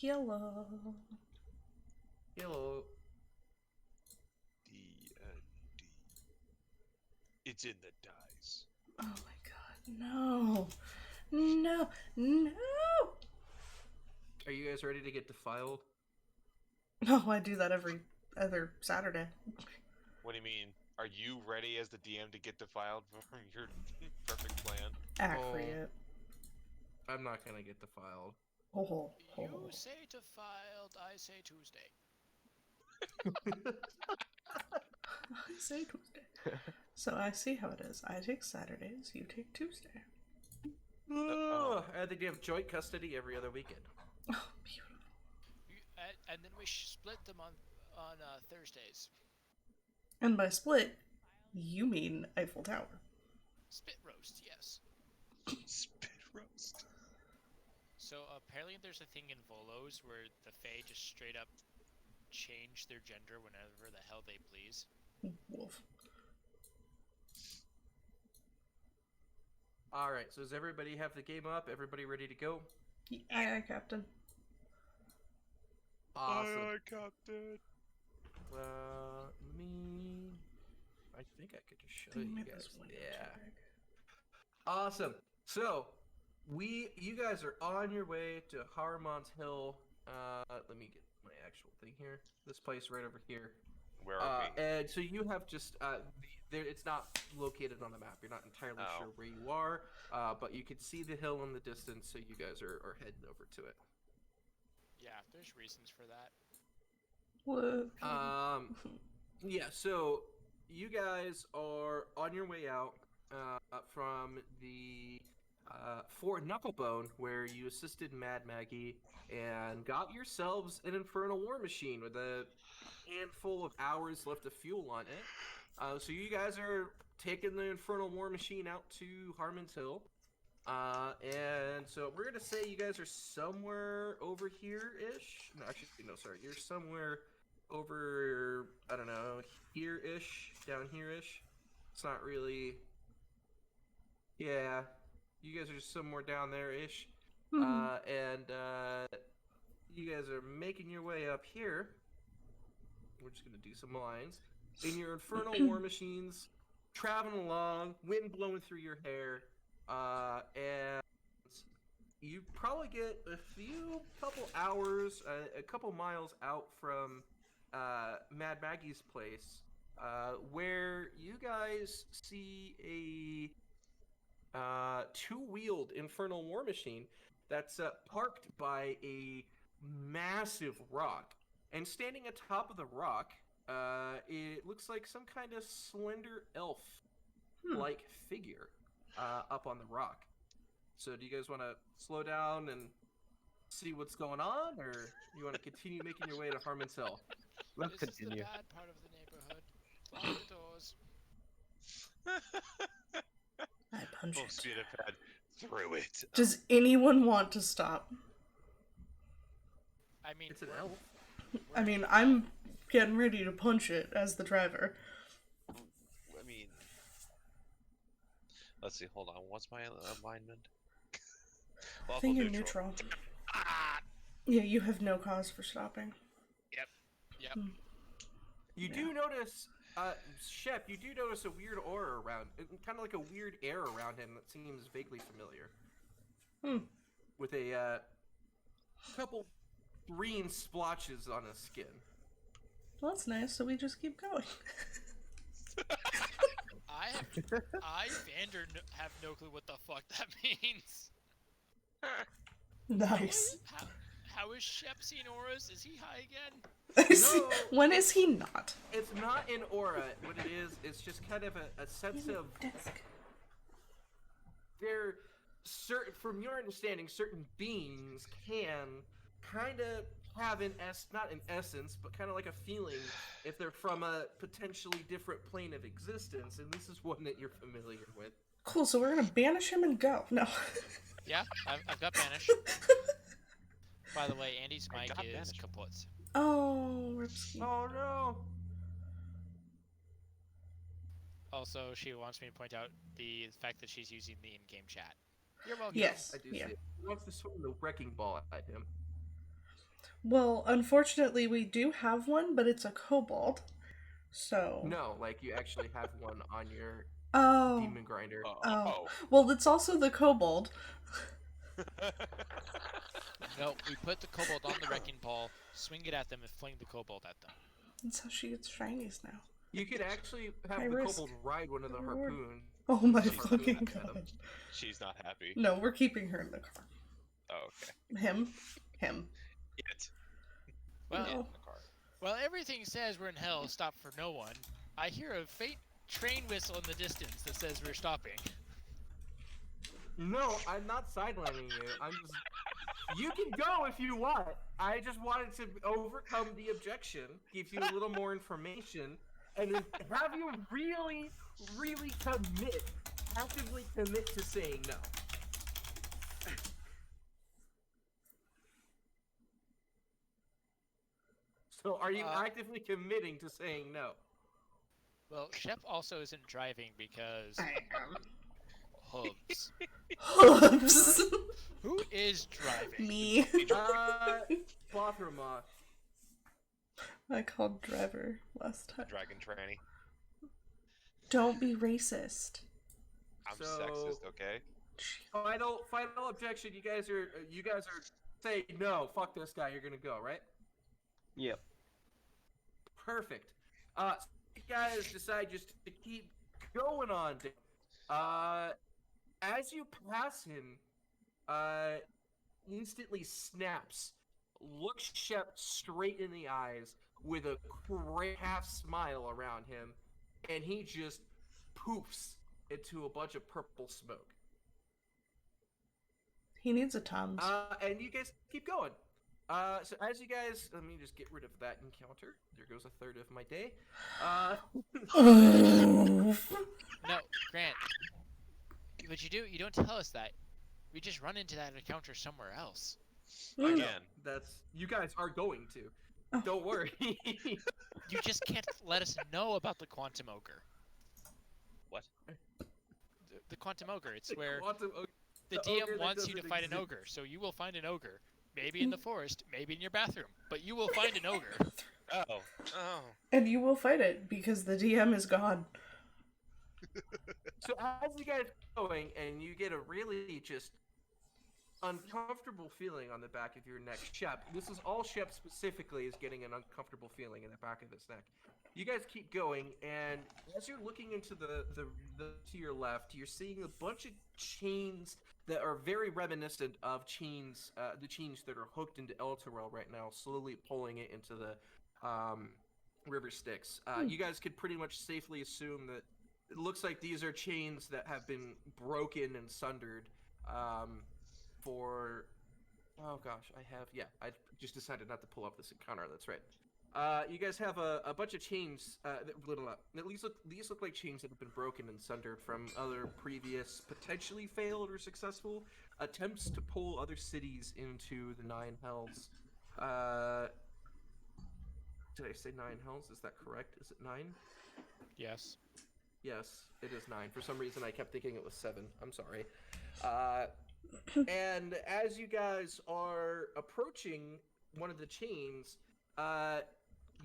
Hello. Hello. D&D. It's in the dice. Oh my god, no. No. No. Are you guys ready to get defiled? No, I do that every other Saturday. What do you mean? Are you ready as the DM to get defiled from your perfect plan? Act Oh. for it. I'm not gonna get defiled. Oh. You say defiled, I say Tuesday. I say Tuesday. So I see how it is. I take Saturdays, you take Tuesday. I think you have joint custody every other weekend. Oh, beautiful. And then we split them on Thursdays. And by split, you mean Eiffel Tower. Spit roast, yes. Spit roast. So apparently there's a thing in Volos where the Fae just straight up change their gender whenever the hell they please. Wolf. Alright, so does everybody have the game up? Everybody ready to go? Aye, Captain. Awesome. Aye, Captain. I think I could just show you guys. Yeah. Big. Awesome. So, you guys are on your way to Harmon's Hill. Let me get my actual thing here. This place right over here. Where are we? And so you have just it's not located on the map. You're not entirely sure where you are, but you can see the hill in the distance. So you guys are heading over to it. Yeah, there's reasons for that. What? Yeah. So you guys are on your way out from the Fort Knucklebone, where you assisted Mad Maggie and got yourselves an Infernal War Machine with a handful of hours left of fuel on it. So you guys are taking the Infernal War Machine out to Harmon's Hill. And so we're going to say you guys are somewhere over here-ish. No, actually, no, sorry. You're somewhere over, I don't know, here-ish, down here-ish. It's not really... Yeah, you guys are just somewhere down there-ish. And you guys are making your way up here. We're just going to do some lines. In your Infernal War Machines, traveling along, wind blowing through your hair, and you probably get a couple hours, a couple miles out from Mad Maggie's place, where you guys see a two-wheeled Infernal War Machine that's parked by a massive rock. And standing atop of the rock, it looks like some kind of slender elf-like figure up on the rock. So do you guys want to slow down and see what's going on, or you want to continue making your way to Harmon's Hill? Let's continue. This is the bad part of the neighborhood. Lock the doors. I punch Full it. speed ahead. Through it. Does anyone want to stop? I mean, It's an elf. I mean, I'm getting ready to punch it as the driver. I mean, let's see. Hold on. What's my alignment? I think you're neutral. Yeah, you have no cause for stopping. Yep. You do notice, Shep, you do notice a weird aura around, kind of like a weird air around him that seems vaguely familiar. With a couple green splotches on his skin. Well, that's nice, so we just keep going. Vander, have no clue what the fuck that means. Nice. How is Shep seeing auras? Is he high again? No, when is he not? It's not an aura. What it is, it's just kind of a sense of... There, from your understanding, certain beings can kind of have not an essence, but kind of like a feeling if they're from a potentially different plane of existence, and this is one that you're familiar with. Cool, so we're gonna banish him and go. No. Yeah, I've got banish. By the way, Andy's mic is kaput. Oh, ripski. Oh no! Also, she wants me to point out the fact that she's using the in-game chat. You're welcome. Yes. I do see it. He wants to swing the wrecking ball at him. Well, unfortunately, we do have one, but it's a kobold. So. No, like you actually have one on your Oh. demon grinder. Oh. Well, it's also the kobold. No, we put the kobold on the wrecking ball, swing it at them, and fling the kobold at them. That's how she gets shinies now. You could actually have High the risk. kobold ride one of the Reward. harpoons. Oh my The harpoon fucking at him. god. She's not happy. No, we're keeping her in the car. Oh, okay. Him. It. Well, No. In the car. well, everything says we're in hell. Stop for no one. I hear a faint train whistle in the distance that says we're stopping. No, I'm not sidelining you. I'm just. You can go if you want. I just wanted to overcome the objection, give you a little more information, and then have you really, really actively commit to saying no. So, are you actively committing to saying no? Well, Shep also isn't driving because I am. hooves. Hooves. Who is driving? Me. Bothrama. I called driver last time. Dragon tranny. Don't be racist. I'm So- sexist, okay? Final objection. You guys are saying no. Fuck this guy. You're gonna go, right? Yep. Perfect. So you guys decide just to keep going on. As you pass him, instantly snaps, looks Shep straight in the eyes with a great half smile around him, and he just poofs into a bunch of purple smoke. He needs a Tums. And you guys keep going. So as you guys, let me just get rid of that encounter. There goes a third of my day. Oh. No, Grant. What you do, you don't tell us that. We just run into that encounter somewhere else. Again. That's you guys are going to. Oh. Don't worry. You just can't let us know about the quantum ogre. What? The quantum ogre. It's where Quantum ogre- the the ogre DM that wants you to doesn't fight an exist. ogre, so you will find an ogre. Maybe in the forest, maybe in your bathroom, but you will find an ogre. Oh. And you will fight it because the DM is gone. So as you guys are going, and you get a really just uncomfortable feeling on the back of your neck. Shep, this is all Shep specifically is getting an uncomfortable feeling in the back of his neck. You guys keep going, and as you're looking into the to your left, you're seeing a bunch of chains that are very reminiscent of chains, the chains that are hooked into Elturel right now, slowly pulling it into the river Styx. You guys could pretty much safely assume that it looks like these are chains that have been broken and sundered for... Oh gosh, I just decided not to pull up this encounter, that's right. You guys have a bunch of chains that these look like chains that have been broken and sundered from other previous potentially failed or successful attempts to pull other cities into the Nine Hells. Did I say Nine Hells? Is that correct? Is it 9? Yes. Yes, it is 9. For some reason, I kept thinking it was 7. I'm sorry. And as you guys are approaching one of the chains,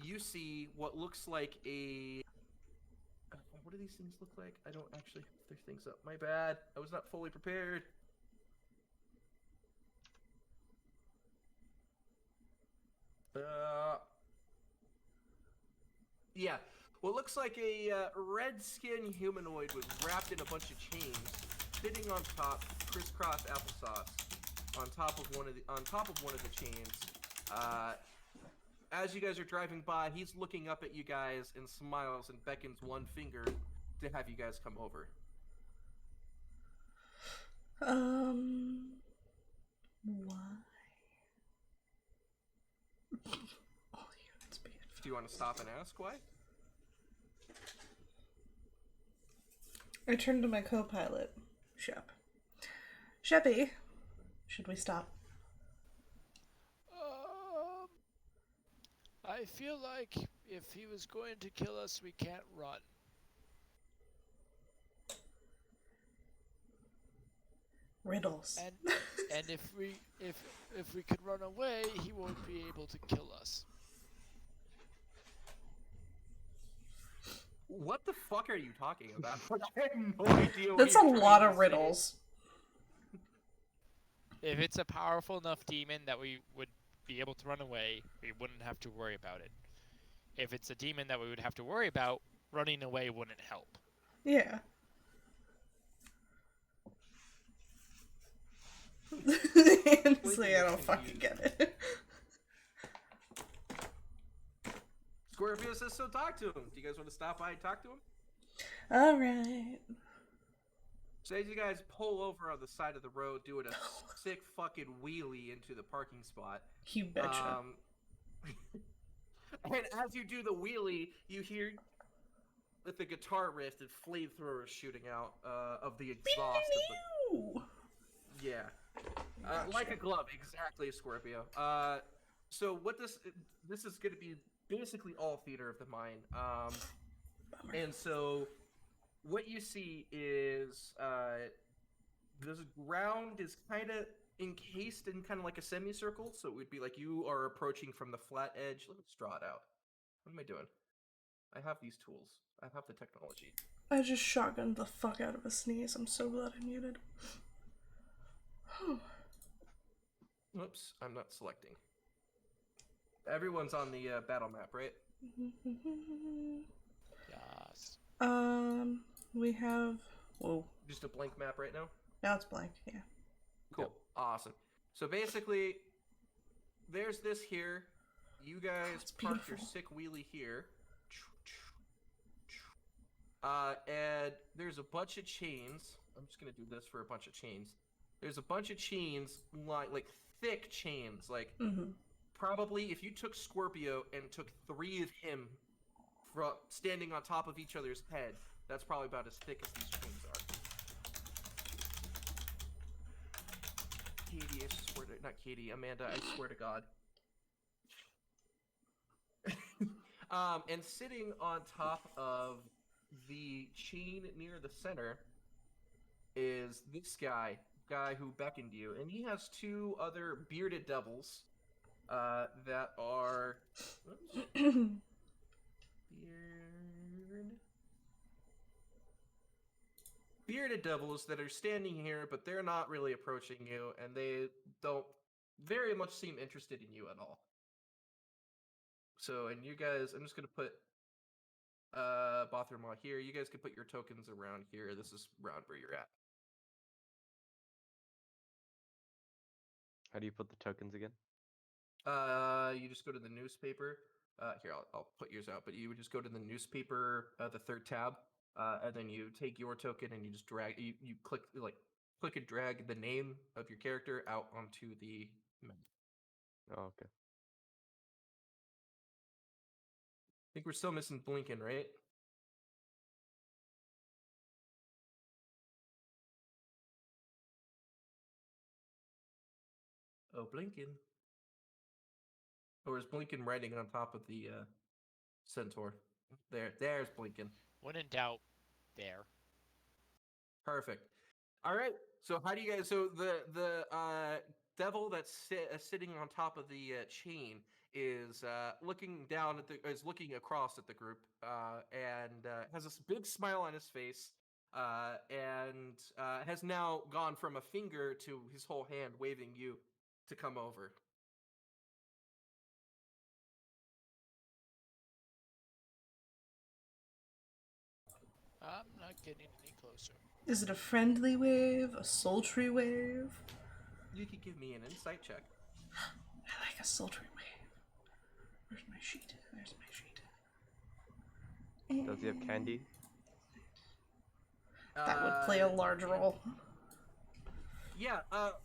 you see what looks like a... What do these things look like? I don't actually have their things up. My bad. I was not fully prepared. Yeah. What looks like a red-skinned humanoid was wrapped in a bunch of chains, sitting on top, crisscross applesauce, on top of one of the chains. As you guys are driving by, he's looking up at you guys and smiles and beckons one finger to have you guys come over. Why? All units be advised. Do you want to stop and ask why? I turned to my co-pilot, Shep. Sheppy, should we stop? I feel like if he was going to kill us, we can't run. Riddles. And if we could run away, he won't be able to kill us. What the fuck are you talking about? I have no idea. That's a lot of riddles. If it's a powerful enough demon that we would be able to run away, we wouldn't have to worry about it. If it's a demon that we would have to worry about, running away wouldn't help. Yeah. Honestly, I don't fucking get it. Scorpio says so. Talk to him. Do you guys want to stop by and talk to him? Alright. So as you guys pull over on the side of the road, doing a sick fucking wheelie into the parking spot. You betcha. And as you do the wheelie, you hear with the guitar riff and flamethrowers shooting out of the exhaust of the... Yeah. Like a glove, exactly, Scorpio. So what this is going to be basically all theater of the mind. And so what you see is this ground is kind of encased in kind of like a semicircle, so it would be like you are approaching from the flat edge. Let me draw it out. What am I doing? I have these tools. I have the technology. I just shotgunned the fuck out of a sneeze. I'm so glad I muted. Oops, I'm not selecting. Everyone's on the battle map, right? Yes. We have... Whoa. Just a blank map right now? Now it's blank, yeah. Cool. Awesome. So basically, there's this here. You guys park your sick wheelie here. And there's a bunch of chains. I'm just going to do this for a bunch of chains. There's a bunch of chains, like thick chains. Like, probably if you took Scorpio and took 3 of him from standing on top of each other's head, that's probably about as thick as these chains are. Katie, I swear to... Not Katie, Amanda, I swear to God. And sitting on top of the chain near the center is this guy who beckoned you, and he has 2 other bearded devils that are bearded devils that are standing here, but they're not really approaching you, and they don't very much seem interested in you at all. So, and you guys, I'm just gonna put Bothramaw here. You guys can put your tokens around here. This is around where you're at. How do you put the tokens again? You just go to the newspaper. Here, I'll put yours out, but you would just go to the newspaper, the 3rd tab, and then you take your token and you just drag. You click and drag the name of your character out onto the map. Oh, okay. I think we're still missing Blinken, right? Oh, Blinken. Or is Blinken riding on top of the centaur? There's Blinken. When in doubt, there. Perfect. All right. So how do you guys? So the devil that's sitting on top of the chain is looking down at is looking across at the group and has this big smile on his face and has now gone from a finger to his whole hand waving you to come over. I'm not getting any closer. Is it a friendly wave? A sultry wave? You could give me an insight check. I like a sultry wave. Where's my sheet? There's my sheet. Does he have candy? That would play a large role. Yeah,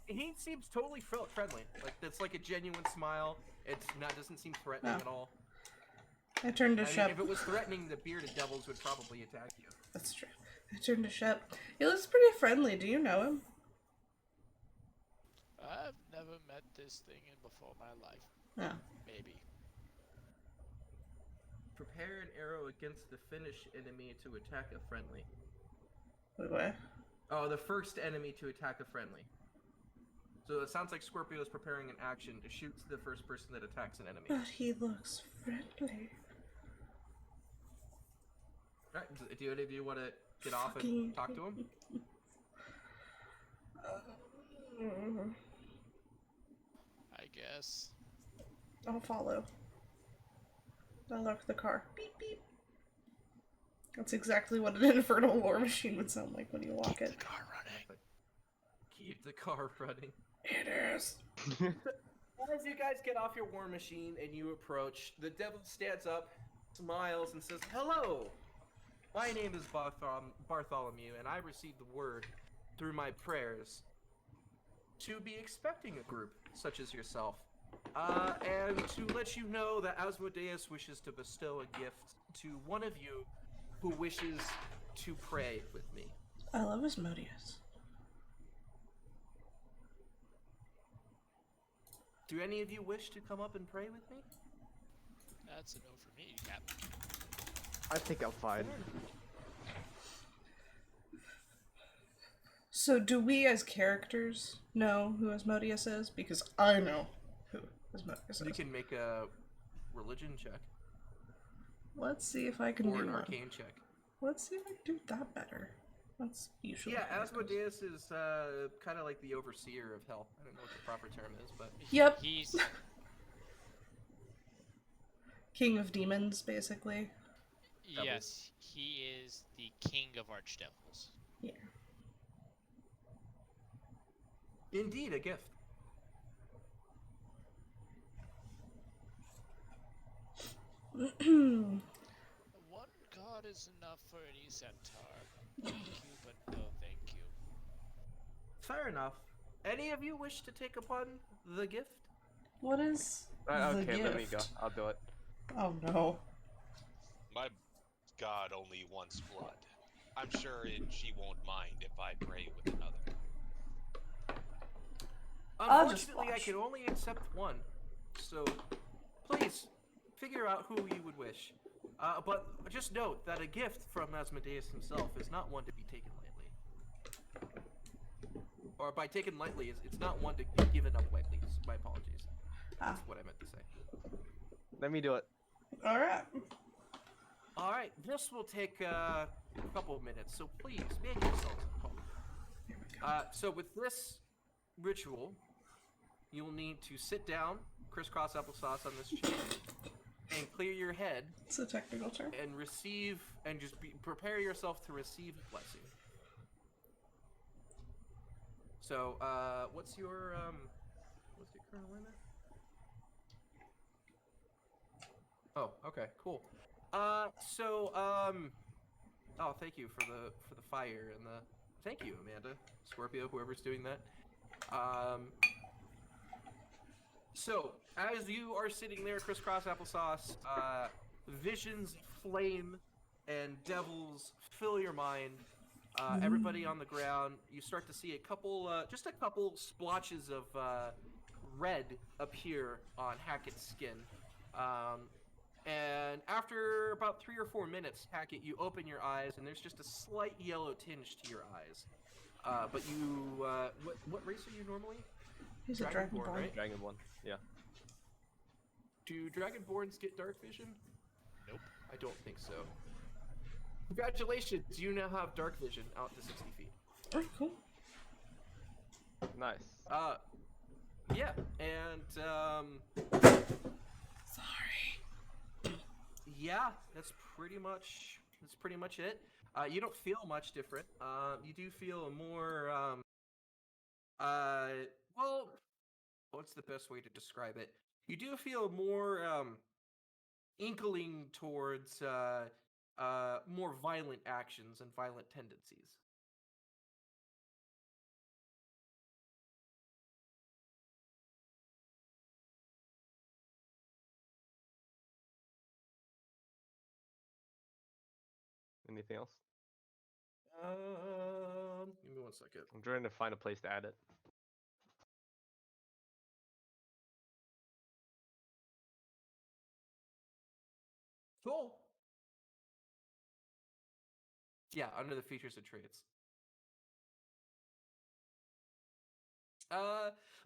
he seems totally friendly. Like, that's like a genuine smile. It's not doesn't seem threatening at all. I turned to Shep. If it was threatening, the bearded devils would probably attack you. That's true. I turned to Shep. He looks pretty friendly. Do you know him? I've never met this thing in before my life. No. Maybe. Prepare an arrow against the Finnish enemy to attack a friendly. Wait, what? Oh, the first enemy to attack a friendly. So it sounds like Scorpio is preparing an action to shoot the first person that attacks an enemy. But he looks friendly. Alright, do any of you want to get off Fucking- and talk to him? I guess. I'll follow. I'll lock the car. Beep beep. That's exactly what an infernal war machine would sound like when you lock it. The car running. Keep the car running. It is. As you guys get off your war machine and you approach, the devil stands up, smiles, and says, "Hello! My name is Bartholomew, and I received the word through my prayers to be expecting a group such as yourself. And to let you know that Asmodeus wishes to bestow a gift to one of you who wishes to pray with me." I love Asmodeus. Do any of you wish to come up and pray with me? That's a no for me, Captain. I think I'm fine. So do we as characters know who Asmodeus is? Because I know who Asmodeus You is. can make a religion check Let's see if I can or do an one. arcane check. Let's see if I can do that better. That's usually Yeah, how it goes. Asmodeus is kind of like the overseer of hell. I don't know what the proper term is, but Yep. He's King of demons, basically. yes, he is the king of archdevils. Yeah. indeed a gift. One god is enough for any centaur. Thank you, but no thank you. Fair enough. Any of you wish to take upon the gift? What is the Okay, gift? let me go. I'll do it. Oh no. My god only wants blood. I'm sure she won't mind if I pray with another. I'll just Unfortunately, I watch. can only accept one. So, please, figure out who you would wish. But just note that a gift from Asmodeus himself is not one to be taken lightly. Or by taken lightly, it's not one to be given up lightly. My apologies. That's what I meant to say. Let me do it. Alright. All right, this will take a couple of minutes, so please make yourselves at home. Here we go. So with this ritual, you'll need to sit down, crisscross applesauce on this chair, and clear your head It's a technical term. and receive, and just prepare yourself to receive a blessing. So, what's your current limit? Oh, okay, cool. Oh, thank you for the fire and the. Thank you, Amanda, Scorpio, whoever's doing that. So as you are sitting there, crisscross applesauce, visions, flame, and devils fill your mind. Everybody on the ground, you start to see just a couple splotches of red appear on Hackett's skin. And after about 3 or 4 minutes, Hackett, you open your eyes, and there's just a slight yellow tinge to your eyes. But you, what race are you normally? He's a Dragonborn, dragonborn. right? Dragon one. Yeah. Do Dragonborns get dark vision? Nope. I don't think so. Congratulations, you now have dark vision out to 60 feet. Oh, cool. Nice. Yeah, and Sorry. yeah, that's pretty much it. You don't feel much different. You do feel a more well, what's the best way to describe it? You do feel more inkling towards more violent actions and violent tendencies. Anything else? Give me 1 second. I'm trying to find a place to add it. Cool. Yeah, under the features and traits.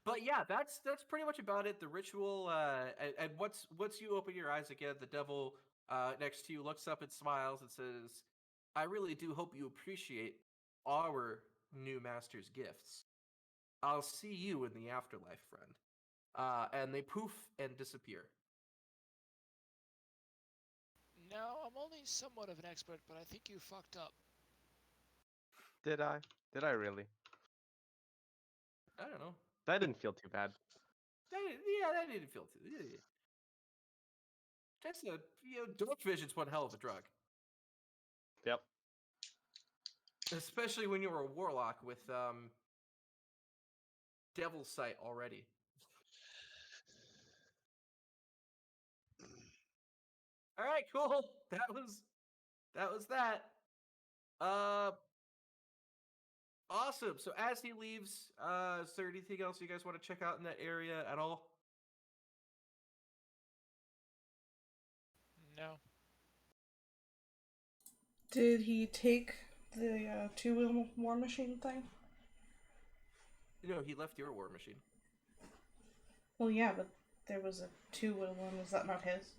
But yeah, that's pretty much about it. The ritual, and once you open your eyes again, the devil next to you looks up and smiles and says, "I really do hope you appreciate our new master's gifts. I'll see you in the afterlife, friend." And they poof and disappear. No, I'm only somewhat of an expert, but I think you fucked up. Did I? Did I really? I don't know. That didn't feel too bad. That didn't feel too. That's dark vision's one hell of a drug, Yep. especially when you're a warlock with devil's sight already. All right, cool. That was that. Awesome. So as he leaves, is there anything else you guys want to check out in that area at all? No. Did he take the two-wheel war machine thing? No, he left your war machine. Well, yeah, but there was a two-wheel one. Was that not his?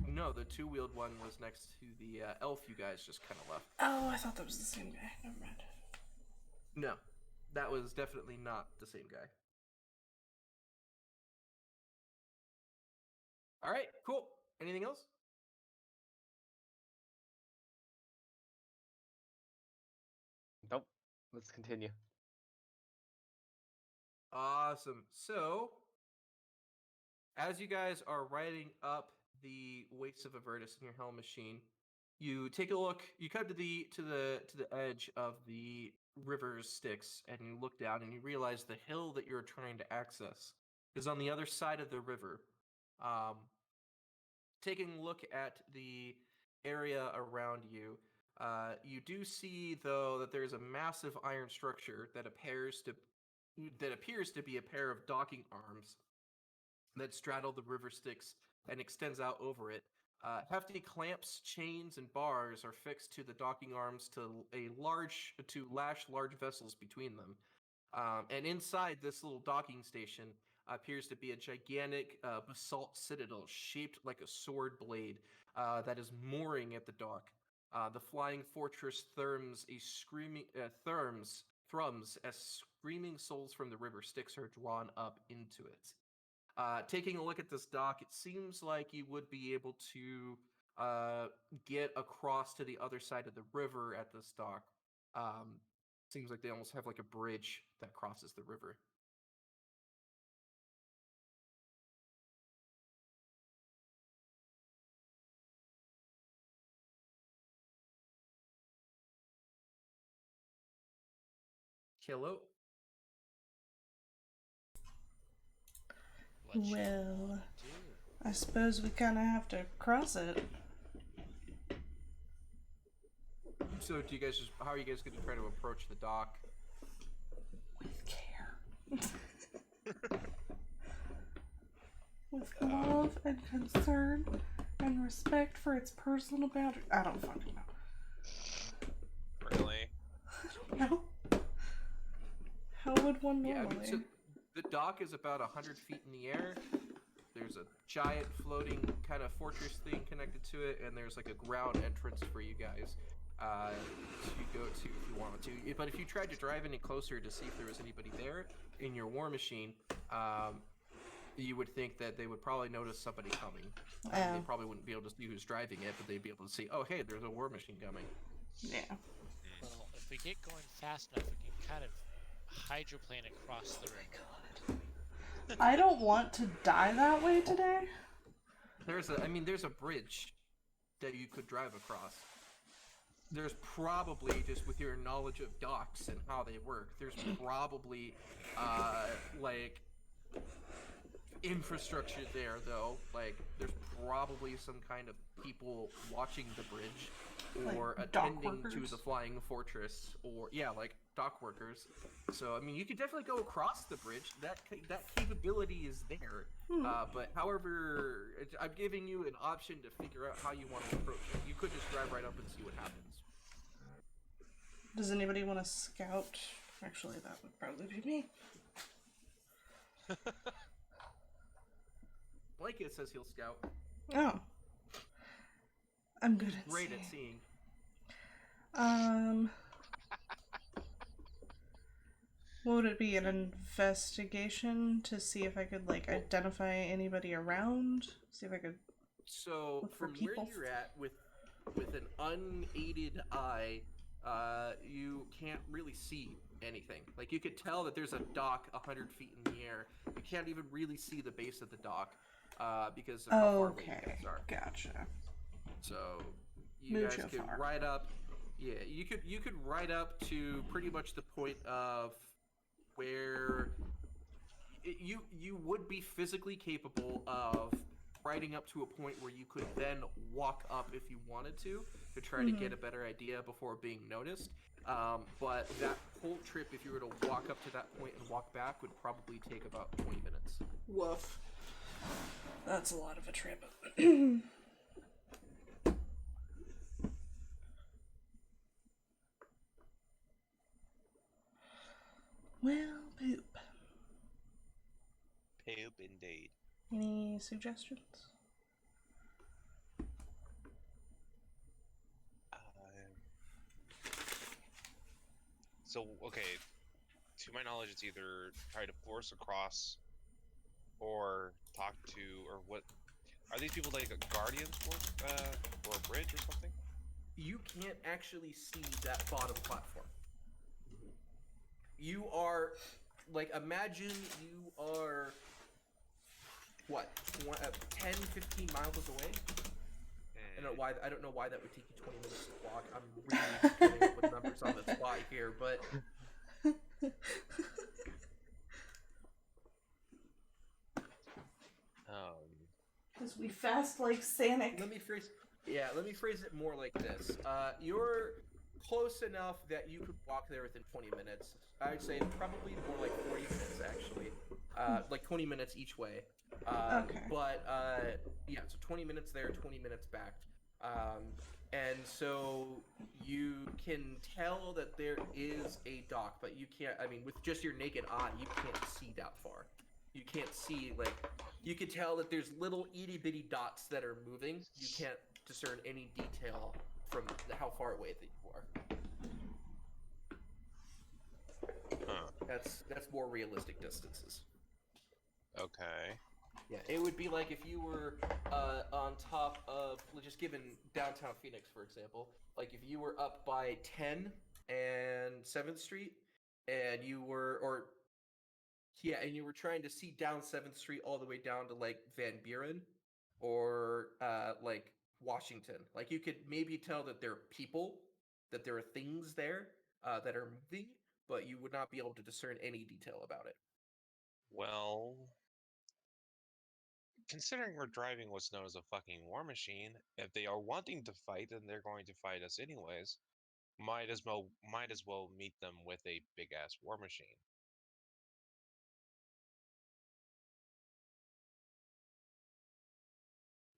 No, the two-wheeled one was next to the elf you guys just kind of left. Oh, I thought that was the same guy. Never mind. No, that was definitely not the same guy. All right, cool. Anything else? Nope. Let's continue. Awesome. So, as you guys are riding up the Wastes of Avernus in your Hell machine, you take a look. You come to the edge of the river's Styx, and you look down, and you realize the hill that you're trying to access is on the other side of the river. Taking a look at the area around you, you do see though that there's a massive iron structure that appears to be a pair of docking arms that straddle the river Styx and extends out over it. Hefty clamps, chains, and bars are fixed to the docking arms to lash large vessels between them. And inside this little docking station appears to be a gigantic basalt citadel shaped like a sword blade that is mooring at the dock. The flying fortress thrums as screaming souls from the river Styx are drawn up into it. Taking a look at this dock, it seems like you would be able to get across to the other side of the river at this dock. Seems like they almost have like a bridge that crosses the river. Hello? What shall Well, we do? I suppose we kind of have to cross it. So how are you guys going to try to approach the dock? With care. With love and concern and respect for its personal boundaries. I don't fucking know. Really? I don't know. How would one Yeah, normally? so the dock is about 100 feet in the air. There's a giant floating kind of fortress thing connected to it, and there's like a ground entrance for you guys to go to if you wanted to. But if you tried to drive any closer to see if there was anybody there in your war machine, you would think that they would probably notice somebody coming. They probably wouldn't be able to see who's driving it, but they'd be able to see, oh, hey, there's a war machine coming. Yeah. Well, if we get going fast enough, we can kind of hydroplane across the river. I don't want to die that way today. There's a bridge that you could drive across. There's probably, just with your knowledge of docks and how they work, there's probably like infrastructure there though. Like there's probably some kind of people watching the bridge or Like dock attending to workers? the flying fortress, or yeah, like dock workers. So I mean, you could definitely go across the bridge. That capability is there. But however, I'm giving you an option to figure out how you want to approach it. You could just drive right up and see what happens. Does anybody want to scout? Actually, that would probably be me. Blanket says he'll scout. Oh. I'm good He's at great at seeing. seeing. What would it be? An investigation to see if I could, like, identify anybody around? See if I could... So Look for from where people. you're at, with an unaided eye, you can't really see anything. Like, you could tell that there's a dock 100 feet in the air. You can't even really see the base of the dock because of how far away you Okay, guys are. gotcha. So you guys Mucho could far. ride up. Yeah, you could ride up to pretty much the point of where you would be physically capable of riding up to a point where you could then walk up if you wanted to try to get a better idea before being noticed. But that whole trip, if you were to walk up to that point and walk back, would probably take about 20 minutes. Woof. That's a lot of a trip. Well, poop. Poop indeed. Any suggestions? So, okay, to my knowledge, it's either try to force across or talk to, or what? Are these people like a guardians or a bridge or something? You can't actually see that bottom platform. You are, like, imagine you are, what, 10, 15 miles away? I don't know why that would take you 20 minutes to walk. I'm really just coming up with numbers on the spot here, but Because we fast like Sanic. let me phrase it more like this. You're close enough that you could walk there within 20 minutes. I'd say probably more like 40 minutes, actually. Like 20 minutes each way. Okay. But, yeah, so 20 minutes there, 20 minutes back. And so you can tell that there is a dock, but you can't, I mean, with just your naked eye, you can't see that far. You can't see, like, you can tell that there's little itty-bitty dots that are moving. You can't discern any detail from how far away that you are. Huh. That's more realistic distances. Okay. Yeah, it would be like if you were on top of, just given downtown Phoenix, for example, like if you were up by 10 and 7th Street, and you were, and you were trying to see down 7th Street all the way down to, like, Van Buren, or, like, Washington. Like, you could maybe tell that there are people, that there are things there that are moving, but you would not be able to discern any detail about it. Well, considering we're driving what's known as a fucking war machine, if they are wanting to fight and they're going to fight us anyways, might as well meet them with a big ass war machine.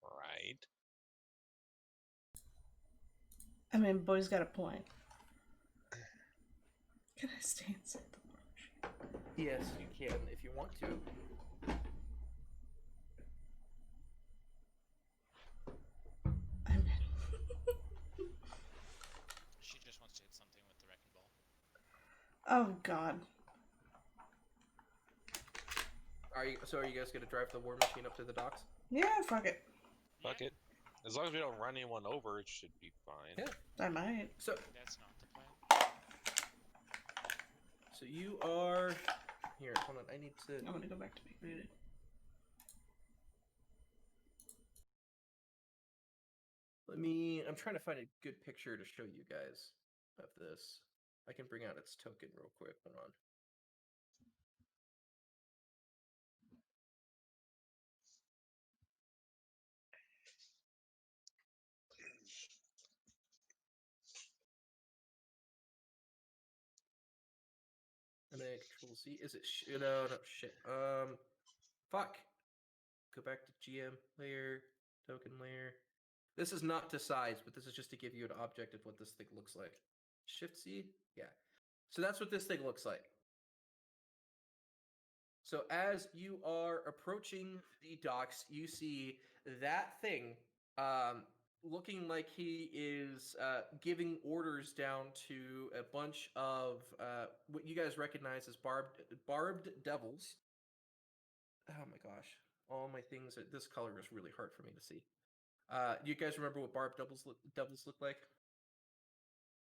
Right? I mean, boy's got a point. Can I stay inside the war machine? Yes, you can if you want to. I'm in. She just wants to hit something with the wrecking ball. Oh, God. Are you guys gonna drive the war machine up to the docks? Yeah, fuck it. Fuck it. As long as we don't run anyone over, it should be fine. Yeah. I might. So That's not the plan. you are here. Hold on, I need to. I'm gonna go back to being muted. I'm trying to find a good picture to show you guys of this. I can bring out its token real quick. Hold on. And then Control Z. Is it? No, shit. Fuck. Go back to GM layer, token layer. This is not to size, but this is just to give you an object of what this thing looks like. Shift C? Yeah. So that's what this thing looks like. So as you are approaching the docks, you see that thing looking like he is giving orders down to a bunch of what you guys recognize as barbed devils. Oh my gosh. All my things, this color is really hard for me to see. Do you guys remember what barbed devils look like?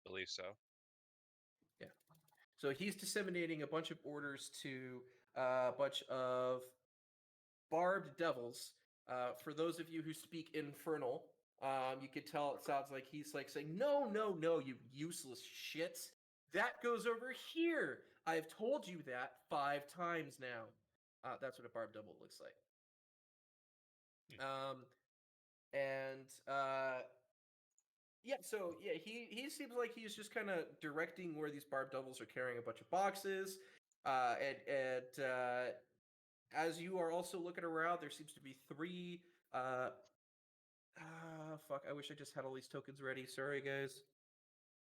Believe so. Yeah. So he's disseminating a bunch of orders to a bunch of barbed devils. For those of you who speak Infernal, you could tell it sounds like he's like saying, "No, no, no, you useless shits. That goes over here. I've told you that 5 times now." That's what a barbed devil looks like. And yeah, so yeah, he seems like he's just kind of directing where these barbed devils are carrying a bunch of boxes. And as you are also looking around, there seems to be 3 fuck, I wish I just had all these tokens ready. Sorry guys.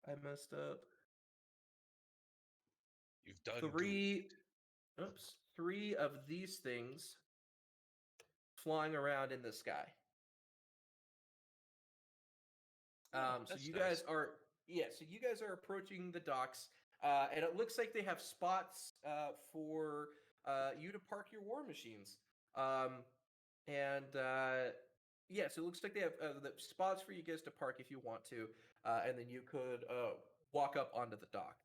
I messed up. You've done 3 oops, 3 of these things flying around in the sky. So that's you nice. guys are so you guys are approaching the docks, and it looks like they have spots for you to park your war machines. And yeah, so it looks like they have the spots for you guys to park if you want to, and then you could walk up onto the dock,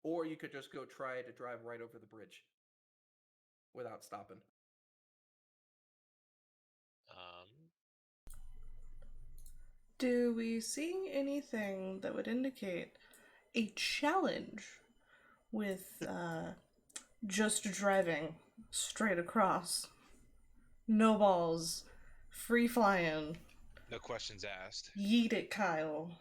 or you could just go try to drive right over the bridge without stopping. Do we see anything that would indicate a challenge with just driving straight across? No balls, free flying, No questions asked. yeet it, Kyle.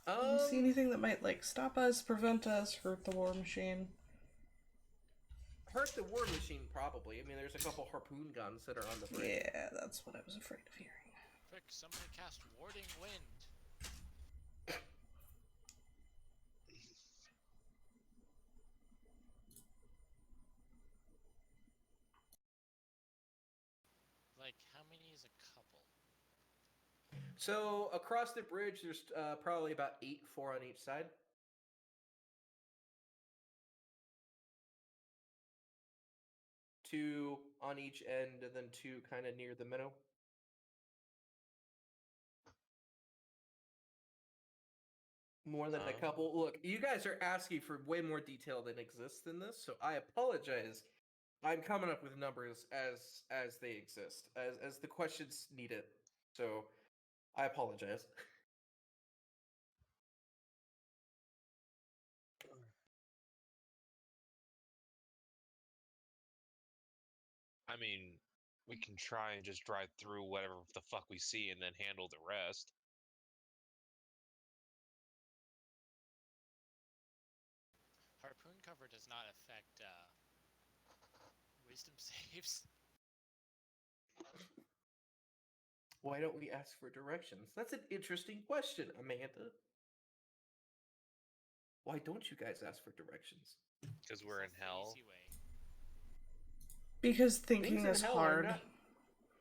Do you see anything that might like stop us, prevent us, hurt the war machine? Hurt the war machine, probably. I mean, there's a couple harpoon guns that are on the bridge. Yeah, that's what I was afraid of hearing. Quick, somebody cast Warding Wind. Like, how many is a couple? So across the bridge, there's probably about 8, 4 on each side. Two on each end, and then 2 kind of near the middle. More than a couple. Look, you guys are asking for way more detail than exists in this, so I apologize. I'm coming up with numbers as they exist, as the questions need it. So I apologize. I mean, we can try and just drive through whatever the fuck we see and then handle the rest. Harpoon cover does not affect wisdom saves. Why don't we ask for directions? That's an interesting question, Amanda. Why don't you guys ask for directions? Because we're in That's the hell. easy way. Because thinking Things in is hell are hard. not-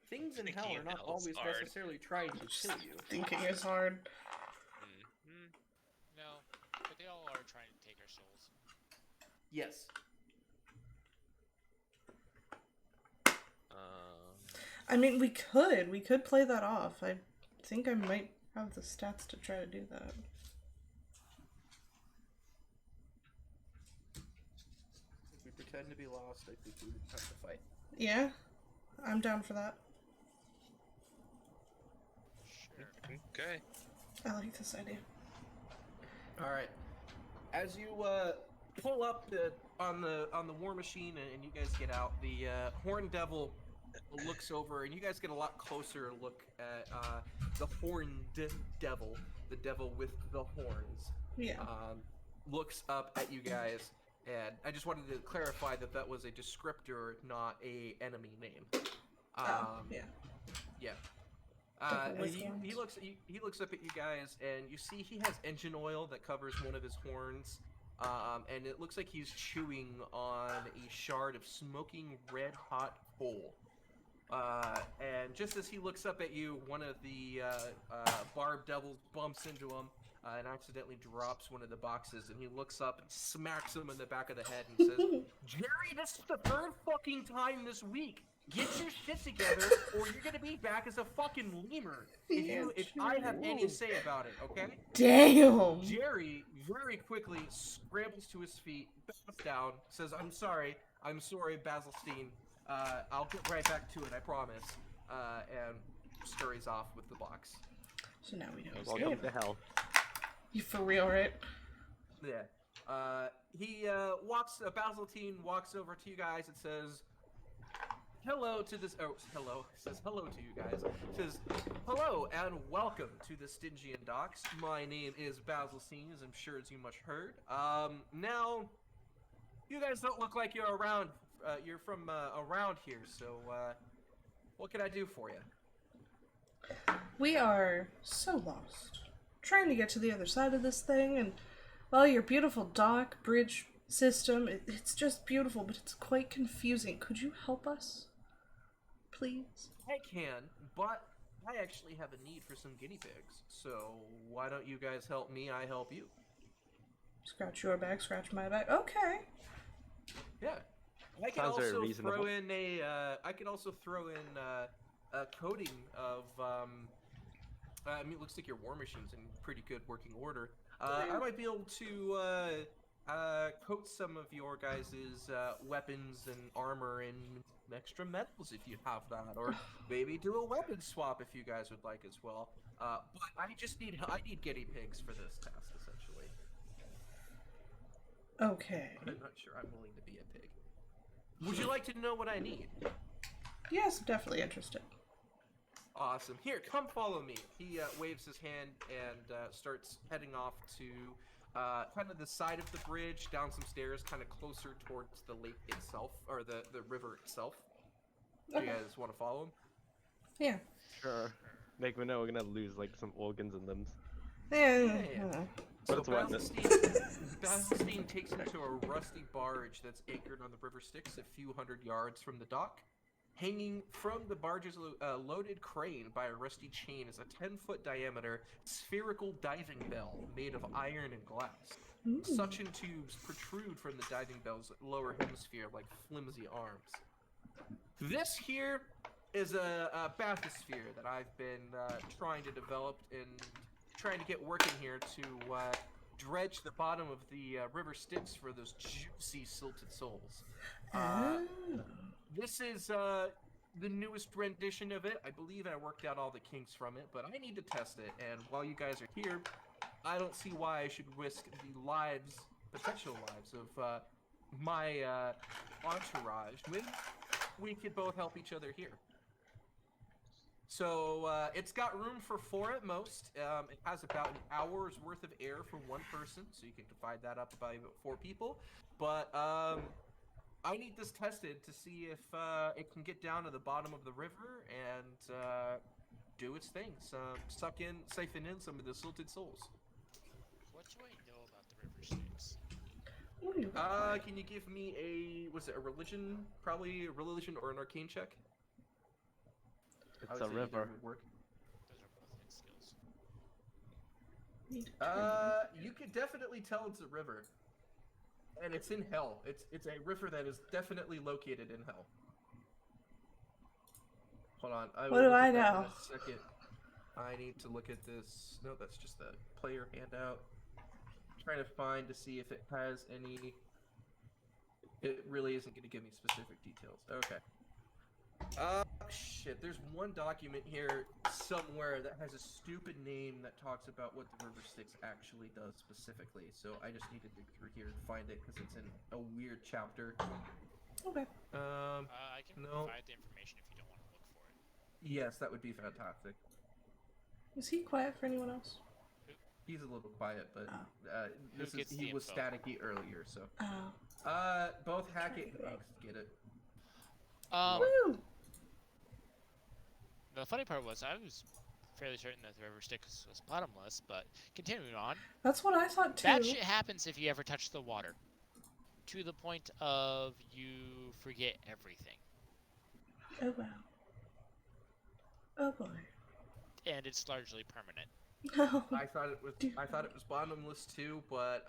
Things in hell Thinking are in not hell is always hard. necessarily trying to kill you. Thinking is hard. Mm-hmm. No, but they all are trying to take our souls. Yes. I mean, we could play that off. I think I might have the stats to try to do that. If we pretend to be lost, I think we would have to fight. Yeah, I'm down for that. Sure. Okay. I like this idea. All right. As you pull up on the war machine and you guys get out, the Horned Devil looks over, and you guys get a lot closer look at the Horned Devil, the devil with the horns. Yeah. Looks up at you guys, and I just wanted to clarify that that was a descriptor, not a enemy name. Yeah. Yeah. Double And with he ones. looks up at you guys, and you see he has engine oil that covers one of his horns, and it looks like he's chewing on a shard of smoking red hot coal. And just as he looks up at you, one of the barbed devils bumps into him and accidentally drops one of the boxes. And he looks up and smacks him in the back of the head and says, "Jerry, this is the third fucking time this week. Get your shit together, or you're gonna be back as a fucking lemur. If I have any say about it, okay?" Damn. Jerry very quickly scrambles to his feet, bows down, says, I'm sorry, Basilstein. I'll get right back to it, I promise." And scurries off with the box. So now we know he's Welcome good. to hell. You for real, right? Yeah. He Basilstein walks over to you guys and says, hello to this. Oh, hello. Says hello to you guys. Says hello and welcome to the Stygian Docks. My name is Basilstein, as I'm sure as you much heard. Now, you guys don't look like you're around. You're from around here. So, what can I do for you? We are so lost. Trying to get to the other side of this thing, and well, your beautiful dock bridge system, it's just beautiful, but it's quite confusing. Could you help us? Please? I can, but I actually have a need for some guinea pigs. So why don't you guys help me? I help you. Scratch your back, scratch my back. Okay. Yeah. I can Sounds very also reasonable. throw in a coating of I mean, it looks like your war machine's in pretty good working order. I might be able to coat some of your guys' weapons and armor in extra metals if you have that, or maybe do a weapon swap if you guys would like as well. But I need guinea pigs for this task essentially. Okay. I'm not sure I'm willing to be a pig. Would you like to know what I need? Yes, I'm definitely interested. Awesome. Here, come follow me. He waves his hand and starts heading off to kind of the side of the bridge, down some stairs, kind of closer towards the lake itself, or the river itself. Do you guys want to follow him? Yeah. Sure. Make me know we're gonna lose like some organs and limbs. Yeah. But So it's worth it. Basilstein takes him to a rusty barge that's anchored on the river Styx a few hundred yards from the dock. Hanging from the barge's loaded crane by a rusty chain is a 10-foot diameter spherical diving bell made of iron and glass. Ooh. Suction tubes protrude from the diving bell's lower hemisphere like flimsy arms. This here is a bathysphere that I've been trying to develop and trying to get working here to dredge the bottom of the river Styx for those juicy silted souls. Oh. This is the newest rendition of it. I believe I worked out all the kinks from it, but I need to test it. And while you guys are here, I don't see why I should risk the potential lives of my entourage when we could both help each other here. So it's got room for 4 at most. It has about an hour's worth of air for 1 person, so you can divide that up by about 4 people. But I need this tested to see if it can get down to the bottom of the river and do its thing. Siphon in some of the silted souls. What do I know about the river Styx? Ooh. Can you give me a religion? Probably a religion or an arcane check? I It's would a say either river. would work. Those are both hit skills. You could definitely tell it's a river. And it's in hell. It's a river that is definitely located in hell. Hold on. What do I look at that know? in a second. I need to look at this. No, that's just the player handout. I'm trying to find to see if it has any. It really isn't going to give me specific details. Okay. Shit. There's one document here somewhere that has a stupid name that talks about what the river Styx actually does specifically. So I just need to dig through here and find it because it's in a weird chapter. Okay. I can No. provide the information if you don't want to look for it. Yes, that would be fantastic. Is he quiet for anyone else? He's a little quiet, but Who gets he the was info? staticky earlier, so. Oh. Both Hackett and Hanks get it. Woo! The funny part was I was fairly certain that the river Styx was bottomless, but continuing on, That's what I thought too. bad shit happens if you ever touch the water. To the point of you forget everything. Oh wow. Oh boy. And it's largely permanent. No. I thought it was bottomless too, but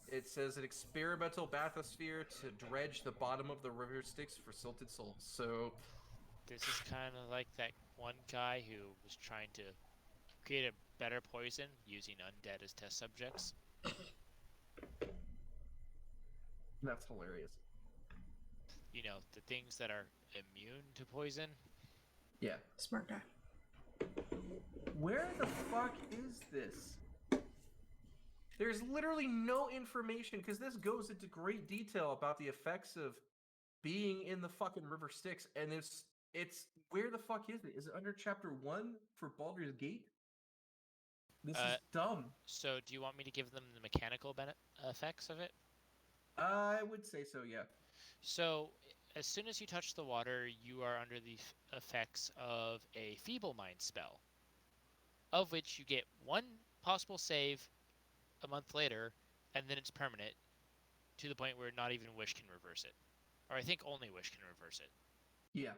it says an experimental bathysphere to dredge the bottom of the river Styx for silted souls. So This is kind of like that one guy who was trying to create a better poison using undead as test subjects. that's hilarious. You know, the things that are immune to poison. Yeah. Smart guy. Where the fuck is this? There's literally no information because this goes into great detail about the effects of being in the fucking river Styx, and it's where the fuck is it? Is it under chapter 1 for Baldur's Gate? This is dumb. So, do you want me to give them the mechanical effects of it? I would say so, yeah. So, as soon as you touch the water, you are under the effects of a Feeble Mind spell, of which you get one possible save a month later, and then it's permanent, to the point where not even Wish can reverse it. Or I think only Wish can reverse it. Yeah.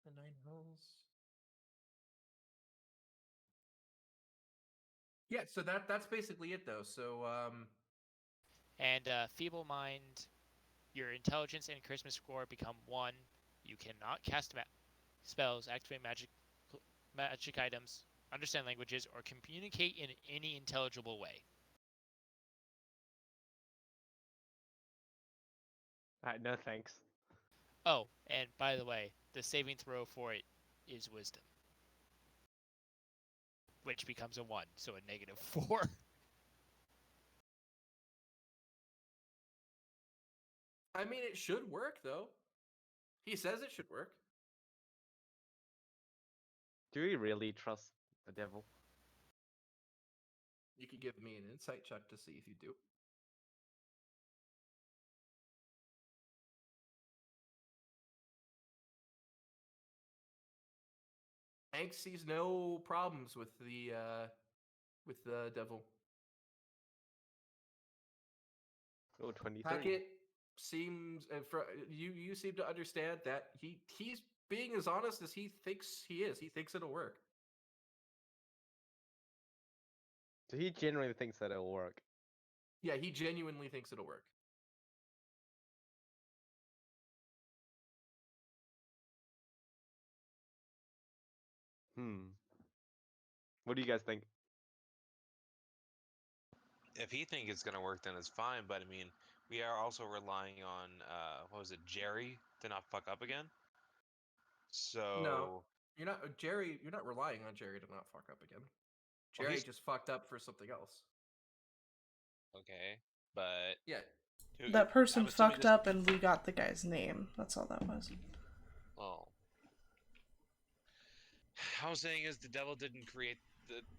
The Nine Hells. Yeah, so that's basically it though. So And Feeble Mind, your intelligence and charisma score become 1. You cannot cast spells, activate magic items, understand languages, or communicate in any intelligible way. No thanks. Oh, and by the way, the saving throw for it is Wisdom, which becomes a 1, so a -4. I mean, it should work though. He says it should work. Do we really trust the devil? You could give me an insight check to see if you do. Hank sees no problems with the devil. Oh, 23. Hackett seems, you seem to understand that he's being as honest as he thinks he is. He thinks it'll work. So he genuinely thinks that it'll work. Yeah, he genuinely thinks it'll work. What do you guys think? If he thinks it's gonna work, then it's fine. But I mean, we are also relying on what was it, Jerry, to not fuck up again. So No, you're not Jerry. You're not relying on Jerry to not fuck up again. Jerry he's- just fucked up for something else. okay, but Yeah. That person I'm assuming fucked this- up and we got the guy's name. That's all that was. Oh, I was saying is the devil didn't create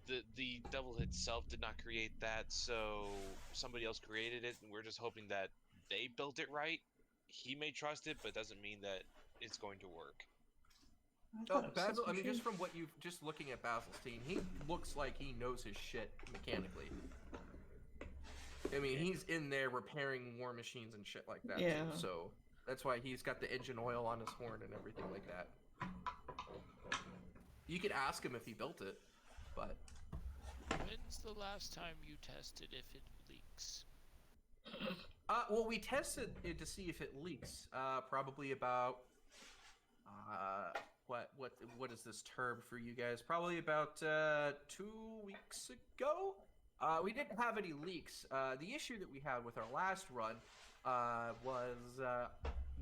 the devil itself did not create that, so somebody else created it, and we're just hoping that they built it right. He may trust it, but doesn't mean that it's going to work. I Oh, thought it was Basil. I mean, suspicious. just from what you've just looking at Basilstein, he looks like he knows his shit mechanically. I mean, he's in there repairing war machines and shit like that. Yeah. Too, so that's why he's got the engine oil on his horn and everything like that. You could ask him if he built it, but When's the last time you tested if it leaks? well, we tested it to see if it leaks. Probably about what is this term for you guys? Probably about 2 weeks ago. We didn't have any leaks. The issue that we had with our last run was,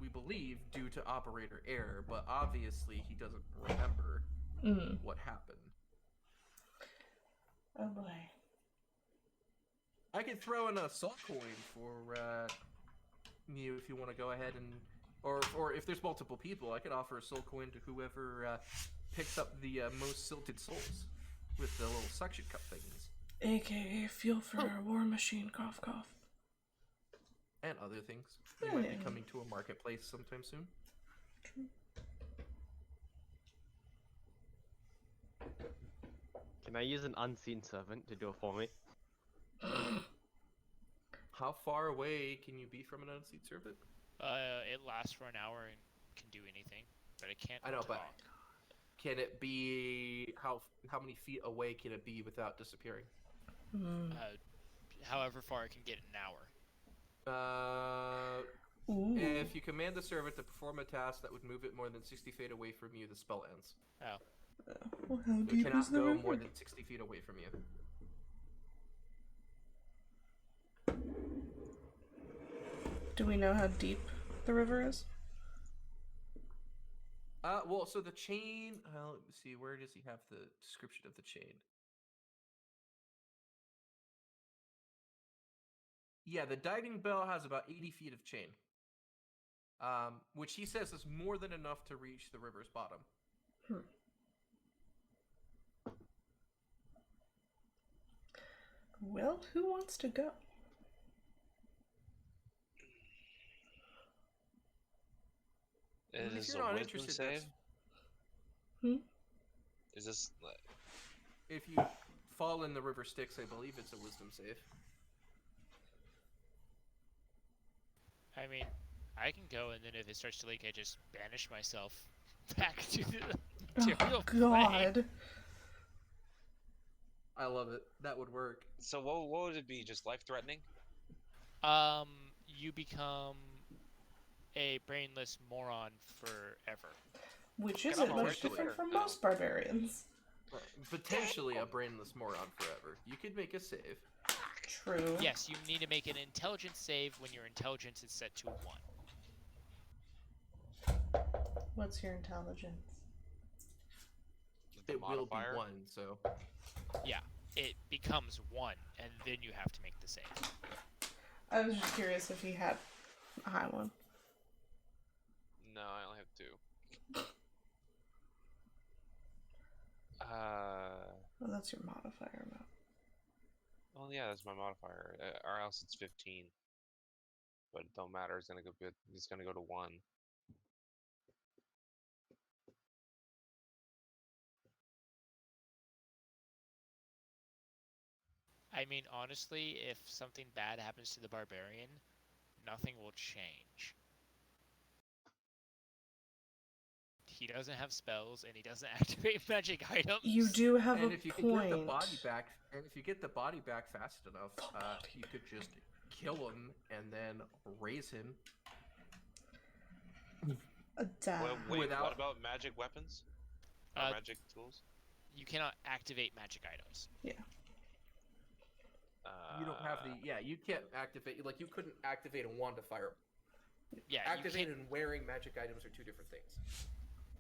we believe, due to operator error, but obviously he doesn't remember what happened. Oh boy. I could throw in a salt coin for you if you want to go ahead and, or if there's multiple people, I could offer a soul coin to whoever picks up the most silted souls with the little suction cup things. AKA fuel for our war machine, cough cough. and other things. You might be Yeah. coming to a marketplace sometime soon. Can I use an unseen servant to do it for me? How far away can you be from an unseen servant? It lasts for an hour and can do anything, but it can't I know, but talk. can it be how many feet away can it be without disappearing? However far it can get in an hour. Ooh. If you command the servant to perform a task that would move it more than 60 feet away from you, the spell ends. Oh. Well, how It deep is cannot the go river? more than 60 feet away from you. Do we know how deep the river is? Well, so the chain. Let me see. Where does he have the description of the chain? Yeah, the diving bell has about 80 feet of chain, which he says is more than enough to reach the river's bottom. Well, who wants to go? It If is you're a not wisdom interested, save. Hmm? Is this? If you fall in the river Styx, I believe it's a wisdom save. I mean, I can go, and then if it starts to leak, I just banish myself back to the material plane. God. I love it. That would work. So what would it be? Just life threatening? You become a brainless moron forever. Which Get isn't on the much right different later. from No. most barbarians. Potentially a brainless moron forever. You could make a save. True. Yes, you need to make an intelligence save when your intelligence is set to 1. What's your intelligence? The It will be modifier? 1, so. Yeah, it becomes 1, and then you have to make the save. I was just curious if he had a high one. No, I only have 2. Well, that's your modifier, no. Well, yeah, that's my modifier. Or else it's 15. But it don't matter. It's gonna go good. It's gonna go to 1. I mean, honestly, if something bad happens to the barbarian, nothing will change. He doesn't have spells, and he doesn't activate magic items. You do have And a if you point. could get the body back, fast enough, you could just kill him and then raise him. A dab. Wait, Without- what about magic weapons? Or Uh, magic tools? You cannot activate magic items. Yeah. You don't have the. Yeah, you can't activate. Like, you couldn't activate a wand to fire. Yeah, Activating and wearing magic items are two different things.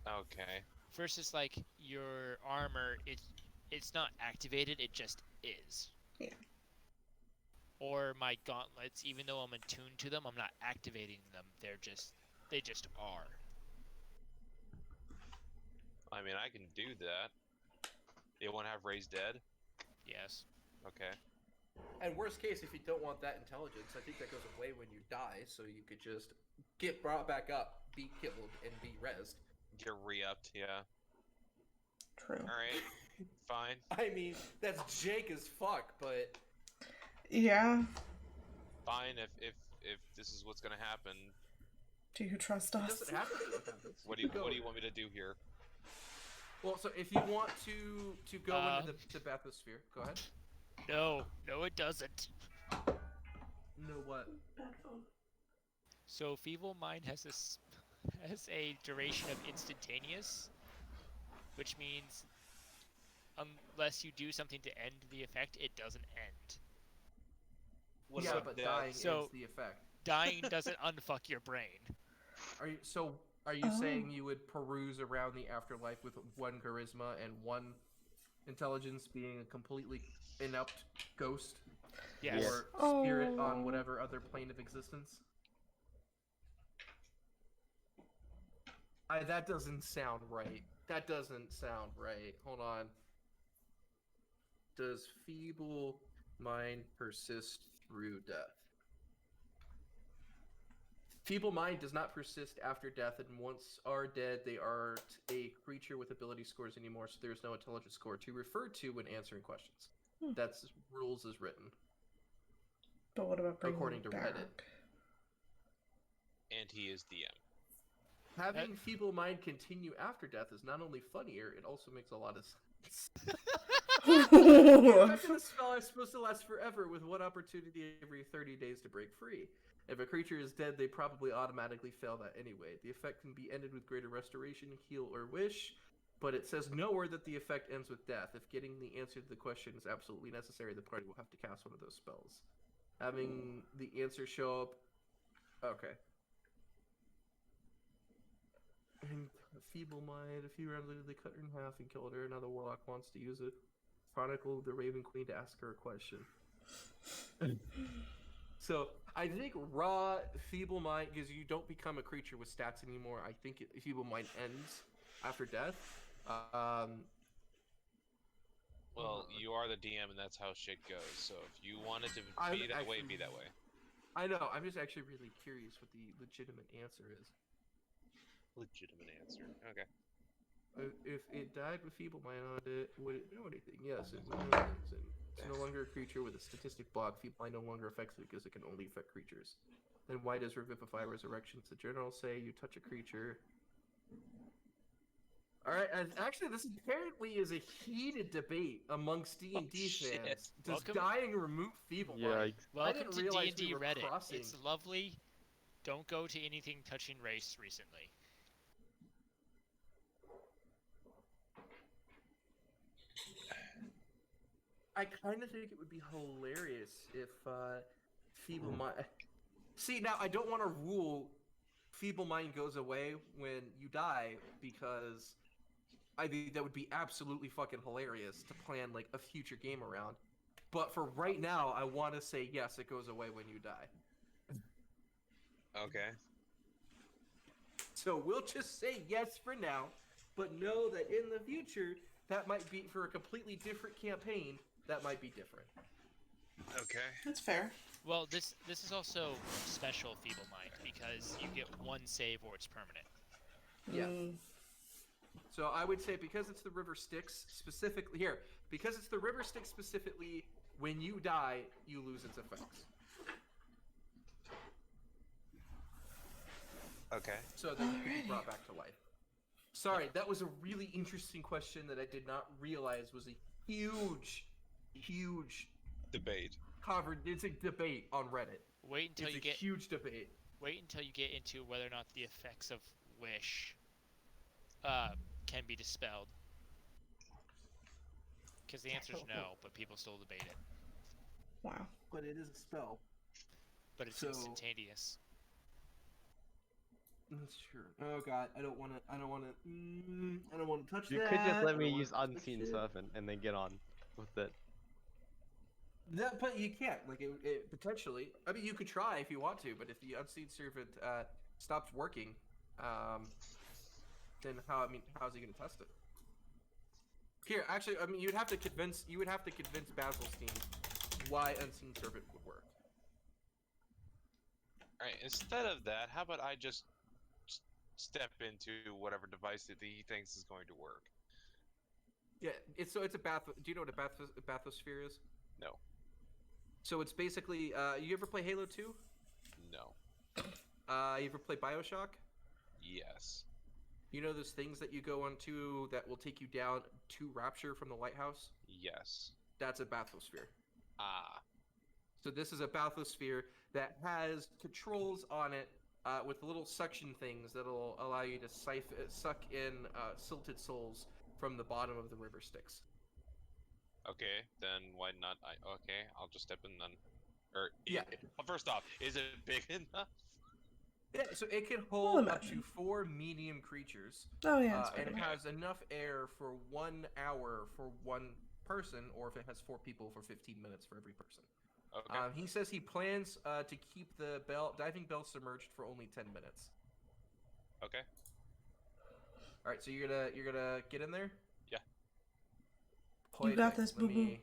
Okay. Versus like your armor, it's not activated, it just is. Yeah. Or my gauntlets, even though I'm attuned to them, I'm not activating them. They just are. I mean, I can do that. You want to have raised dead? Yes. Okay. And worst case, if you don't want that intelligence, I think that goes away when you die, so you could just get brought back up, be killed, and be rezzed. Get re-upped, yeah. True. Alright. Fine. I mean, that's Jake as fuck, but Yeah. Fine if this is what's gonna happen. Do you trust it us? doesn't have to be what happens. What do You you go- what do you want me to do here? Well, so if you want to go into the bathysphere, go ahead. No, it doesn't. No, what? So Feeble Mind has a duration of instantaneous, which means unless you do something to end the effect, it doesn't end. What Yeah, about but death? dying So- ends the effect. Dying doesn't unfuck your brain. Are you saying you would peruse around the afterlife with 1 charisma and 1 intelligence, being a completely inept ghost Yes. or spirit Oh. on whatever other plane of existence? That doesn't sound right. That doesn't sound right. Hold on. Does feeble mind persist through death? Feeble mind does not persist after death, and once are dead, they aren't a creature with ability scores anymore, so there's no intelligence score to refer to when answering questions. That's rules as written. But what about bringing According to them back? Reddit. And he is DM. Having feeble mind continue after death is not only funnier, it also makes a lot of sense. The effect of the spell is supposed to last forever, with one opportunity every 30 days to break free. If a creature is dead, they probably automatically fail that anyway. The effect can be ended with greater restoration, heal, or wish, but it says nowhere that the effect ends with death. If getting the answer to the question is absolutely necessary, the party will have to cast one of those spells. Having the answer show up... Okay. And feeble mind, a few rounds later they cut her in half and killed her. Another warlock wants to use it. Chronicle the Raven Queen to ask her a question. So I think raw feeble mind, because you don't become a creature with stats anymore. I think feeble mind ends after death. Well, you are the DM, and that's how shit goes. So if you want it to be that way, be that way. I know. I'm just actually really curious what the legitimate answer is. Legitimate answer. Okay. If it died with feeble mind on it, would it know anything? Yes, it would know things. And it's no longer a creature with a statistic block. Feeble mind no longer affects it because it can only affect creatures. Then why does Revivify Resurrections the general say you touch a creature? Alright, and actually this apparently is a heated debate amongst D&D fans. Does dying remove feeble mind? Welcome to realize D&D we were Reddit. crossing. It's lovely. Don't go to anything touching race recently. I kind of think it would be hilarious if feeble mind... See, now I don't want to rule feeble mind goes away when you die, because I think that would be absolutely fucking hilarious to plan like a future game around. But for right now, I want to say yes, it goes away when you die. Okay. So we'll just say yes for now, but know that in the future, that might be for a completely different campaign. That might be different. Okay. That's fair. Well, this is also special feeble mind because you get one save or it's permanent. Yeah. So I would say because it's the River Styx specifically here, because it's the River Styx specifically, when you die, you lose its effects. Okay. So that you can be brought back to life. Sorry, that was a really interesting question that I did not realize was a huge debate. It's a debate on Reddit. Wait until you get huge debate. Wait until you get into whether or not the effects of wish can be dispelled. Because the answer is no, but people still debate it. Wow. But it is a spell. But it's instantaneous. That's true. Oh god, I don't want to touch that. You could just let me use unseen stuff and then get on with it. That, but you can't. Like it potentially. I mean, you could try if you want to, but if the unseen servant stops working, then how's he gonna test it? Here, actually, I mean, you'd have to convince Basil's team why unseen servant would work. All right. Instead of that, how about I just step into whatever device that he thinks is going to work? Yeah, it's a bath. Do you know what a bathysphere is? No. So it's basically, you ever play Halo 2? No. You ever play BioShock? Yes. You know those things that you go onto that will take you down to Rapture from the lighthouse? Yes. That's a bathysphere. Ah. So this is a bathysphere that has controls on it with little suction things that'll allow you to suck in silted souls from the bottom of the river Styx. Okay, then why not? Okay, I'll just step in then. Or yeah. First off, is it big enough? Yeah, so it can hold up to 4 medium creatures. Oh yeah. And it has enough air for 1 hour for one person, or if it has 4 people, for 15 minutes for every person. Okay. He says he plans to keep the diving bell submerged for only 10 minutes. Okay. All right, so you're gonna get in there. Yeah. You got this, boo boo.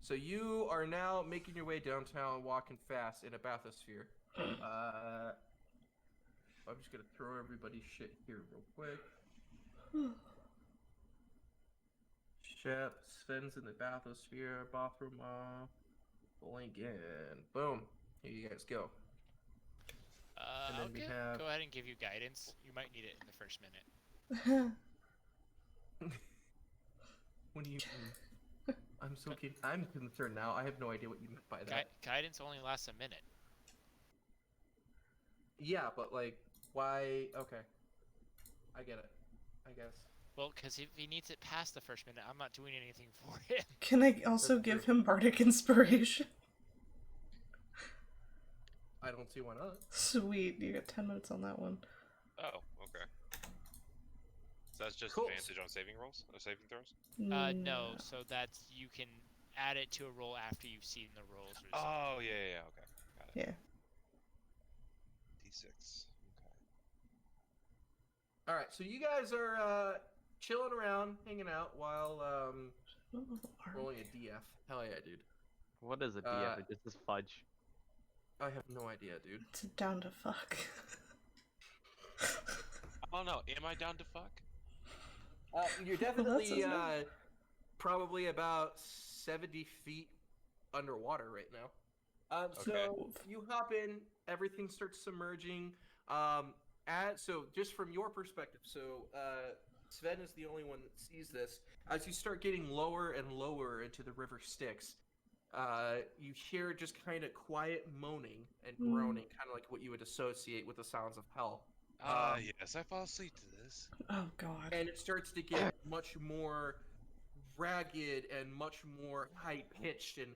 So you are now making your way downtown, walking fast in a bathysphere. I'm just gonna throw everybody's shit here real quick. Shep, Sven's in the bathysphere, bathroom off, blink in. Boom. Here you guys go. And then we have- go ahead and give you guidance. You might need it in the first minute. What do you mean? I'm concerned now. I have no idea what you meant by that. Guidance only lasts a minute. Yeah, but like, why? Okay. I get it. I guess. Well, because if he needs it past the first minute, I'm not doing anything for him. Can I also That's give true. him bardic inspiration? I don't see why not. Sweet, you got 10 minutes on that one. Oh, okay. So that's just Cool. advantage on saving rolls, or saving throws. No. So that's you can add it to a roll after you've seen the rolls. Or something. Oh yeah, okay, got it. Yeah. D6. Okay. All right, so you guys are chilling around, hanging out while rolling a DF. Hell yeah, dude. What is a DF? It's just fudge. I have no idea, dude. It's down to fuck. I don't know. Am I down to fuck? You're Well, definitely that's his name. probably about 70 feet underwater right now. So Okay. you hop in, everything starts submerging. So just from your perspective, so Sven is the only one that sees this. As you start getting lower and lower into the river Styx, you hear just kind of quiet moaning and groaning, kind of like what you would associate with the sounds of hell. Yes, I fall asleep to this. Oh god. And it starts to get much more ragged and much more high-pitched and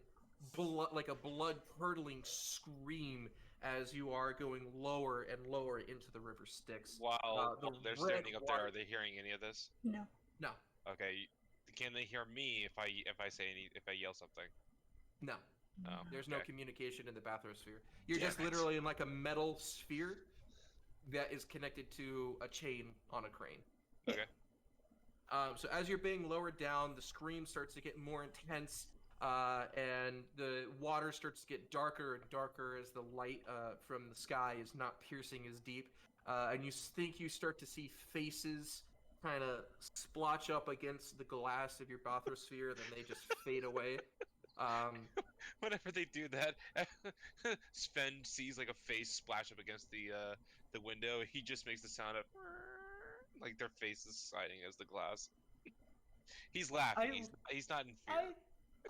like a blood-curdling scream as you are going lower and lower into the river Styx. While the they're red standing up there, water- are they hearing any of this? No. No, Okay. Can they hear me if I yell something? no. Oh, There's no okay. communication in the bathysphere. You're Damn just it. literally in like a metal sphere that is connected to a chain on a crane. Okay. So as you're being lowered down, the scream starts to get more intense, and the water starts to get darker and darker as the light from the sky is not piercing as deep, and you think you start to see faces kind of splotch up against the glass of your bathysphere, then they just fade away. Whenever they do that, Sven sees like a face splash up against the window. He just makes the sound of like their face is sliding as the glass. He's laughing. He's not in fear.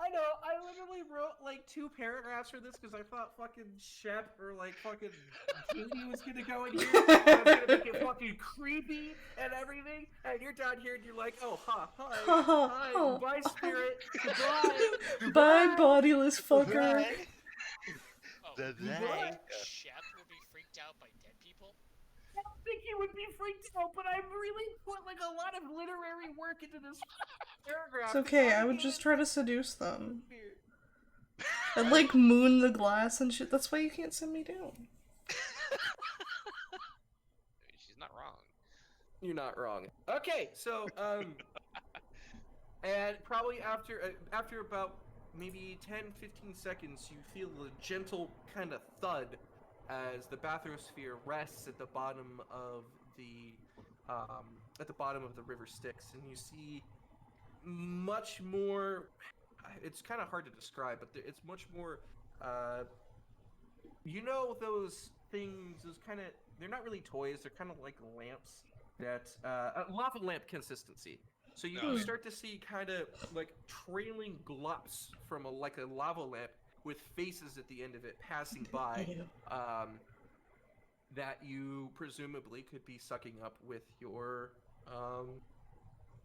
I know. I literally wrote like 2 paragraphs for this because I thought fucking Shep or like fucking Katie was gonna go in here. I was gonna make it fucking creepy and everything. And you're down here and you're like, oh, hi, bye, spirit, goodbye, Bye, bodiless fucker. Oh, Goodbye. Shep would be freaked out by dead people. I don't think he would be freaked out, but I really put like a lot of literary work into this paragraph. It's okay, I would just try to seduce them. And like moon the glass and shit. That's why you can't send me down. She's not wrong. You're not wrong. Okay, so and probably after about maybe 10-15 seconds, you feel a gentle kind of thud as the bathysphere rests at the bottom of the river Styx, and you see much more. It's kind of hard to describe, but it's much more. You know those things? Those kind of. They're not really toys. They're kind of like lamps that lava lamp consistency. So you Okay. start to see kind of like trailing glops from a lava lamp with faces at the end of it passing by. Ew. That you presumably could be sucking up with your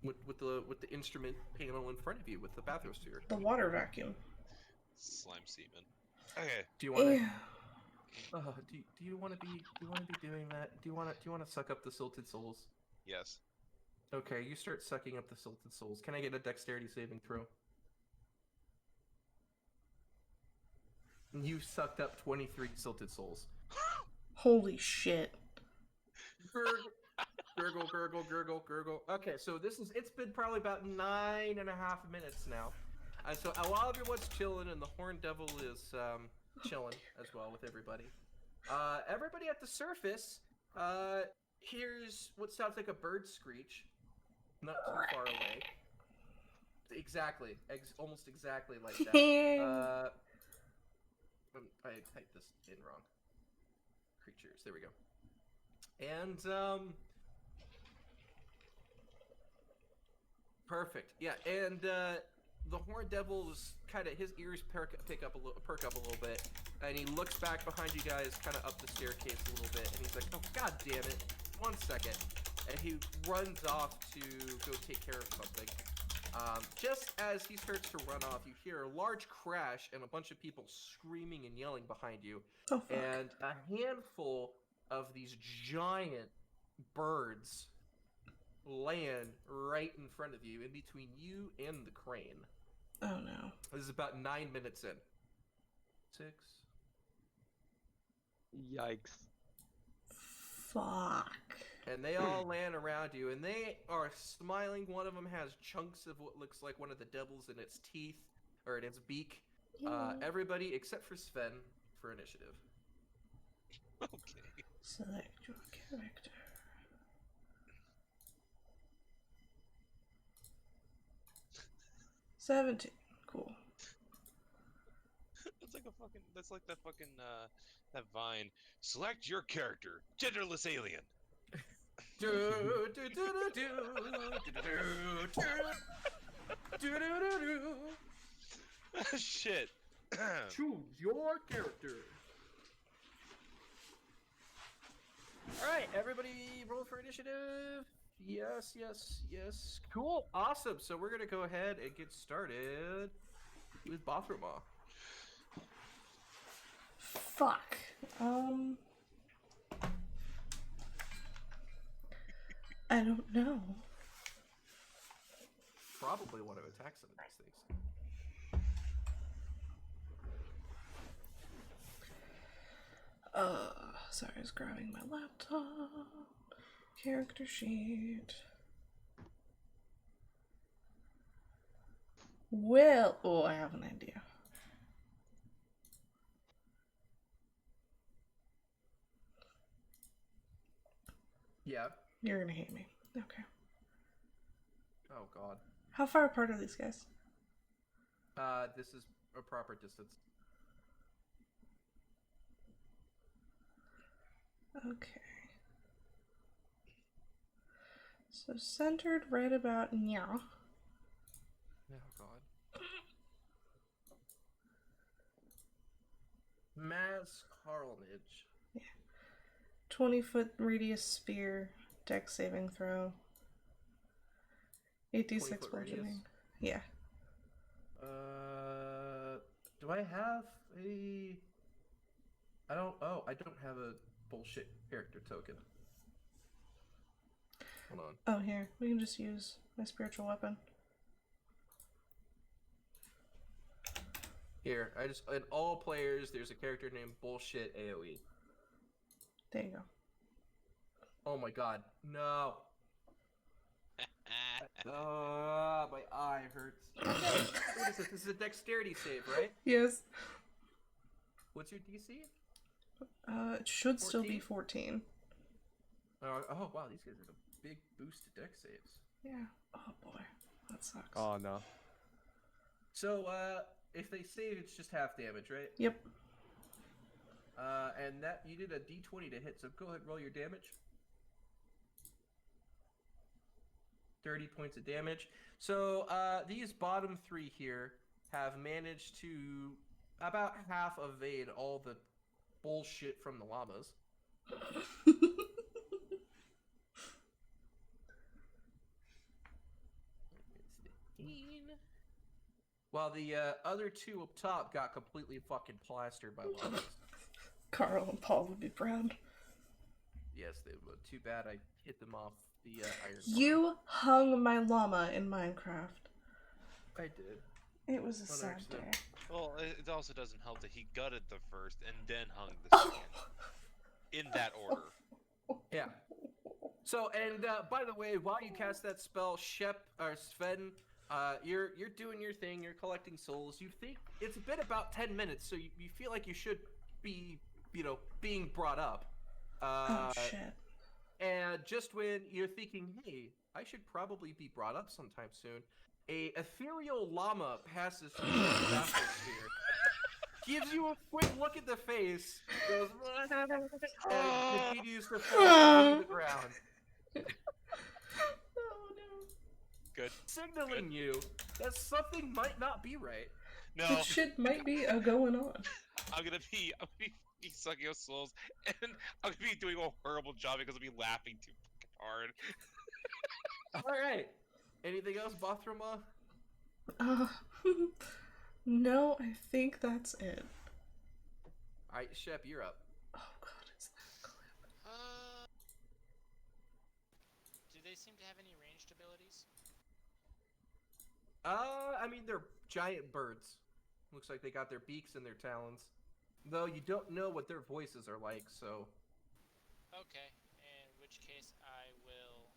with the instrument panel in front of you with the bathysphere. The water vacuum. Slime semen. Okay. Do you want to? Ew. Do you want to be doing that? Do you want to suck up the silted souls? Yes. Okay, you start sucking up the silted souls. Can I get a dexterity saving throw? You sucked up 23 silted souls. Holy shit. Gurgle, gurgle, gurgle, gurgle. Okay, so it's been probably about 9.5 minutes now. So while everyone's chilling and the Horn Devil is chilling as well with everybody. Everybody at the surface hears what sounds like a bird screech, not too far away. Exactly, almost exactly like that. I typed this in wrong. Creatures, there we go. And perfect. Yeah, and the Horned Devil's kind of, his ears perk up a little bit, and he looks back behind you guys, kind of up the staircase a little bit, and he's like, "Oh, god damn it! 1 second," and he runs off to go take care of something. Just as he starts to run off, you hear a large crash and a bunch of people screaming and yelling behind you, and a handful of these giant birds land right in front of you, in between you and the crane. Oh no. This is about 9 minutes in. 6. Yikes. Fuck. And they all land around you, and they are smiling. One of them has chunks of what looks like one of the devils in its teeth, or in its beak. Everybody except for Sven for initiative. Okay. Select your character. 17. Cool. That's like that fucking that Vine. Select your character, genderless alien. Shit. Choose your character. Alright, everybody roll for initiative. Yes. Cool, awesome. So we're gonna go ahead and get started with Bothroma. Fuck. I don't know. Probably want to attack some of these things. Sorry, I was grabbing my laptop. Character sheet. Well, oh, I have an idea. Yeah. You're gonna hate me. Okay. Oh god. How far apart are these guys? This is a proper distance. Okay. So centered right about now. Oh god. Mass carnage. 20-foot radius spear, deck saving throw. 8d6 bludgeoning. Yeah. Do I have a... I don't have a bullshit character token. Hold on. Oh, here. We can just use my spiritual weapon. Here, in all players, there's a character named Bullshit AoE. There you go. Oh my god, no. My eye hurts. What is this? This is a dexterity save, right? Yes. What's your DC? It should still be 14. Oh wow, these guys have a big boost to dex saves. Yeah. Oh boy, that sucks. Oh no. So, if they save, it's just half damage, right? Yep. And that you did a d20 to hit, so go ahead and roll your damage. 30 points of damage. So, these bottom three here have managed to about half evade all the bullshit from the llamas. While the other two up top got completely fucking plastered by llamas. Carl and Paul would be proud. Yes, they would. Too bad I hit them off the iron. You hung my llama in Minecraft. I did. It was a sad accident. day. Well, it also doesn't help that he gutted the first and then hung the second. In that order. Yeah. So, and by the way, while you cast that spell, Sven, you're doing your thing. You're collecting souls. You think it's been about 10 minutes, so you feel like you should be being brought up. Oh shit. And just when you're thinking, hey, I should probably be brought up sometime soon, a ethereal llama passes through the bathysphere, gives you a quick look at the face, goes, and continues to fall to the ground, Oh no. Good. signaling you that something might not be right. No, This shit might be a going on. I'm gonna be sucking up souls, and I'm gonna be doing a horrible job because I'll be laughing too fucking hard. All right. Anything else, Bothrama? Uh, no, I think that's it. All right, Shep, you're up. Oh god, it's that clip. Do they seem to have any ranged abilities? I mean, they're giant birds. Looks like they got their beaks and their talons. Though you don't know what their voices are like, so... Okay, in which case I will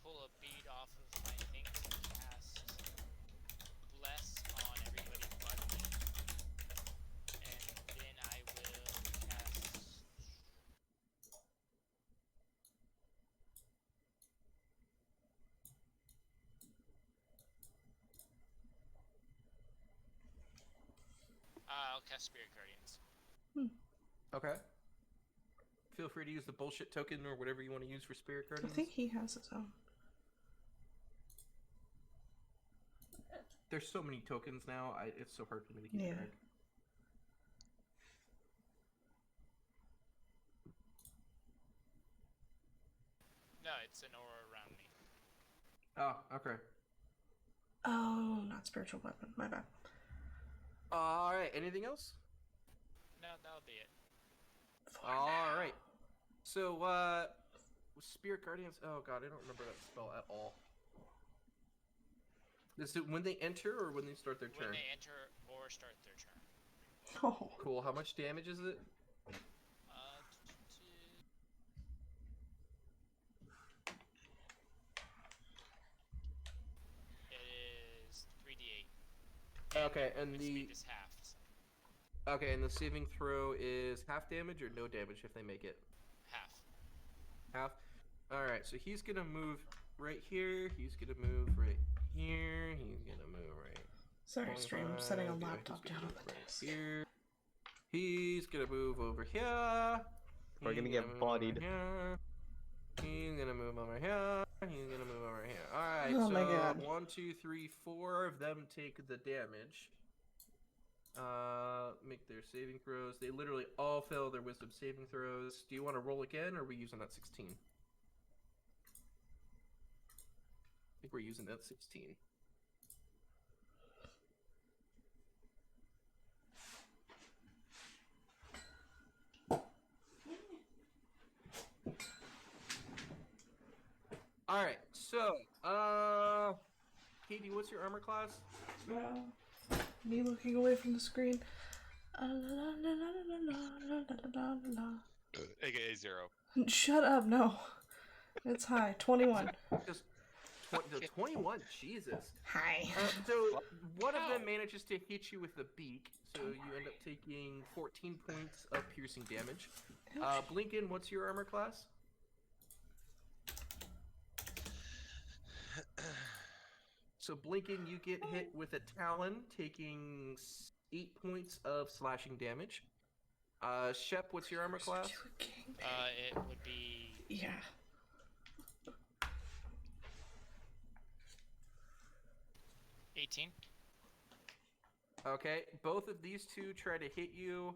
pull a bead off of my thing to cast Bless on everybody but me. And then I will cast... I'll cast Spirit Guardians. Okay. Feel free to use the bullshit token or whatever you want to use for Spirit I Guardians. think he has his own. There's so many tokens now, it's so hard for me to keep Yeah. track. No, it's an aura around me. Oh, okay. Oh, not spiritual weapon. My bad. Alright, anything else? No, that'll be it. Alright. So, Spirit Guardians... Oh god, I don't remember that spell at all. Is it when they enter or when they start their turn? When they enter or start their turn. Oh. Cool, how much damage is it? It is 3d8. Okay, and its the... speed is halved. Okay, and the saving throw is half damage or no damage if they make it? Half. Half? Alright, so he's gonna move right here, he's gonna move right here, he's gonna move right... Sorry, stream. I'm setting a 25, yeah, laptop he's down gonna on move the right desk. here. He's gonna move over here. We're He's gonna get move bodied. over here. He's gonna move over here. He's gonna move over here. Alright, Oh so my god. 1, 2, 3, 4 of them take the damage. Make their saving throws. They literally all fail their wisdom saving throws. Do you want to roll again, or are we using that 16? I think we're using that 16. Alright, so, Katie, what's your armor class? Me looking away from the screen. AKA 0. Shut up, no. It's high. 21. Just 21, Jesus. Hi. So, one of them manages to hit you with the beak, so you end up taking 14 points of piercing damage. Blinken, what's your armor class? So Blinken, you get hit with a talon, taking 8 points of slashing damage. Shep, what's your armor class? It would be... Yeah. $18. Okay, both of these two try to hit you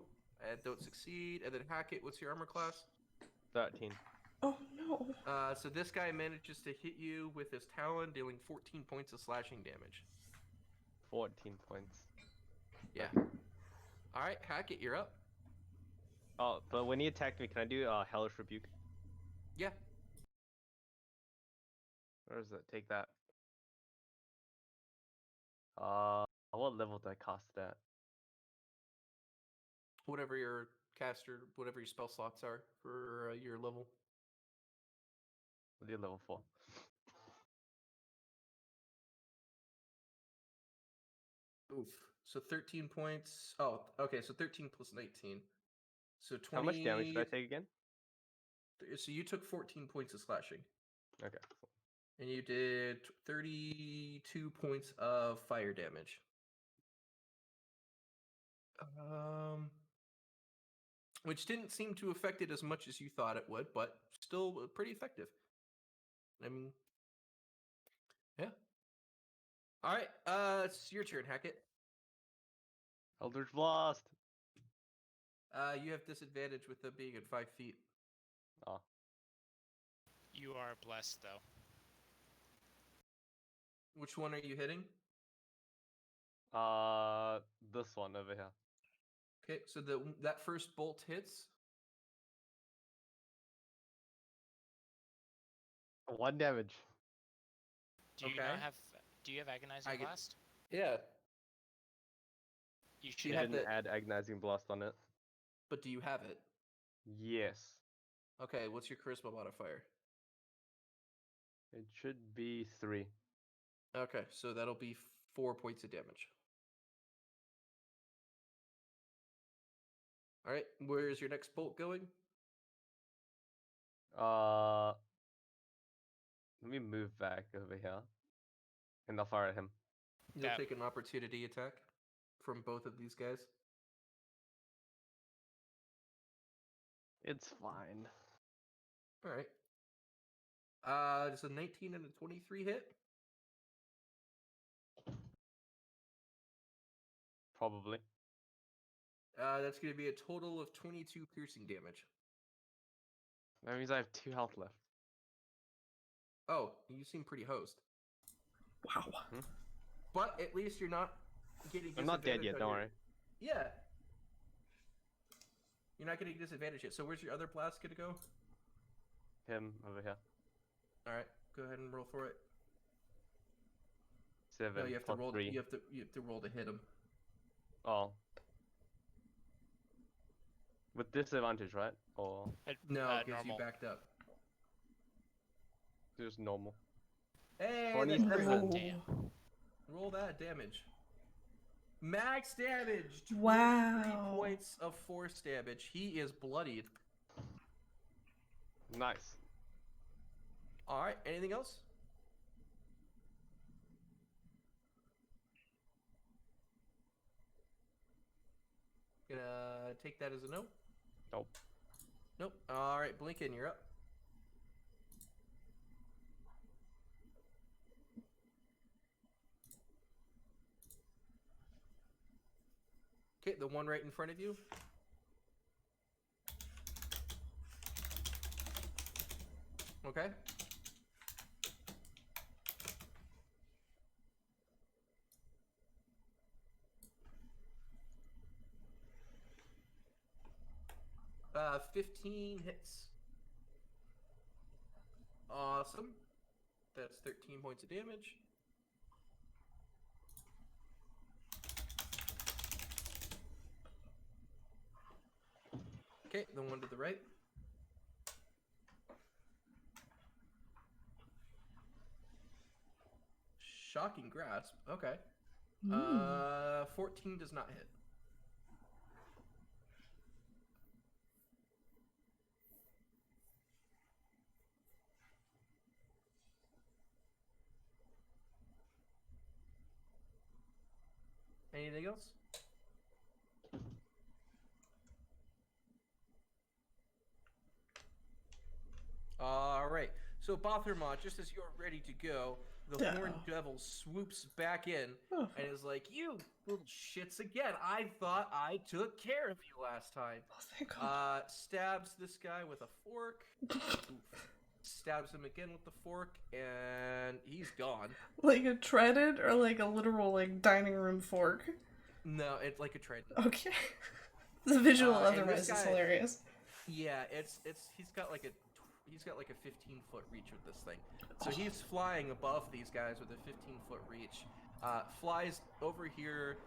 and don't succeed. And then Hackett, what's your armor class? 13. Oh no. So this guy manages to hit you with his talon, dealing 14 points of slashing damage. 14 points. Yeah. Alright, Hackett, you're up. Oh, but when he attacked me, can I do Hellish Rebuke? Yeah. Where does it take that? What level did I cast that? Whatever your caster, whatever your spell slots are for your level. I'll do level 4. Oof. So 13 points. Oh, okay. So 13 plus 19. So 20. How much damage did I take again? So you took 14 points of slashing. Okay. And you did 32 points of fire damage. Which didn't seem to affect it as much as you thought it would, but still pretty effective. I mean, yeah. All right, it's your turn, Hackett. Eldritch Blast. You have disadvantage with them being at 5 feet. Oh. You are blessed, though. Which one are you hitting? This one over here. Okay, so that first bolt hits. 1 damage. Do you Okay. not have? Do you have agonizing I get- blast? Yeah, You you should You have have. didn't the- add Agonizing Blast on it. but do you have it? Yes. Okay, what's your charisma modifier? It should be 3. Okay, so that'll be 4 points of damage. All right, where's your next bolt going? Let me move back over here. And I'll fire at him. You'll That- take an opportunity attack from both of these guys. It's fine. All right. Does a 19 and a 23 hit? Probably. That's going to be a total of 22 piercing damage. That means I have 2 health left. Oh, you seem pretty hosed. Wow. But at least you're not getting. I'm not dead disadvantage yet, on don't your- worry. Yeah. You're not getting disadvantage yet. So where's your other blast going to go? Him over here. All right, go ahead and roll for it. 7 No, you have to plus roll. 3. You have to roll to hit him. Oh. With disadvantage, right? Or No, because normal. you backed up. just normal? Hey, 27. Whoa. Damn. roll that damage. Max damage. 23 Wow. points of force damage. He is bloodied. Nice. All right. Anything else? Gonna take that as a no. Nope. Nope. All right, Blinken, you're up. Okay, the one right in front of you. Okay. Uh, 15 hits. Awesome. That's 13 points of damage. Okay, the one to the right. Shocking grasp. Okay. 14 does not hit. Anything else? All right. So Bothermont, just as you're ready to go, the Yeah. Horned Devil swoops back in Oh. and is like, "You little shits again! I thought I took care of you last time." Oh, thank God. Stabs this guy with a fork. Oof. Stabs him again with the fork, and he's gone. Like a treaded or like a literal like dining room fork? No, it's like a trident. Okay. The visual And this otherwise is guy- hilarious. Yeah, he's got like a 15-foot reach with this thing. So he's flying above these guys with a 15-foot reach. Flies over here,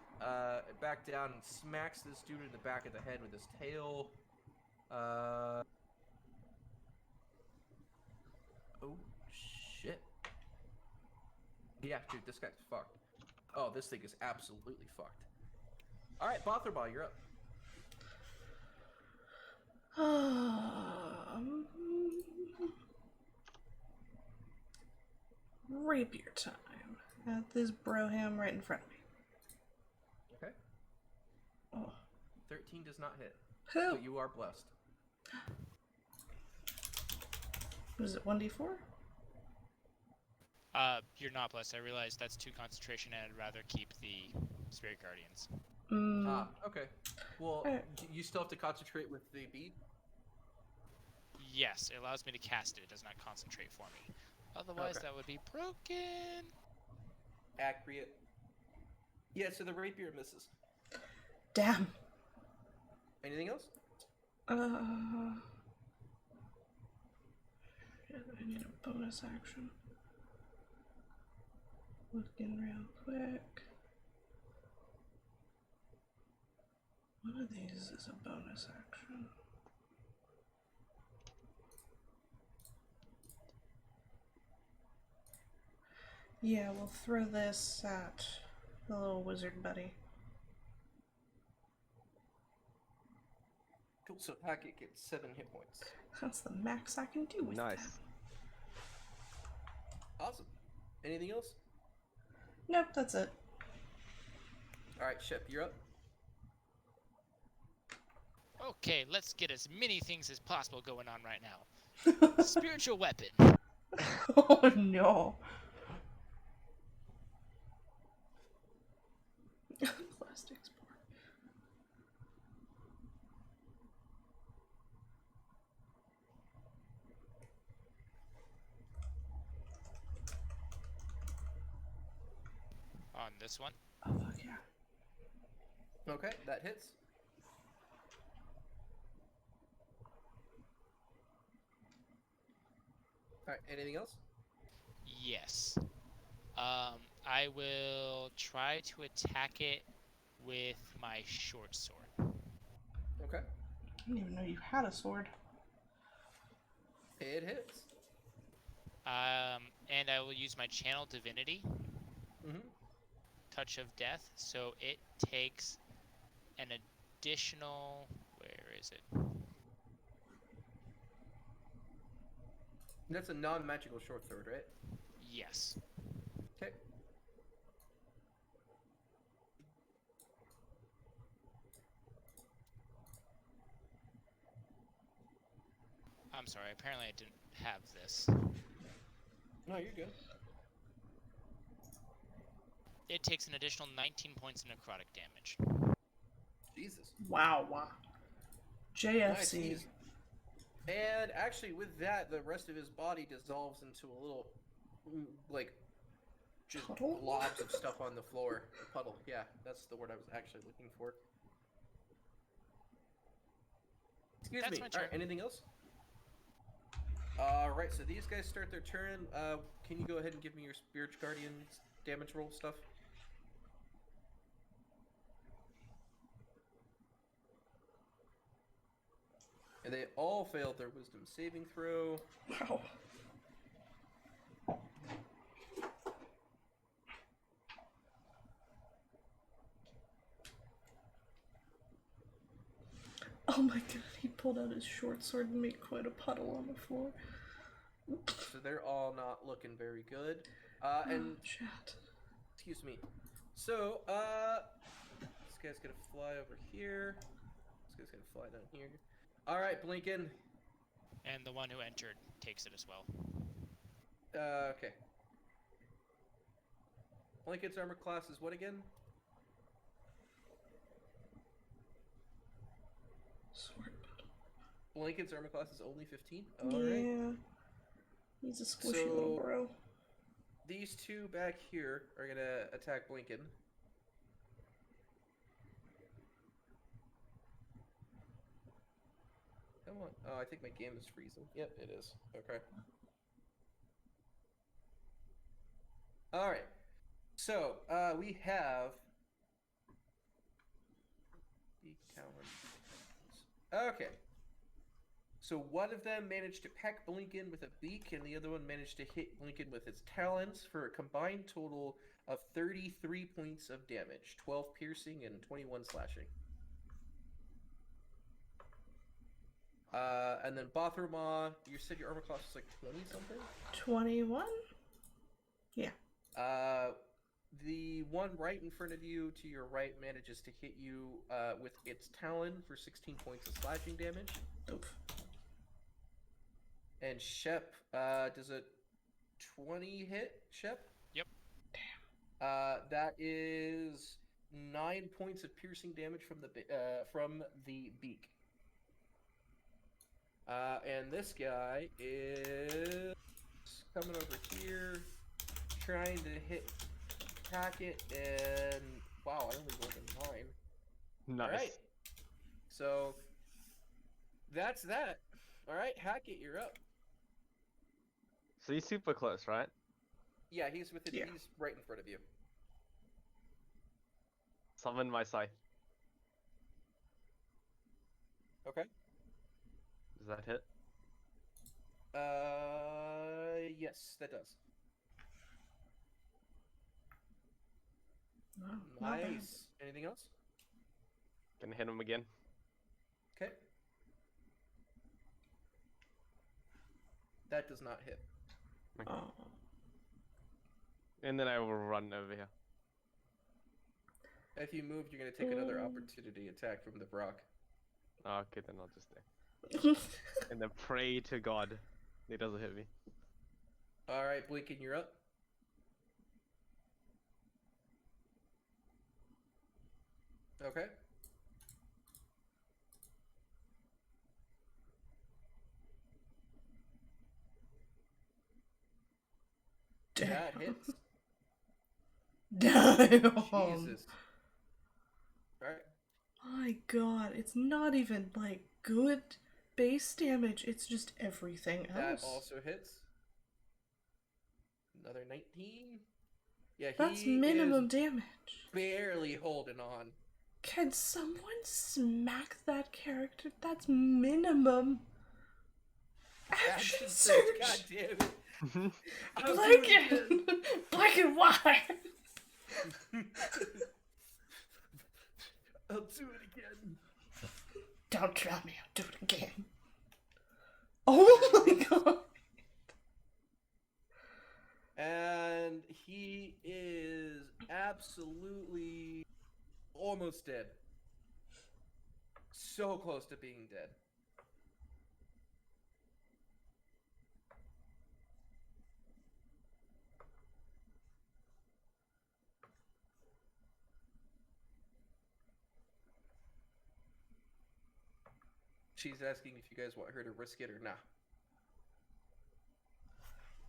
back down, and smacks this dude in the back of the head with his tail. Oh shit. Yeah, dude, this guy's fucked. Oh, this thing is absolutely fucked. All right, Botherball, you're up. Rapier time. At this broham right in front of me. Okay. Oh. 13 does not hit. Who? But you are blessed. Was it 1d4? You're not blessed. I realize that's 2 concentration, and I'd rather keep the Spirit Guardians. Okay. Well, you still have to concentrate with the bead? Yes, it allows me to cast it. It does not concentrate for me. Otherwise, Okay. that would be broken. Accurate. Yeah, so the rapier misses. Damn. Anything else? Shit, I need a bonus action. Looking real quick. One of these is a bonus action. Yeah, we'll throw this at the little wizard buddy. Cool, so Hackett gets 7 hit points. That's the max I can do with Nice. that. Awesome. Anything else? Nope, that's it. Alright, Shep, you're up. Okay, let's get as many things as possible going on right now. Spiritual weapon. Oh no. Plastic spore. On this one. Oh fuck yeah. Okay, that hits. Alright, anything else? Yes. I will try to attack it with my short sword. Okay. I didn't even know you had a sword. It hits. And I will use my channel divinity, Mm-hmm. touch of death, so it takes an additional. Where is it? That's a non-magical short sword, right? Yes. Okay. I'm sorry. Apparently, I didn't have this. No, you're good. It takes an additional 19 points of necrotic damage. Jesus. Wow. Nice. JFC. And actually, with that, the rest of his body dissolves into a little, like, just Puddle? globs of stuff on the floor. A puddle. Yeah, that's the word I was actually looking for. Excuse That's me. my All turn. right, anything else? Alright, so these guys start their turn. Can you go ahead and give me your Spirit Guardian's damage roll stuff? And they all failed their wisdom saving throw. Wow. Oh my god, he pulled out his short sword and made quite a puddle on the floor. So they're all not looking very good. And Chat. excuse me. So, this guy's gonna fly over here. This guy's gonna fly down here. Alright, Blinken. And the one who entered takes it as well. Okay. Blinken's armor class is what again? Sword puddle. Blinken's armor class is only 15? Yeah. Alright. He's a squishy little So- bro. These two back here are gonna attack Blinken. Come on. Oh, I think my game is freezing. Yep, it is. Okay. Alright. So, we have... Okay. So one of them managed to peck Blinken with a beak, and the other one managed to hit Blinken with its talons for a combined total of 33 points of damage, 12 piercing and 21 slashing. And then Bothroma, you said your armor class was like 20 something? 21? Yeah. The one right in front of you to your right manages to hit you with its talon for 16 points of slashing damage. Oof. And Shep, does a 20 hit, Shep? Yep. That is 9 points of piercing damage from the beak. And this guy is coming over here, trying to hit Hackett, and wow, I only rolled a 9. Nice. All right. So that's that. All right, Hackett, you're up. So he's super close, right? Yeah, he's within. Yeah. He's right in front of you. Summon my scythe. Okay. Does that hit? Yes, that does. Wow, not bad. Nice. Anything else? Gonna hit him again. Okay. That does not hit. Oh. And then I will run over here. If you moved, you're going to take another opportunity attack from the Brock. Oh, okay, then I'll just stay. And then pray to God he doesn't hit me. All right, Blinken, you're up. Okay. That hits. Damn. Jesus. Alright. My god, it's not even like good base damage, it's just everything else. That also hits. Another 19. Yeah, That's he minimum is damage. barely holding on. Can someone smack that character? That's minimum. Action surge, surge! God damn it. I'll do Black it again. and, black and white! I'll do it again. Don't try me, I'll do it again. Oh my god! And he is absolutely almost dead. So close to being dead. She's asking if you guys want her to risk it or not.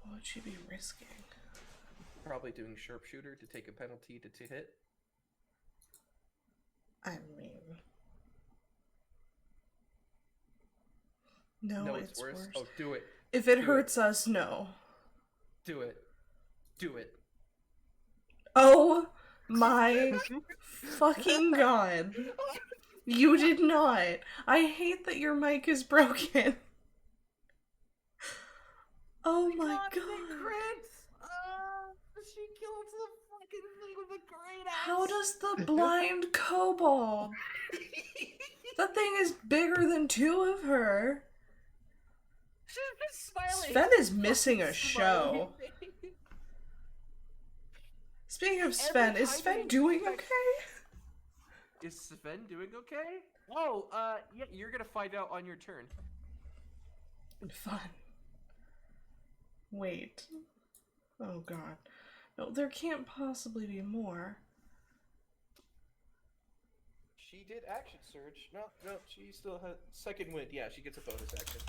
What would she be risking? Probably doing sharpshooter to take a penalty to hit. I mean... No, it's worse. Oh, do it. If it do hurts us, no. Do it. Do it. Oh my fucking god. You did not. I hate that your mic is broken. Oh my god. She killed the fucking thing with a great axe. How does the blind kobold? That thing is bigger than two of her. She's just smiling. Sven is missing a show. Speaking of Sven, is Sven doing okay? Is Sven doing okay? Oh, yeah, you're gonna find out on your turn. Fun. Wait. Oh god. No, there can't possibly be more. She did action surge. No, she still has second wind. Yeah, she gets a bonus action.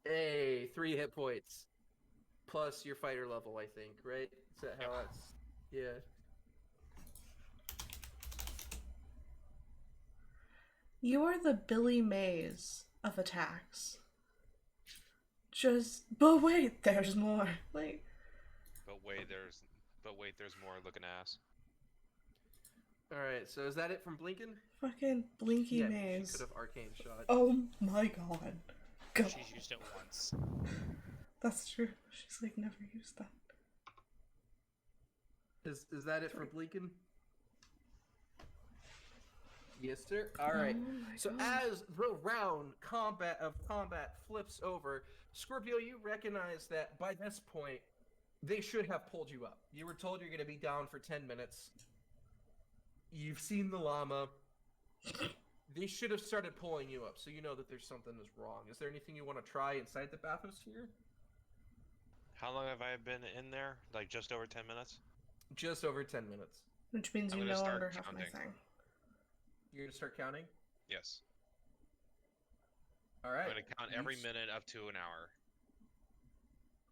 Hey, 3 hit points. Plus your fighter level, I think, right? Is that how that's... Yeah. You are the Billy Mays of attacks. But wait, there's more. Like, But wait, there's more looking ass. All right. So is that it from Blinken? Fucking blinky Yeah, she maze. could have arcane shot. Oh my god. Go. She's used it once. That's true. She's like never used that. Is that it for Blinken? Yes, sir. All right. Oh my So god. as the round combat flips over, Scorpio, you recognize that by this point, they should have pulled you up. You were told you're going to be down for 10 minutes. You've seen the llama. They should have started pulling you up, so you know that there's something that's wrong. Is there anything you want to try inside the bathysphere? How long have I been in there? Like just over 10 minutes? Just over 10 minutes. Which means I'm you gonna no start longer have my counting. thing. You're going to start counting? Yes. All right. I'm gonna count every minute up to an hour.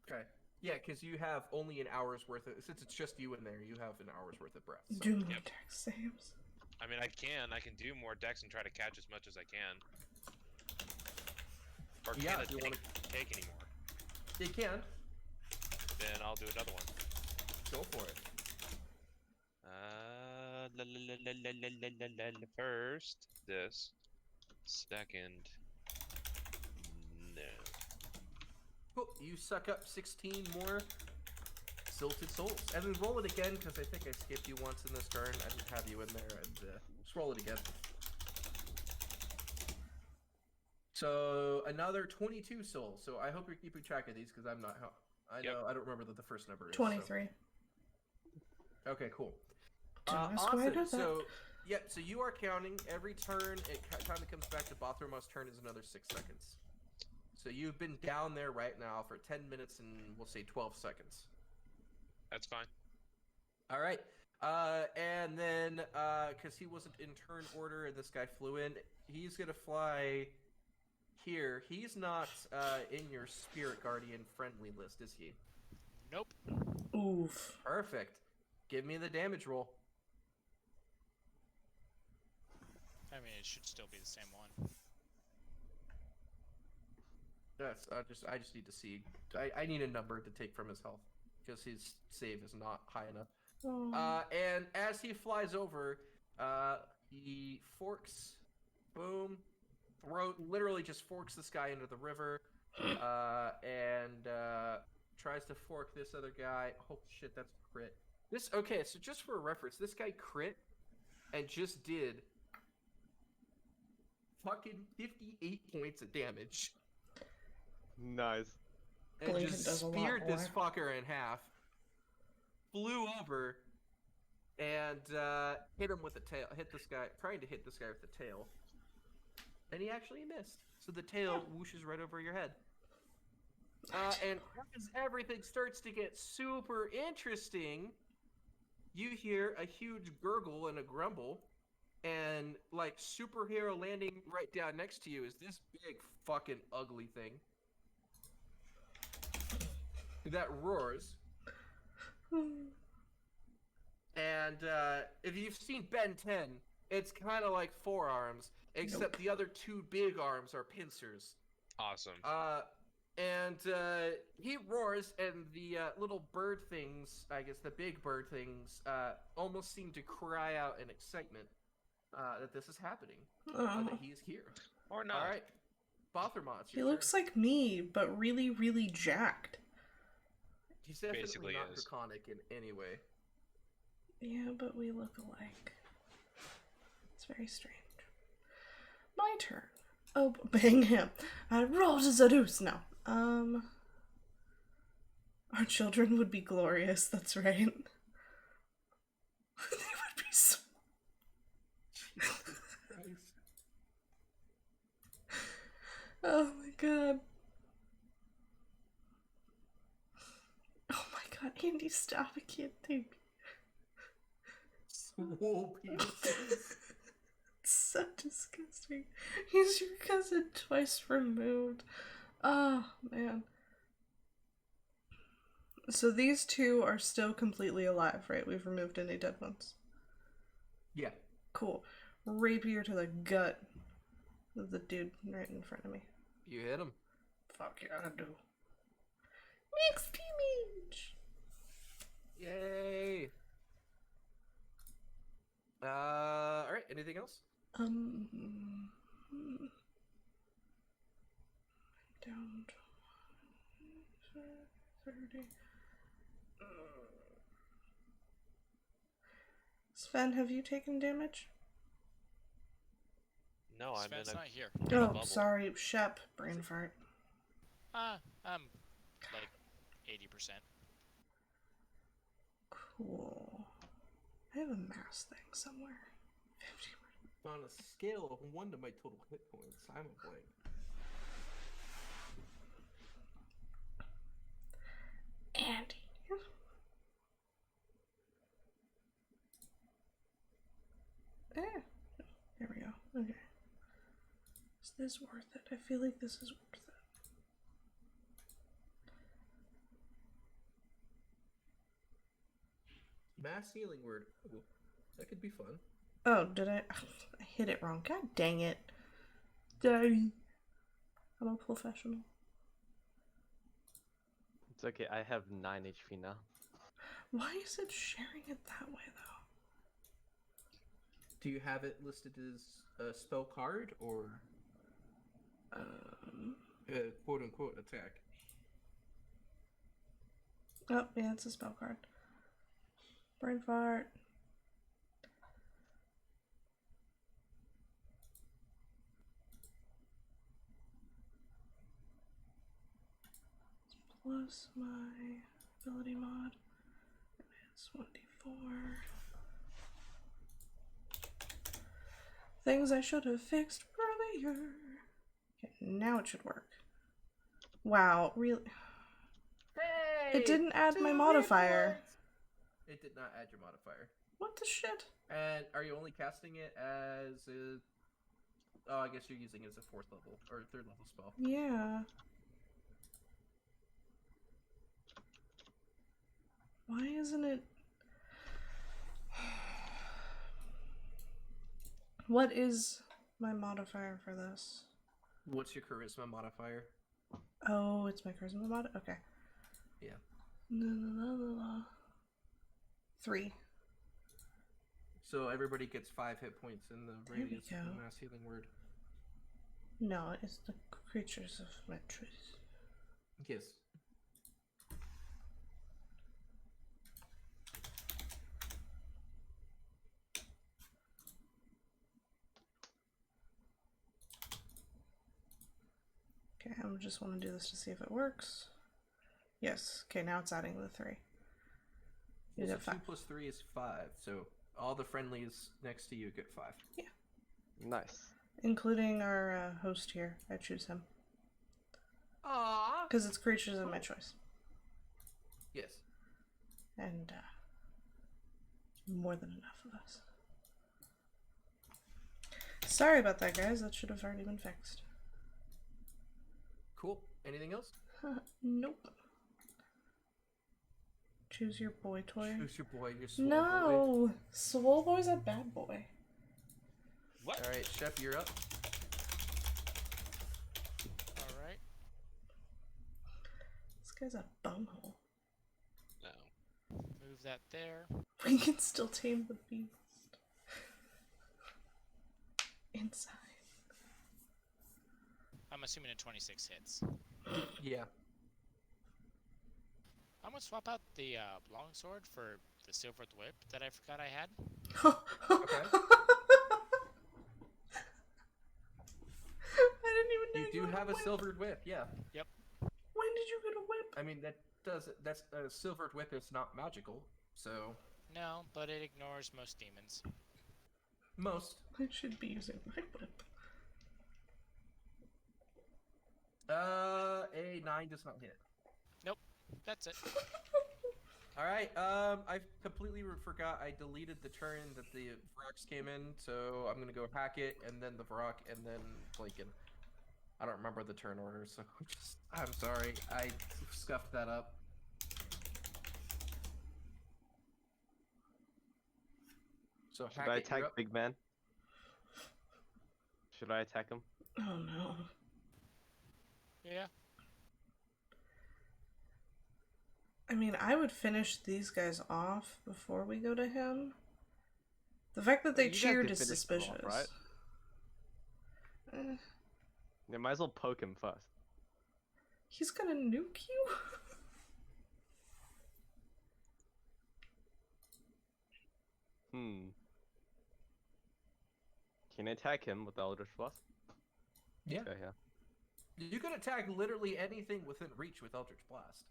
Okay. Yeah, because you have only an hour's worth of... Since it's just you in there, you have an hour's worth of breath. So. Do more Yep. dex saves. I mean, I can do more decks and try to catch as much as I can. Or Yeah, can if you it wanna- take anymore? You can. Then I'll do another one. Go for it. First, this. Second, no. Cool. You suck up 16 more silted souls. And then roll it again, because I think I skipped you once in this turn. I didn't have you in there. And just roll it again. So, another 22 souls. So, I hope you're keeping track of these, because I'm not... I know, I don't remember what the first number is. 23. So. Okay, cool. Don't ask why I Awesome. did that. So, yep, so you are counting. Every turn, time it comes back to Bothromos' turn is another 6 seconds. So you've been down there right now for 10 minutes and we'll say 12 seconds. That's fine. All right. And then, because he wasn't in turn order and this guy flew in, he's going to fly here. He's not in your Spirit Guardian friendly list, is he? Nope. Oof. Perfect. Give me the damage roll. I mean, it should still be the same one. Yes, I just need to see. I need a number to take from his health because his save is not high enough. Oh. And as he flies over, he forks, boom, literally just forks this guy into the river, and tries to fork this other guy. Oh shit, that's a crit. Okay, so just for reference, this guy crit and just did fucking 58 points of damage. Nice. And Blinken just does a lot speared this more. fucker in half, flew over, and hit him with the tail. Trying to hit this guy with the tail. And he actually missed. So the tail whooshes right over your head. And as everything starts to get super interesting, you hear a huge gurgle and a grumble, and like superhero landing right down next to you is this big fucking ugly thing that roars. And if you've seen Ben 10, it's kind of like forearms, except the other two big arms are pincers. Awesome. And he roars, and the little bird things, I guess the big bird things, almost seem to cry out in excitement that this is happening, that he is here. Or not. All right, Bothermont. He looks like me, but really, really jacked. He's definitely Basically not is. draconic in any way. Yeah, but we look alike. It's very strange. My turn. Oh, bang him. Roll to Zeus now. Our children would be glorious, that's right. They would be so... Oh my god. Oh my god, Andy, stop, I can't think. Swole penises. It's so disgusting. He's your cousin twice removed. Oh, man. So these two are still completely alive, right? We've removed any dead ones. Yeah. Cool. Rapier to the gut of the dude right in front of me. You hit him. Fuck yeah, I do. Mixed image! Yay! anything else? Down to 30. Sven, have you taken damage? No, I'm Sven's in a not here. in a Oh, bubble. sorry, Shep. Brain fart. I'm like 80%. Cool. I have a mass thing somewhere. 50. On a scale of 1 to my total hit points, I'm a blank. Andy. There we go. Okay. Is this worth it? I feel like this is worth it. Mass healing word. Ooh, that could be fun. Oh, did I? I hit it wrong. God dang it. Daddy. I'm a professional. It's okay, I have 9 HP now. Why is it sharing it that way, though? Do you have it listed as a spell card or quote unquote attack? Oh, yeah, it's a spell card. Brain fart. Plus my ability mod. It's 1d4. Things I should have fixed earlier. Okay, now it should work. Wow, really? Hey! It didn't add my 2 modifier. points! It did not add your modifier. What the shit? And are you only casting it as a... Oh, I guess you're using it as a 4th level or 3rd level spell. Yeah. Why isn't it... What is my modifier for this? What's your charisma modifier? Oh, it's my charisma mod? Okay. Yeah. La, la, la, la, la. 3. So everybody gets 5 hit points in the There we radius of the go. mass healing word. No, it's the creatures of my truth. Yes. Okay, I just want to do this to see if it works. Yes. Okay, now it's adding the 3. You So get 5. 2 plus 3 is 5. So all the friendlies next to you get 5. Nice. Including our host here. I choose him. Aww. Because it's creatures of my choice. Yes. And more than enough of us. Sorry about that, guys. That should have already been fixed. Cool. Anything else? Nope. Choose your boy toy. Choose your boy, your swole boy. No! Swole boy's a bad boy. What? Alright, Chef, you're up. All right. This guy's a bumhole. No. Move that there. We can still tame the beast. Inside. I'm assuming a 26 hits. Yeah. I'm gonna swap out the longsword for the silvered whip that I forgot I had. Okay. I didn't even know You do had have a whip. silvered whip, yeah. When did you get a whip? I mean, that's a silvered whip is not magical, so No, but it ignores most demons. most. I should be using my whip. A 9 does not hit. Nope, that's it. Alright, I completely forgot I deleted the turn that the Vrox came in, so I'm gonna go hack it, and then the Vrock, and then Blinken. I don't remember the turn order, so I'm sorry, I scuffed that up. So Should hack I it, attack you're up. Big Man? Should I attack him? Oh no. Yeah. I mean, I would finish these guys off before we go to him. The fact that they You guys cheered can is finish them off, suspicious. right? Eh, You might as well poke him first. he's gonna nuke you? Can I attack him with the Eldritch Blast? Yeah. Okay, yeah. You can attack literally anything within reach with Eldritch Blast.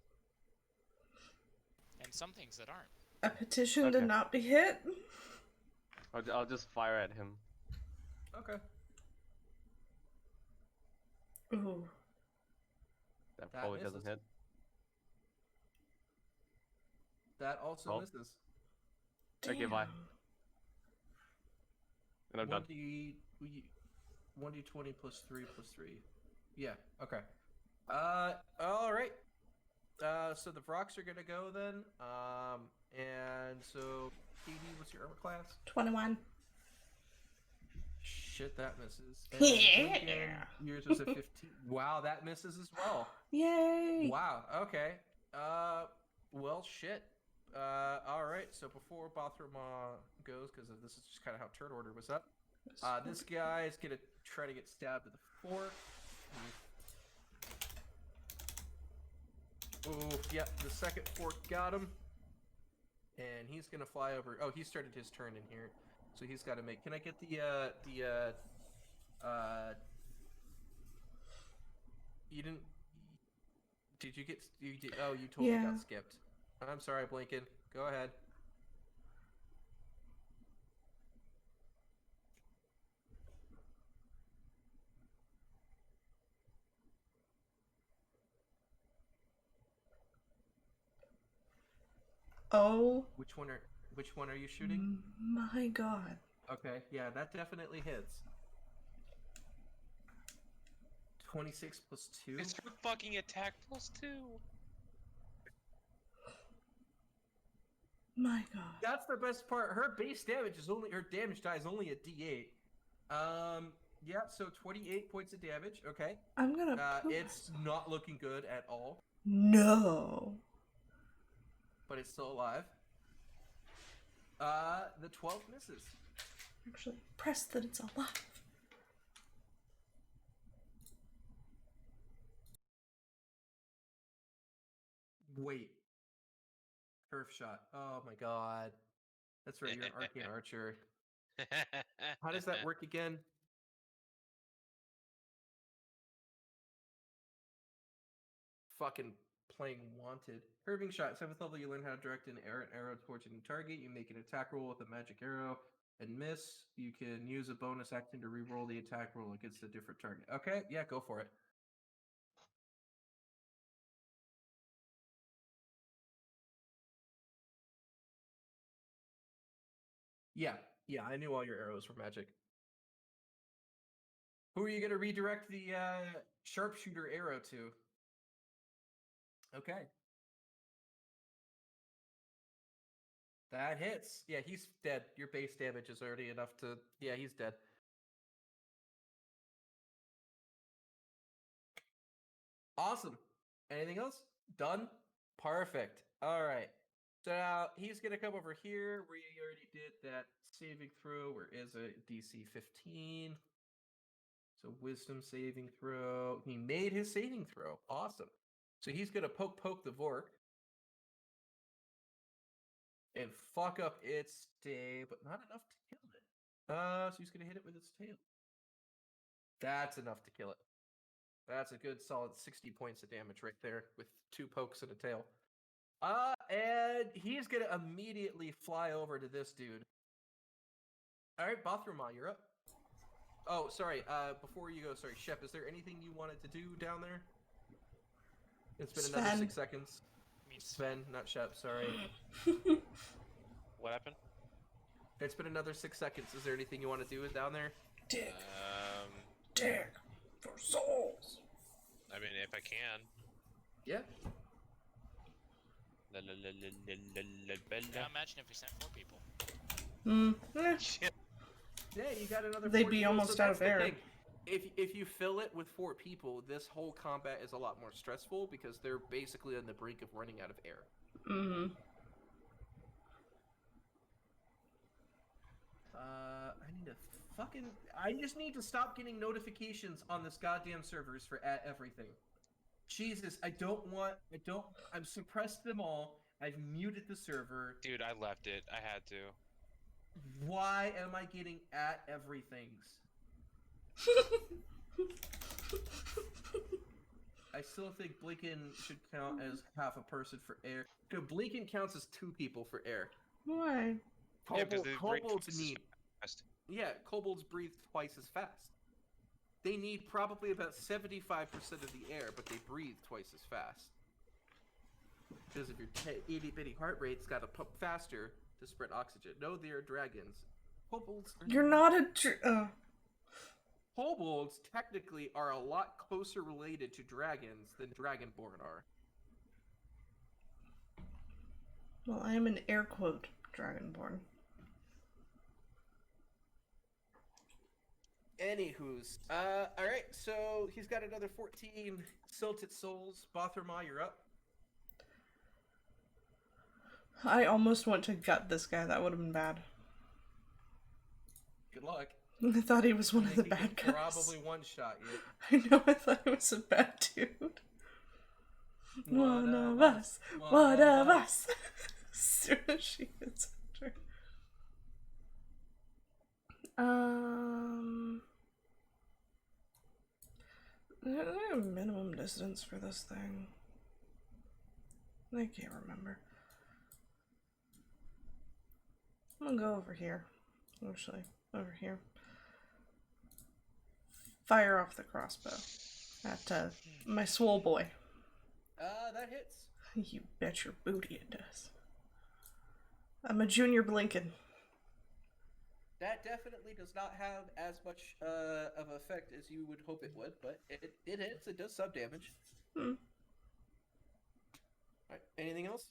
And some things that aren't. A petition to Okay. not be hit? I'll just fire at him. Okay. Ooh. That That probably doesn't misses. hit. That also Well. misses. Okay, bye. Damn. And I'm done. 1d20 plus 3 plus 3. Yeah, okay. Alright. So the Vrox are gonna go then. And so, Katie, what's your armor class? 21. Shit, that misses. And Yeah. Lincoln, yours was a 15. Wow, that misses as well. Yay! Wow, okay. Well, shit. Alright, so before Bothrama goes, because this is just kind of how turn order was up, this guy's gonna try to get stabbed with a fork. Oh, yep, the second fork got him. And he's gonna fly over. Oh, he started his turn in here. So he's gotta make. Can I get you didn't. Did you get. You did, oh, you totally Yeah. got skipped. I'm sorry, Blinken. Go ahead. Oh Which one are you shooting? my god. Okay, yeah, that definitely hits. 26 plus 2. It's her fucking attack plus 2. My god. That's the best part. Her base damage is only her damage die is only a D8. Yeah, so 28 points of damage. Okay. I'm gonna poop It's myself. not looking good at all, No. but it's still alive. The 12 misses. Actually, press that it's alive. Wait. Curve shot. Oh my god. That's right, you're an arcane archer. How does that work again? Fucking playing Wanted. Curving shot. 7th level, you learn how to direct an arrow towards a new target. You make an attack roll with a magic arrow and miss. You can use a bonus action to reroll the attack roll against a different target. Okay, yeah, go for it. Yeah, I knew all your arrows were magic. Who are you going to redirect the sharpshooter arrow to? Okay. That hits. Yeah, he's dead. Your base damage is already enough to... Yeah, he's dead. Awesome. Anything else? Done? Perfect. All right. So now he's going to come over here where you already did that saving throw. Where is it? DC 15. So wisdom saving throw. He made his saving throw. Awesome. So he's going to poke the Vork. And fuck up its stay, but not enough to kill it. So he's going to hit it with its tail. That's enough to kill it. That's a good solid 60 points of damage right there with 2 pokes and a tail. And he's going to immediately fly over to this dude. All right, Bothrama, you're up. Oh, sorry. Before you go, sorry, Shep, is there anything you wanted to do down there? It's been another Sven. 6 seconds. I mean, Sven, not Shep, sorry. What happened? It's been another 6 seconds. Is there anything you want to do down there? Dig. Dig. For souls. I mean, if I can. Yeah. La, la, la, la, la, la, la, now la. imagine if we sent 4 people. Yeah, you got another. They'd 4 be people, almost so out of that's the air. thing. If you fill it with 4 people, this whole combat is a lot more stressful because they're basically on the brink of running out of air. Mm-hmm. fucking, I just need to stop getting notifications on this goddamn servers for everything. Jesus, I've suppressed them all. I've muted the server. Dude, I left it. I had to. Why am I getting at everything's? I still think Blinken should count as half a person for air. No, Blinken counts as 2 people for air. Why? Yeah, because they break Kobolds twice as need. fast. Yeah, kobolds breathe twice as fast. They need probably about 75% of the air, but they breathe twice as fast. Because if your itty bitty heart rate's got to pump faster to spread oxygen. No, they are dragons. Kobolds are You're not a. Kobolds technically are a lot closer related to dragons than dragonborn are. Well, I am an air quote dragonborn. Anywho's, alright, so he's got another 14 Silted Souls. Bothrma, you're up. I almost want to gut this guy. That would have been bad. Good luck. I thought he was one of the He bad could guys. probably one-shot you. I know, I thought he was a bad dude. One of us. One of us. As soon as she gets after. Is there a minimum distance for this thing? I can't remember. I'm gonna go over here. Actually, over here. Fire off the crossbow at my swole boy. That hits. You bet your booty it does. I'm a junior Blinken. That definitely does not have as much of an effect as you would hope it would, but it hits. It does some damage. Hmm. Alright, anything else?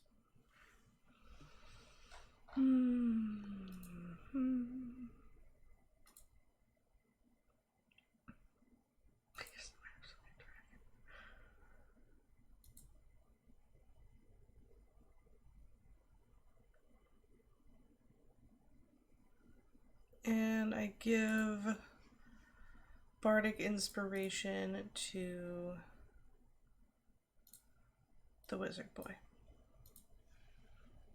And I give Bardic Inspiration to the wizard boy.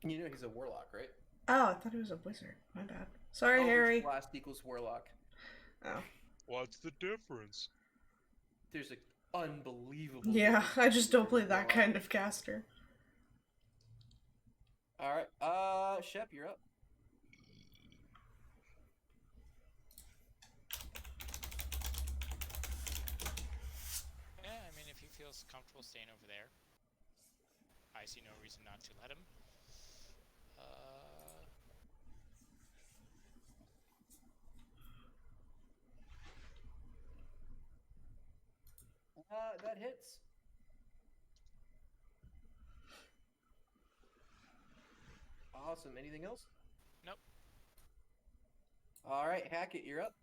You know he's a warlock, right? Oh, I thought he was a wizard. My bad. Sorry, Eldritch Harry. Blast equals warlock. Oh. What's the difference? There's an unbelievable. Yeah, difference I just don't play between that warlock. kind of caster. Alright, Shep, you're up. Yeah, I mean, if he feels comfortable staying over there, I see no reason not to let him. That hits. Awesome. Anything else? Nope. Alright, Hackett, you're up.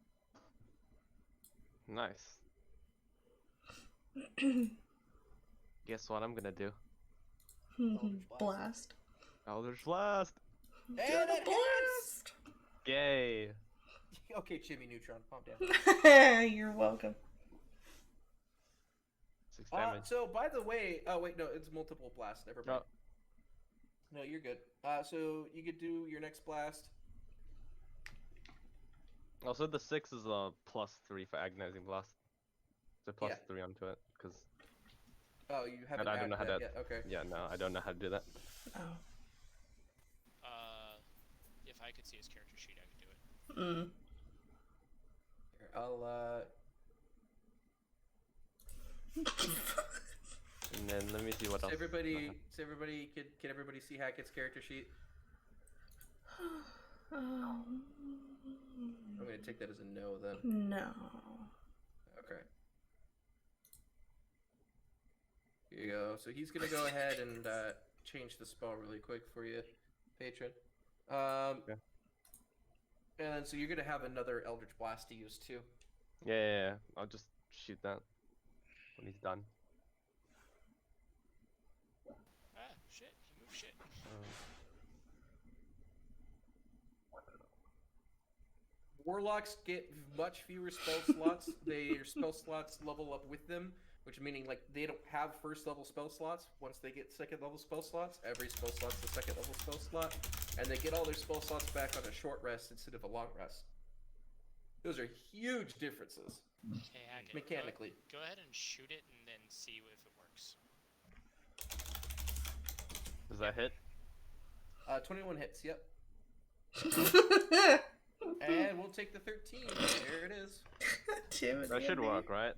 Nice. Guess what I'm gonna do? Eldritch Blast. Eldritch Blast! And Do it the hits! blast! Yay! Okay, Jimmy Neutron, calm down. You're welcome. 6 damage. So, by the way, oh wait, no, it's multiple blasts. Never mind. No, you're good. So you could do your next blast. Also, the 6 is a +3 for Agonizing Blast. So plus Yeah. 3 onto it, because Oh, you haven't I don't know how added to. that yet. Okay. Yeah, no, I don't know how to do that. Oh. If I could see his character sheet, I could do it. Here, I'll And then let me see what So else. everybody, can everybody see Hackett's character sheet? I'm gonna take that as a no then. No. Okay. Here you go. So he's gonna go ahead and change the spell really quick for you, patron. Okay. And then so you're gonna have another Eldritch Blast to use too. Yeah, I'll just shoot that when he's done. Ah, shit. He moved shit. Warlocks get much fewer spell slots. Their spell slots level up with them, which meaning like they don't have first level spell slots. Once they get second level spell slots, every spell slot's the second level spell slot, and they get all their spell slots back on a short rest instead of a long rest. Those are huge differences. Okay, Hackett, mechanically. Go ahead and shoot it and then see if it works. Does that hit? 21 hits. Yep. And we'll take the 13. There it is. Damn it, That should Andy. work, right?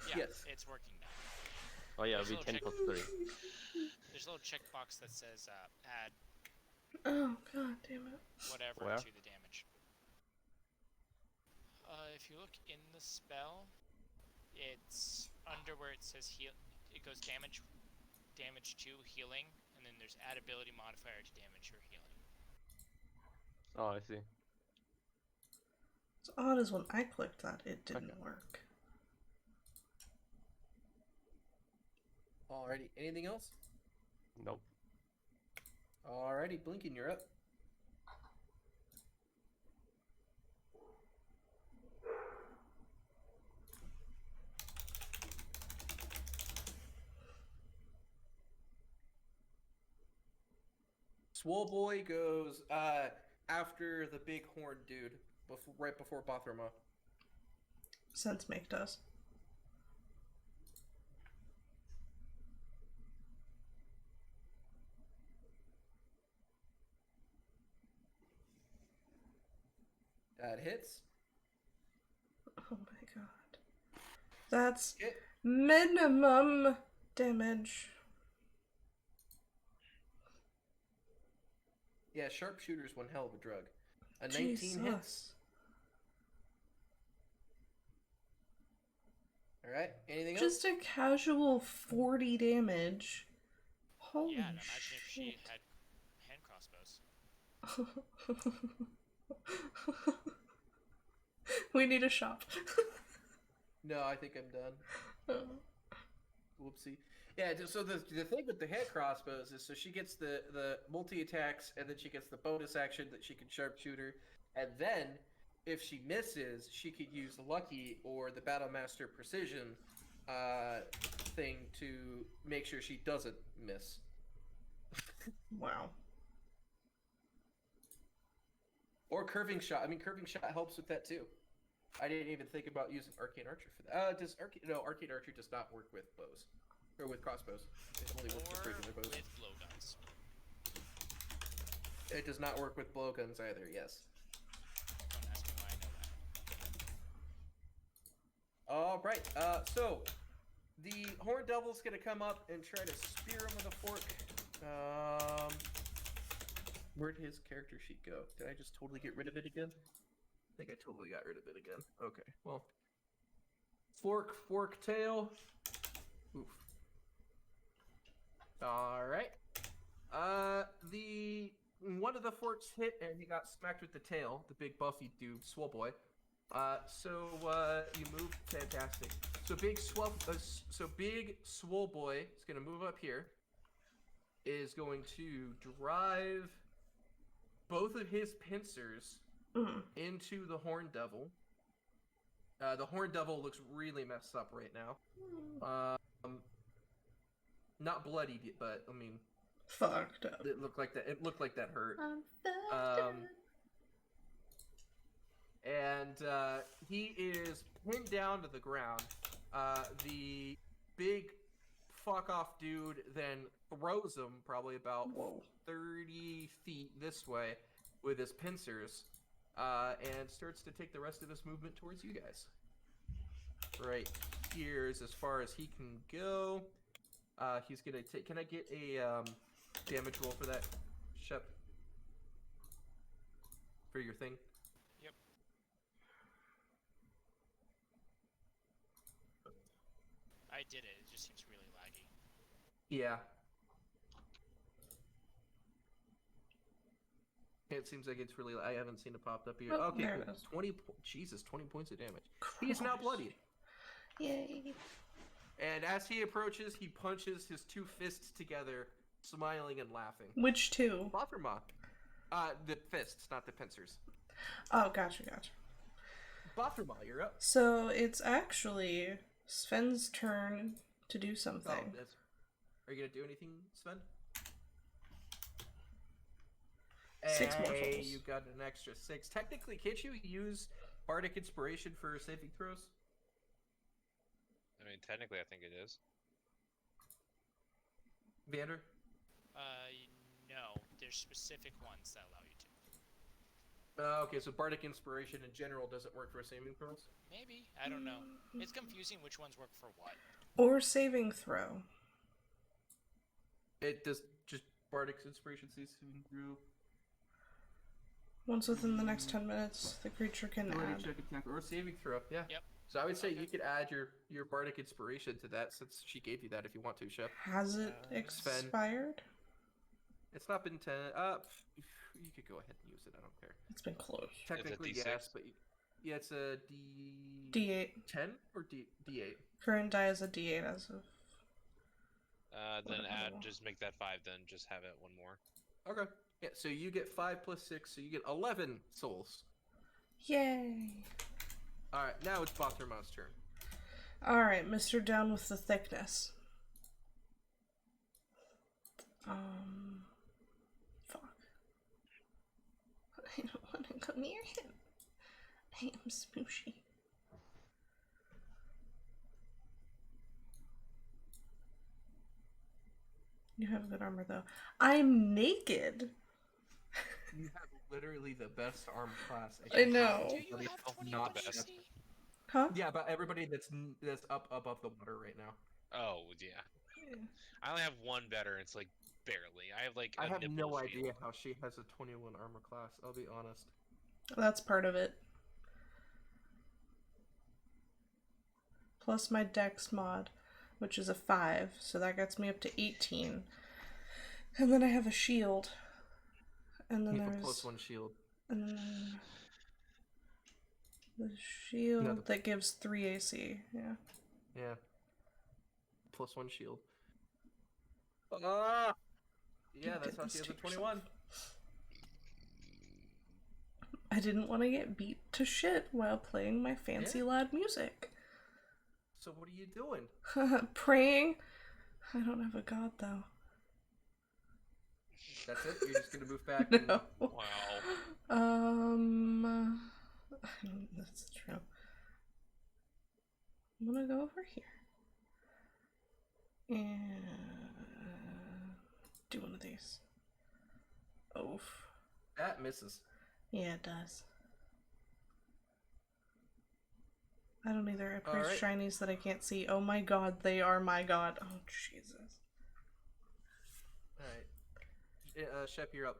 Yeah, Yes. it's working now. Oh yeah, There's it'll be a 10 little plus 3. There's a little checkbox that says add Oh god damn it. whatever Where? to the damage. If you look in the spell, it's under where it says heal. It goes damage 2 healing, and then there's add ability modifier to damage or healing. Oh, I see. It's odd as when I clicked that, it didn't Okay. work. Alrighty. Anything else? Nope. Alrighty, Blinking, you're up. Swole Boy goes after the big horn dude right before Bothroma. Sense make does. That hits. Oh my god. That's Hit. minimum damage. Yeah, sharpshooter's one hell of a drug. A 19 hits. Jesus. Alright, anything else? Just a casual 40 damage. Holy Yeah, and imagine if she shit. had hand crossbows. We need a shop. No, I think I'm done. Whoopsie. Yeah, so the thing with the hand crossbows is so she gets the multi-attacks, and then she gets the bonus action that she can sharpshooter, and then if she misses, she could use Lucky or the Battlemaster Precision thing to make sure she doesn't miss. Wow. Or Curving Shot. I mean, Curving Shot helps with that too. I didn't even think about using Arcane Archer for that. Arcane Archer does not work with bows. Or with crossbows. It only works with Or regular bows. with blowguns. It does not work with blowguns either, yes. Don't ask me why I know that. Alright, so the Horned Devil's gonna come up and try to spear him with a fork. Where'd his character sheet go? Did I just totally get rid of it again? I think I totally got rid of it again. Okay, well. Fork, tail. Oof. Alright. The one of the forks hit and he got smacked with the tail, the big buffy dude, Swole Boy. You moved, fantastic. So big Swole Boy is gonna move up here. Is going to drive both of his pincers into the Horned Devil. The Horned Devil looks really messed up right now. Not bloodied, but I mean, Fucked up. it looked like that hurt. I'm fucked up. And he is pinned down to the ground. The big fuck off dude then throws him probably about Whoa. 30 feet this way with his pincers, and starts to take the rest of his movement towards you guys. Right here is as far as he can go. He's gonna take. Can I get a damage roll for that, Shep? For your thing. Yep. I did it. It just seems really laggy. Yeah. It seems like it's really. I haven't seen it popped up here. Oh, Okay, there it cool. is. 20 points of damage. He's now bloodied. Yay. And as he approaches, he punches his two fists together, smiling and laughing. Which two? Bothroma. The fists, not the pincers. Oh, gotcha. Bothroma, you're up. So it's actually Sven's turn to do Oh, something. are you gonna do anything, Sven? 6 more Hey, souls. you got an extra 6. Technically, can't you use Bardic Inspiration for saving throws? I mean, technically, I think it is. Vander? No. There's specific ones that allow you to. Okay, so Bardic Inspiration in general doesn't work for saving throws? Maybe. I don't know. It's confusing which ones work for what. Or saving throw. It does just Bardic Inspiration see saving throw. Once within the next 10 minutes, the creature can Already add. check attack or saving throw, yeah. Yep. So I would say you could add your Bardic Inspiration to that since she gave you that if you want to, Shep. Has it Sven. expired? It's not been 10. You could go ahead and use it. I don't care. It's been close. Technically, D6? yes, but yeah, it's a D8. 10 or D8. Current die is a D8 as of. Then Whatever. just make that 5. Then just have it one more. Okay. Yeah, so you get 5 plus 6, so you get 11 souls. Yay! Alright, now it's Botherma's turn. Alright, Mr. Down with the thickness. Fuck. I don't want to go near him. I am smooshy. You have good armor though. I'm naked. You have literally the best arm class. I know. Do you Everybody have else 20 not best. Shep. AC? Huh? Yeah, but everybody that's up above the water right now. Oh yeah. I only have one better. It's like barely. I have like. I a have nipple no shield. idea how she has a 21 armor class, I'll be honest. That's part of it. Plus my dex mod, which is a 5, so that gets me up to 18. And then I have a shield. And then You have a there's plus 1 shield. and then the shield No, the- that gives 3 AC. Yeah. Yeah. Plus 1 shield. Ah! Yeah, You that's did how this she has to a 21. I didn't want to get beat to shit while playing my fancy Yeah. loud music. So what are you doing? Praying. I don't have a god though. That's it? You're just gonna move back and... No. Wow. That's true. I'm gonna go over here and do one of these. Oof. That misses. Yeah, it does. I don't either. I praise Alright. shinies that I can't see. Oh my god, they are my god. Oh, Jesus. Alright. Shep, you're up.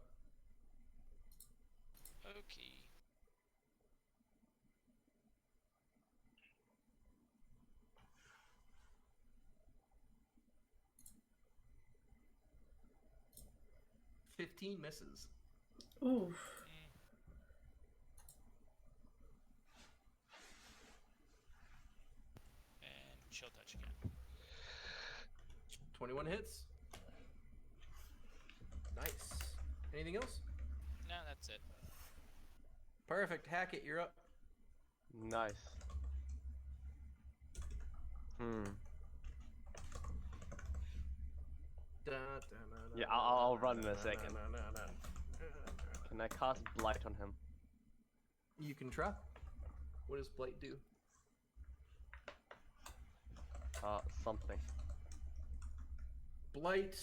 Okay. Mm. 15 misses. Oof. And chill touch again. 21 hits. Nice. Anything else? No, that's it. Perfect. Hackett, you're up. Nice. Yeah, I'll run in a second. Can I cast Blight on him? You can try. What does Blight do? Something. Blight,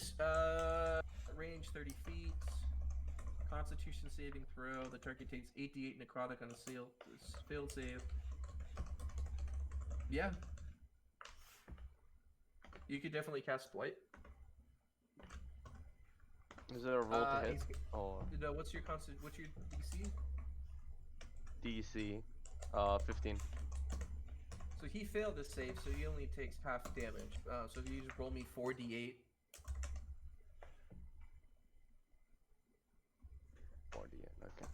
range 30 feet. Constitution saving throw. The target takes 8d8 necrotic on a failed save. Yeah. You could definitely cast Blight. Is there a roll to hit? he's- Or No, what's your DC? DC? 15. So he failed to save, so he only takes half damage. So if you just roll me 4d8. 48, okay.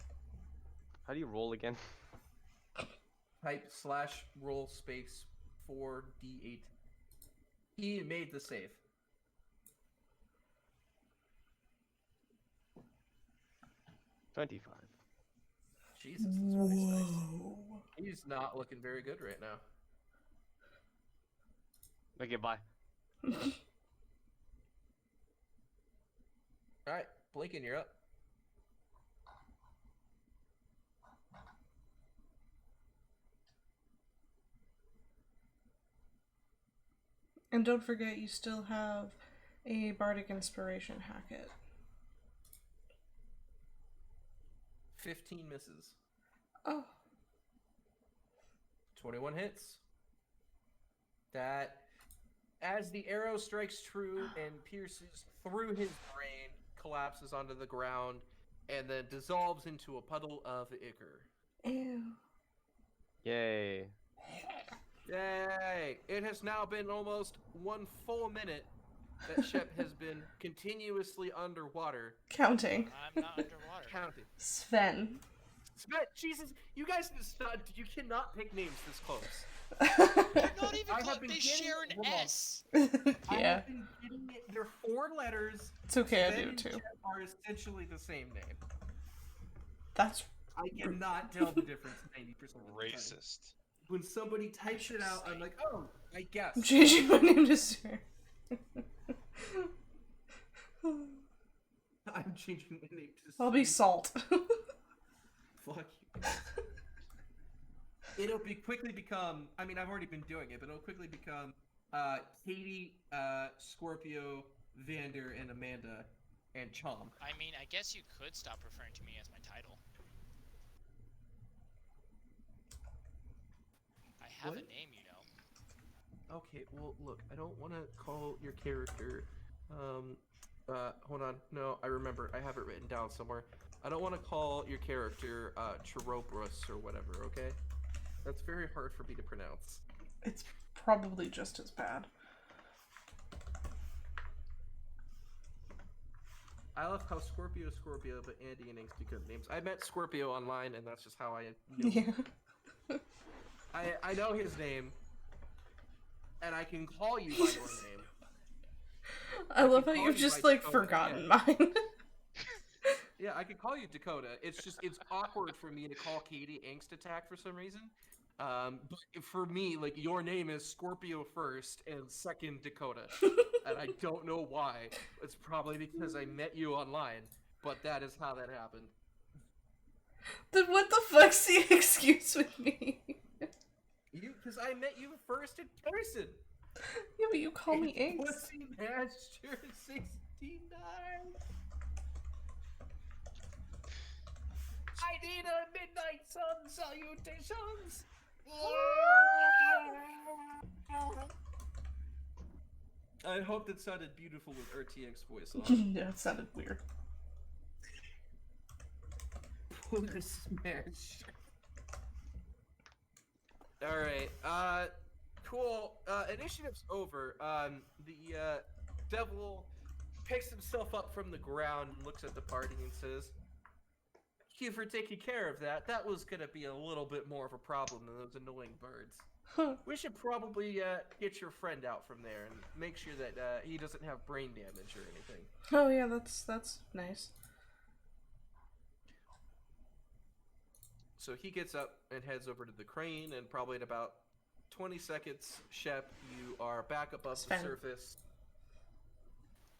How do you roll again? Type /roll space 4d8. He made the save. $25. Jesus, that's really nice. Whoa. He's not looking very good right now. Okay, bye. Alright, Blinken, you're up. And don't forget, you still have a Bardic Inspiration Hackett. 15 misses. Oh. 21 hits. That, as the arrow strikes true and pierces through his brain, collapses onto the ground, and then dissolves into a puddle of ichor. Ew. Yay. Yay! It has now been almost 1 full minute that Shep has been continuously underwater. Counting. I'm not underwater. Counting. Sven. Jesus, you guys you cannot pick names this close. They're not even I have close. been They getting share an wrong. S. I Yeah. have been getting it. They're 4 letters. It's okay, I Sven do and too. Shep are essentially the same name. That's I cannot tell the difference 90% of the time. Racist. When somebody types it out, I'm like, oh, I guess. changing my name to Sir. I'm changing my name to I'll be Sven. Salt. Fuck you. It'll quickly become. I mean, I've already been doing it, but it'll quickly become Katie, Scorpio, Vander, and Amanda, and Chom. I mean, I guess you could stop referring to me as my title. I have What? a name, you know. Okay, well, look, I don't want to call your character. Hold on. No, I remember. I have it written down somewhere. I don't want to call your character Chirobrus or whatever. Okay, that's very hard for me to pronounce. It's probably just as bad. I love how Scorpio, but Andy and Inks do good names. I met Scorpio online, and that's just how I knew him. Yeah. I know his name, and I can call you by your name. I love how call you've you just by like Dakota, forgotten yeah. mine. Yeah, I could call you Dakota. It's awkward for me to call Katie Angst Attack for some reason. But for me, like, your name is Scorpio first and second Dakota. And I don't know why. It's probably because I met you online, but that is how that happened. Then what the fuck's the excuse with me? Because I met you first in person. Yeah, but you call me Ace. Pussy Master 69. I need a midnight sun salutations. I hope that sounded beautiful with RTX voice on. Yeah, it sounded weird. Pussy smash. Alright, cool. Initiative's over. The devil picks himself up from the ground and looks at the party and says, "Thank you for taking care of that. That was gonna be a little bit more of a problem than those annoying birds. Huh. We should probably get your friend out from there and make sure that he doesn't have brain damage or anything." Oh yeah, that's nice. So he gets up and heads over to the crane, and probably in about 20 seconds, Shep, you are back above the Sven. surface.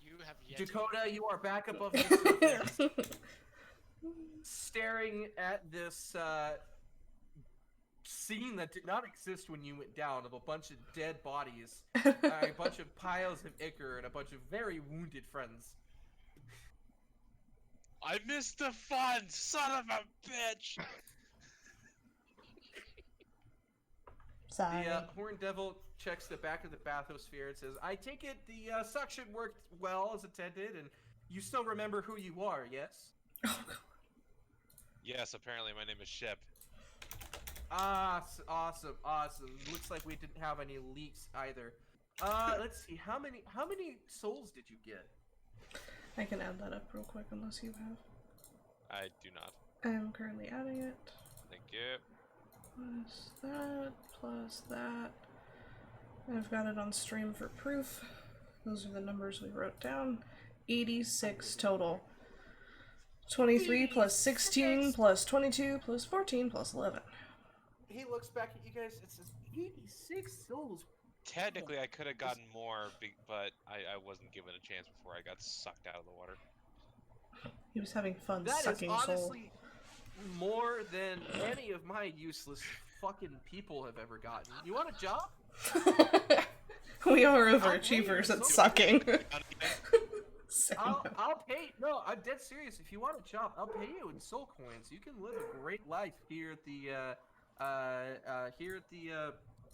You have yet Dakota, you are back above the surface, staring at this scene that did not exist when you went down, of a bunch of dead bodies, a bunch of piles of ichor, and a bunch of very wounded friends. I missed the fun, son of a bitch! Sorry. The Horned Devil checks the back of the bathysphere and says, "I take it the suction worked well as intended, and you still remember who you are, yes?" Oh, God. Yes, apparently my name is Shep. Ah, awesome. Looks like we didn't have any leaks either. Let's see, how many souls did you get? I can add that up real quick unless you have. I do not. I'm currently adding it. Thank you. Plus that. I've got it on stream for proof. Those are the numbers we wrote down. 86 total. 23 plus 16 plus 22 plus 14 plus 11. he looks back at you guys. It says 86 souls. Technically, I could have gotten more, but I wasn't given a chance before I got sucked out of the water. He was having fun That is sucking honestly more than any of my useless fucking people have ever gotten. You want a job? soul. We are I'll overachievers pay at you. sucking. I'll pay. No, I'm dead serious. If you want a job, I'll pay you in soul coins. You can live a great life here at the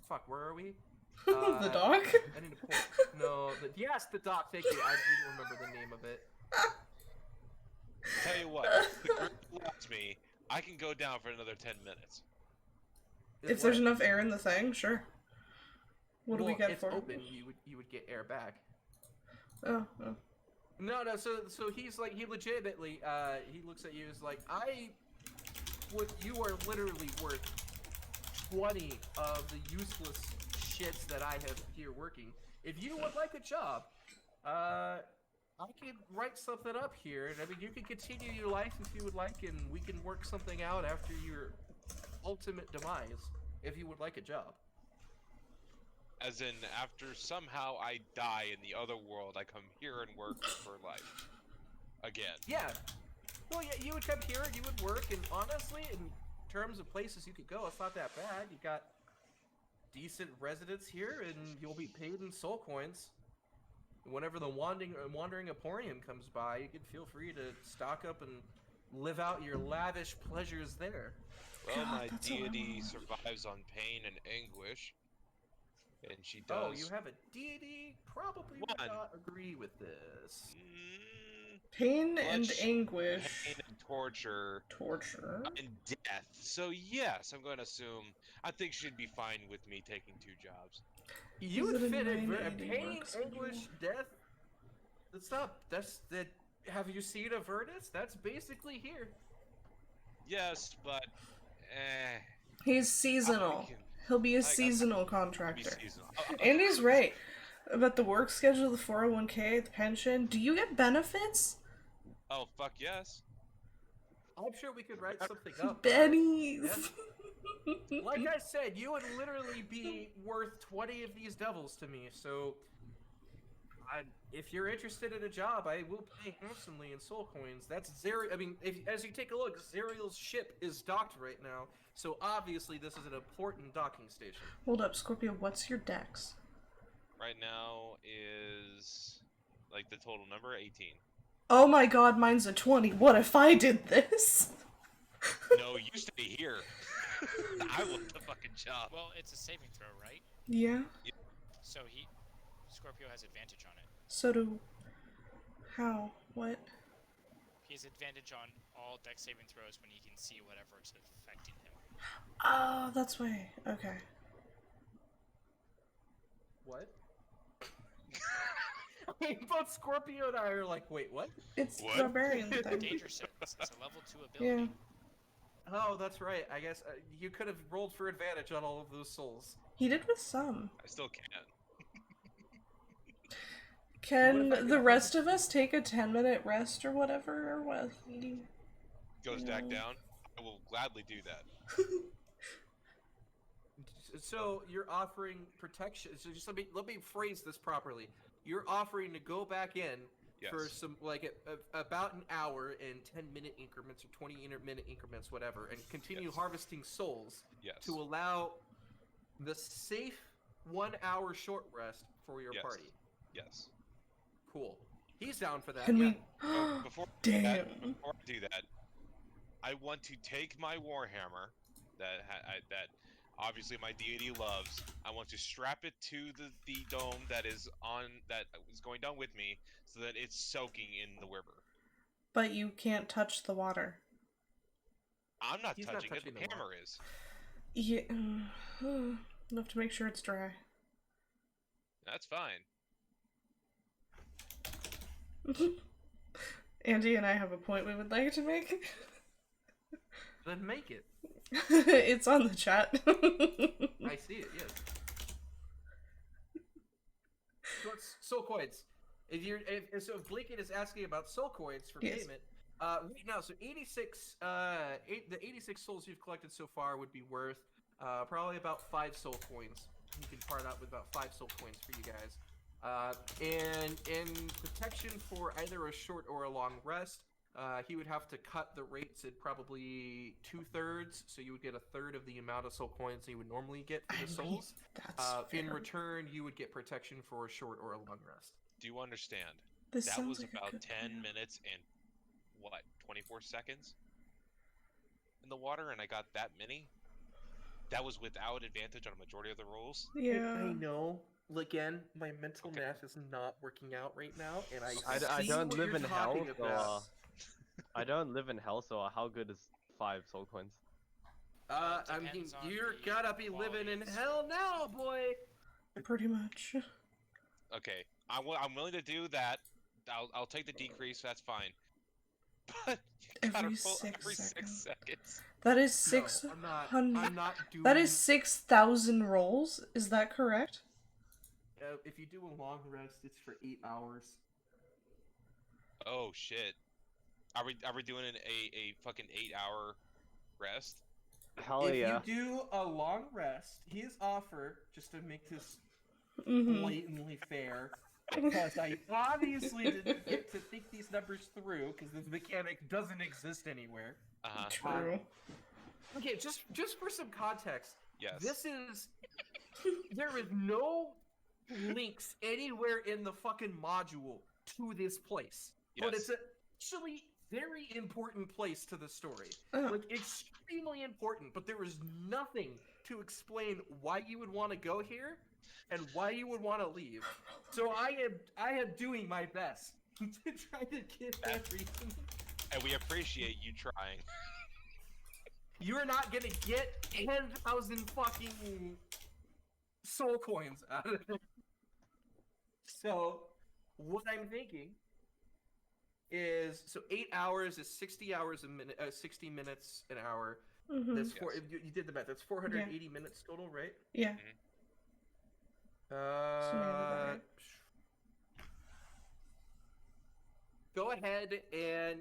fuck, where are we? The dock? I need to pull. No, yes, the dock. Thank you. I didn't remember the name of it. Tell you what, the group lets me. I can go down for another 10 minutes. If there's enough air in the thing, sure. What do we get it's for it? open. You would get air back. Oh. No. So he's like, he legitimately he looks at you as like, you are literally worth 20 of the useless shits that I have here working. If you would like a job, I can write something up here, and I mean, you can continue your life if you would like, and we can work something out after your ultimate demise, if you would like a job. As in, after somehow I die in the other world, I come here and work for life. Again. Yeah. Well, yeah, you would come here and you would work, and honestly, in terms of places you could go, it's not that bad. You got decent residents here, and you'll be paid in soul coins. Whenever the wandering Emporium comes by, you can feel free to stock up and live out your lavish pleasures there. Well, God, my that's what I deity want. survives on pain and anguish. And she does. Oh, you have a deity? Probably would One. not agree with this. Pain and Much anguish. Pain and torture. Torture. And death. So yes, I'm going to assume. I think she'd be fine with me taking 2 jobs. You Is would it a fit in 980 pain, work schedule? anguish, death. That's not. That's that. Have you seen Avernus? That's basically here. Yes, but He's seasonal. He'll be a seasonal be contractor. seasonal. Andy's right about the work schedule, the 401k, the pension. Do you get benefits? Oh fuck yes. I'm sure we could write something up. Bennies. Like I said, you would literally be worth 20 of these devils to me. So, if you're interested in a job, I will pay handsomely in soul coins. That's Zerial. I mean, as you take a look, Zerial's ship is docked right now. So obviously, this is an important docking station. Hold up, Scorpio. What's your dex? Right now is like the total number 18. Oh my god, mine's a 20. What if I did this? No, you stay here. I want the fucking job. Well, it's a saving throw, right? Yeah. So Scorpio has advantage on it. So do. How? What? He has advantage on all dex saving throws when he can see whatever is affecting him. Oh, that's why. Okay. What? I mean, both Scorpio and I are like, wait, what? It's What? barbarian thing. Danger sense. It's a level 2 ability. Yeah. Oh, that's right. I guess you could have rolled for advantage on all of those souls. He did with some. I still can't. Can What if I the could- rest of us take a 10-minute rest or whatever? Or what? Goes back Yeah. down. I will gladly do that. So you're offering protection. So just let me phrase this properly. You're offering to go back in for Yes. some about an hour in 10-minute increments or 20-minute increments, whatever, and continue Yes. harvesting souls Yes. to allow the safe 1 hour short rest for your Yes. party. Yes. Cool. He's down for that. Can yeah. we? Oh, before I do that, Damn. before I do that, I want to take my warhammer that obviously my deity loves. I want to strap it to the dome that is going down with me, so that it's soaking in the river. But you can't touch the water. I'm not He's not touching it. touching The the hammer water. is. Yeah. You'll have to make sure it's dry. That's fine. Andy and I have a point we would like to make. Then make it. It's on the chat. I see it. Yes. So it's soul coins. If Blinken is asking about soul coins for Yes. payment, right now, so 86, the 86 souls you've collected so far would be worth probably about 5 soul coins. He can part out with about 5 soul coins for you guys. And in protection for either a short or a long rest, he would have to cut the rates at probably 2/3, so you would get 1/3 of the amount of soul coins you would normally get for the souls. That's In fair. return, you would get protection for a short or a long rest. Do you understand? This That sounds was like a about good 10 plan. minutes and what, 24 seconds in the water, and I got that many. That was without advantage on a majority of the rolls. Yeah. I know. Again, my mental Okay. math is not working out right now, and I I see don't what live you're in hell, talking so about. I don't live in hell, so how good is 5 soul coins? I mean, Depends on you're the gotta be quality living in of the hell now, boy. Pretty much. Okay, I'm willing to do that. I'll take the decrease. That's fine. But you gotta Every roll 6 every 6 seconds. seconds. That is No, 600. I'm not doing. That is 6,000 rolls. Is that correct? If you do a long rest, it's for 8 hours. Oh shit. Are we doing a fucking 8-hour rest? Hell If yeah. you do a long rest, his offer, just to make this Mm-hmm. blatantly fair, because I obviously didn't get to think these numbers through, because this mechanic doesn't exist anywhere. Uh-huh. True. Okay, just for some context, Yes. this is there is no links anywhere in the fucking module to this place, but it's Yes. actually very important place to the story. Oh. Like extremely important, but there is nothing to explain why you would want to go here and why you would want to leave. So I am doing my best to try to get everything. And we appreciate you trying. You're not gonna get 10,000 fucking soul coins out of it. So what I'm thinking is, so 8 hours is 60 hours a minute, 60 minutes an hour. Mm-hmm. That's Yes. you did the math. That's 480 minutes total, right? Yeah. Uh, go ahead and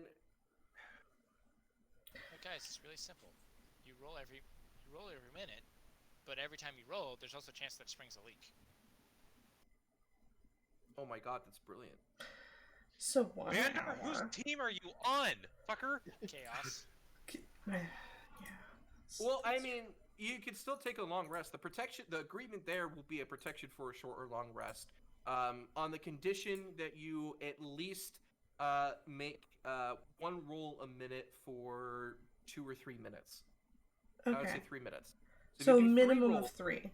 But guys, it's really simple. You roll every minute, but every time you roll, there's also a chance that it springs a leak. oh my god, that's brilliant. So 1 Man, hour. whose team are you on, fucker? Chaos. Yeah. Well, I mean, you could still take a long rest. The agreement there will be a protection for a short or long rest, on the condition that you at least make 1 roll a minute for 2 or 3 minutes. I would say Okay. 3 minutes. So if you do 3 minimum rolls, of 3.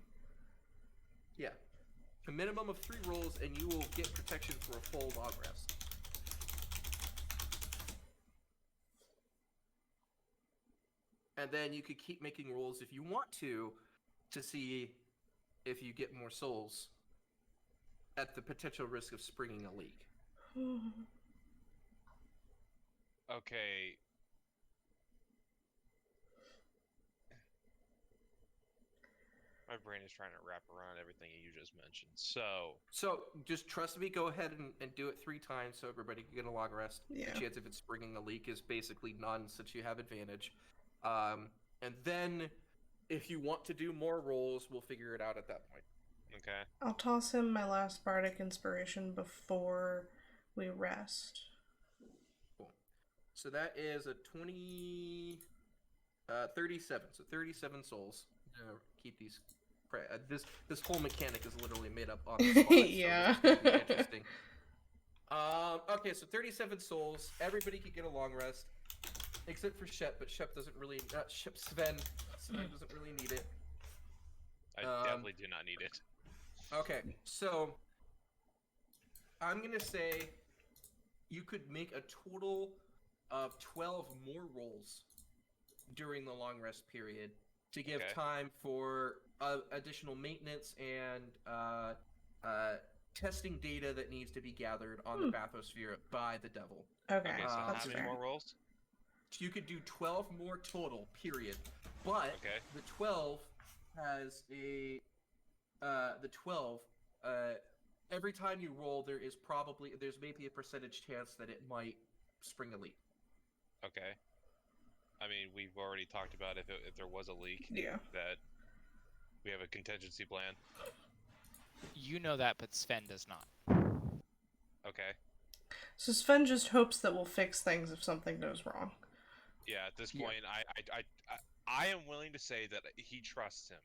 yeah, a minimum of 3 rolls, and you will get protection for a full long rest. And then you could keep making rolls if you want to see if you get more souls at the potential risk of springing a leak. Okay. My brain is trying to wrap around everything you just mentioned. So just trust me, go ahead and do it 3 times so everybody can get a long rest. Yeah. The chance of it springing a leak is basically none, since you have advantage. And then if you want to do more rolls, we'll figure it out at that point. okay. I'll toss him my last bardic inspiration before we rest. Cool. So that is a 37. So 37 souls. Keep these. This whole mechanic is literally made up on the spot. Yeah. So this is gonna be interesting. Okay, so 37 souls. Everybody can get a long rest, except for Shep, but Shep doesn't really. Sven doesn't really need it. I definitely do not need it. Okay, so I'm gonna say you could make a total of 12 more rolls during the long rest period to give Okay. time for additional maintenance and testing data that needs to be gathered on the bathysphere by the devil. Okay, Okay, so how that's many fair. more rolls? You could do 12 more total, period. But Okay. the 12 has a every time you roll, there's maybe a percentage chance that it might spring a leak. Okay. I mean, we've already talked about if there was a leak, Yeah. that We have a contingency plan. You know that, but Sven does not. Okay. So Sven just hopes that we'll fix things if something goes wrong. Yeah. At this Yeah. point, I am willing to say that he trusts him.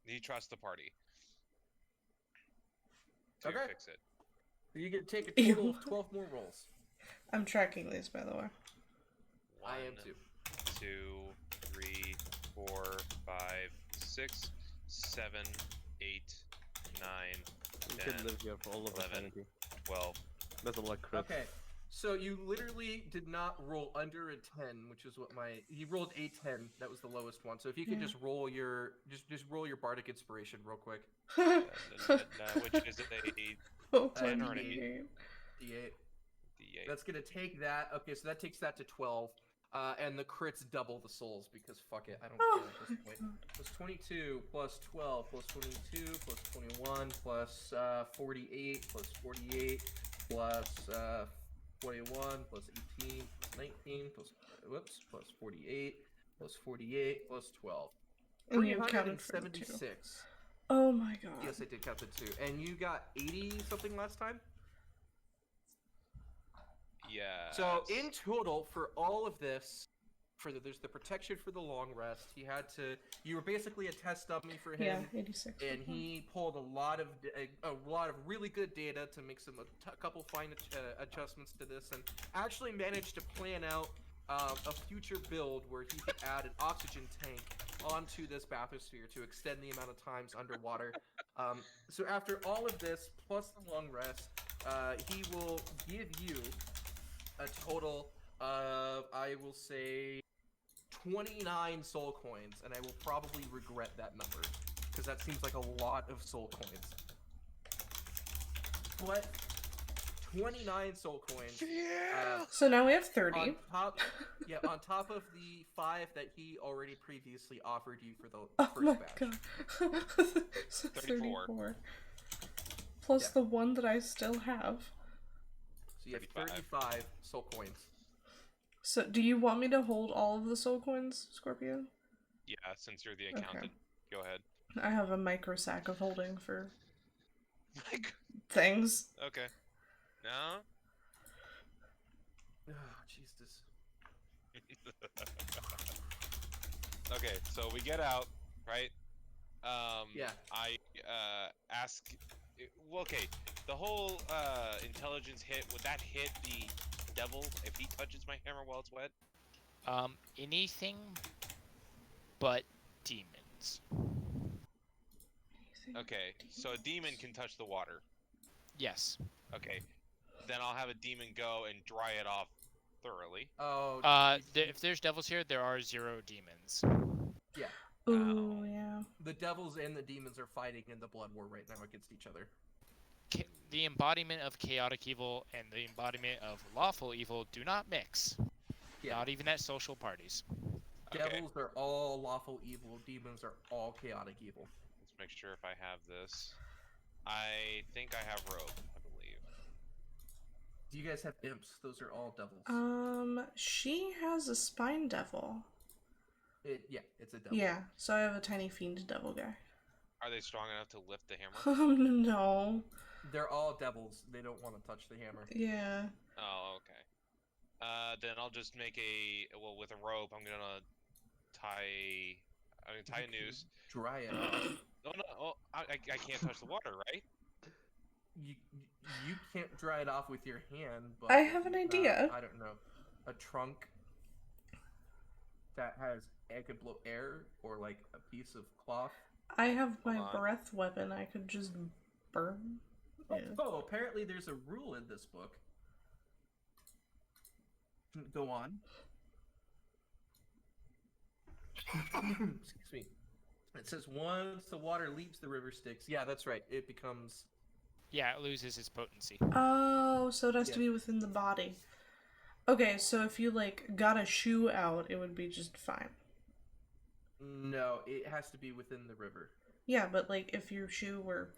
He trusts the party to Okay. fix it. You get to take a total of 12 more rolls. I'm tracking these, by the way. I am too. 2, 3, 4, 5, 6, 7, 8, 9, We 10, could live here for all of 11. eternity. 12. There's a lot of crits. Okay. So you literally did not roll under a 10, which is what you rolled a 10. That was the lowest one. So if you could Yeah. just roll your roll your bardic inspiration real quick. Which is a 10 or an 8? D8. D8. That's gonna take that. Okay, so that takes that to 12. And the crits double the souls because fuck it, I don't Oh care at my this point. god. Plus 22, plus 12, plus 22, plus 21, plus 48, plus 48, plus 41, plus 18, plus 19, plus 48, plus 48, plus 12. And you counted for the two. 376. Oh my god. Yes, I did count the 2. And you got 80 something last time? Yeah. So in total, for all of this, there's the protection for the long rest. You were basically a test dummy for Yeah, him, 86. and he pulled a lot of really good data to make a couple fine adjustments to this, and actually managed to plan out a future build where he could add an oxygen tank onto this bathysphere to extend the amount of times underwater. So after all of this, plus the long rest, he will give you a total of, I will say, 29 soul coins, and I will probably regret that number, because that seems like a lot of soul coins. But 29 soul coins. So now we have 30. On top of the 5 that he already previously offered you for the Oh first my batch. god. So 34. Plus Yeah. the one that I still have. So you have 35 soul coins. So do you want me to hold all of the soul coins, Scorpion? Yeah, since you're the accountant, go ahead. I have a micro sack of holding for Like, things. okay. No? Oh, Jesus. Okay, so we get out, right? Yeah. I ask. Well, okay, the whole intelligence hit. Would that hit the devil if he touches my hammer while it's wet? Anything but demons. Okay, so a demon can touch the water. Yes. Okay, then I'll have a demon go and dry it off thoroughly. Oh. If there's devils here, there are 0 demons. Yeah. Ooh, yeah. The devils and the demons are fighting in the blood war right now against each other. The embodiment of chaotic evil and the embodiment of lawful evil do not mix. Yeah. Not even at social parties. Devils are all lawful evil. Demons are all chaotic evil. Let's make sure if I have this. I think I have rope, I believe. Do you guys have imps? Those are all devils. She has a spine devil. Yeah, it's a devil. Yeah, so I have a tiny fiend devil guy. Are they strong enough to lift the hammer? No. They're all devils. They don't want to touch the hammer. Yeah. Oh, okay. Then I'll just make with a rope, I'm gonna tie a noose. Dry it off. No, I can't touch the water, right? You can't dry it off with your hand, but I have an idea. I don't know. A trunk that has could blow air, or like a piece of cloth. I have my Hold on. breath weapon. I could just burn. Yeah. Oh, apparently there's a rule in this book. Go on. Excuse me. It says once the water leaves the river Styx. Yeah, that's right. It becomes. Yeah, it loses its potency. Oh, so it has to Yeah. be within the body. Okay, so if you, like, got a shoe out, it would be just fine. No, it has to be within the river. Yeah, but, like, if your shoe were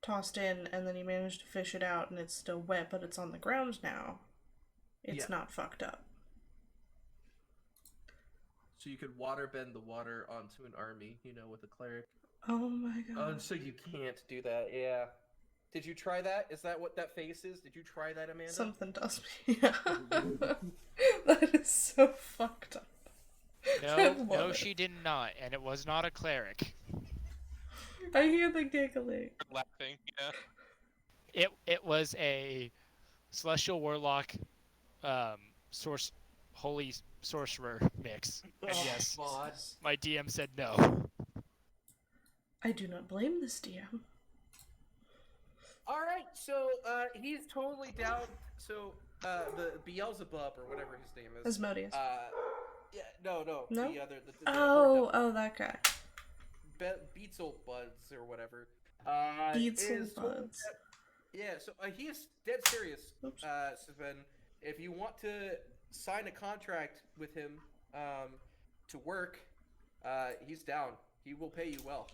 tossed in and then you managed to fish it out and it's still wet, but it's on the ground now, it's Yeah. not fucked up. so you could water bend the water onto an army, with a cleric. Oh my Oh, god. so you can't do that, yeah. Did you try that? Is that what that face is? Did you try that, Amanda? Something tells me. Yeah. That is so fucked up. I love No, it. she did not, and it was not a cleric. I hear the giggling. Laughing, yeah. It was a celestial warlock, holy sorcerer mix. And Oh, yes, God. my DM said no. I do not blame this DM. All right, so he's totally down. So the Beelzebub or whatever his name is. Asmodeus. Yeah, no, No? the other. The Oh, that guy. Beelzebuds or whatever. Beetle is told buds. that- yeah, so he is dead serious. Oops. Sven, if you want to sign a contract with him, to work, he's down. He will pay you well.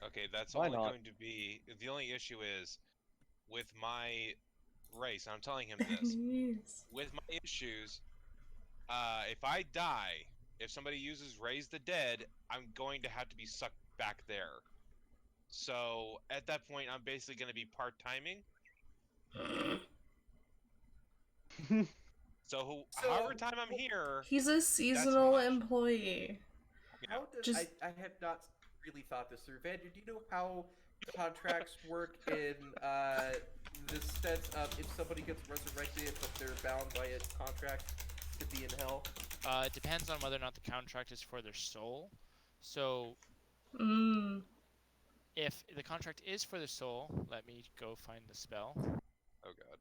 Okay, that's Why only not? going to be. The only issue is with my race. I'm telling him this. Yes. With my issues, if I die, if somebody uses Raise the Dead, I'm going to have to be sucked back there. So at that point, I'm basically going to be part-timing. So however time I'm here, He's a seasonal much. employee. How does Just- I have not really thought this through. Van, do you know how contracts work in the sense of if somebody gets resurrected but they're bound by a contract to be in hell? It depends on whether or not the contract is for their soul. So if the contract is for the soul, let me go find the spell. oh god.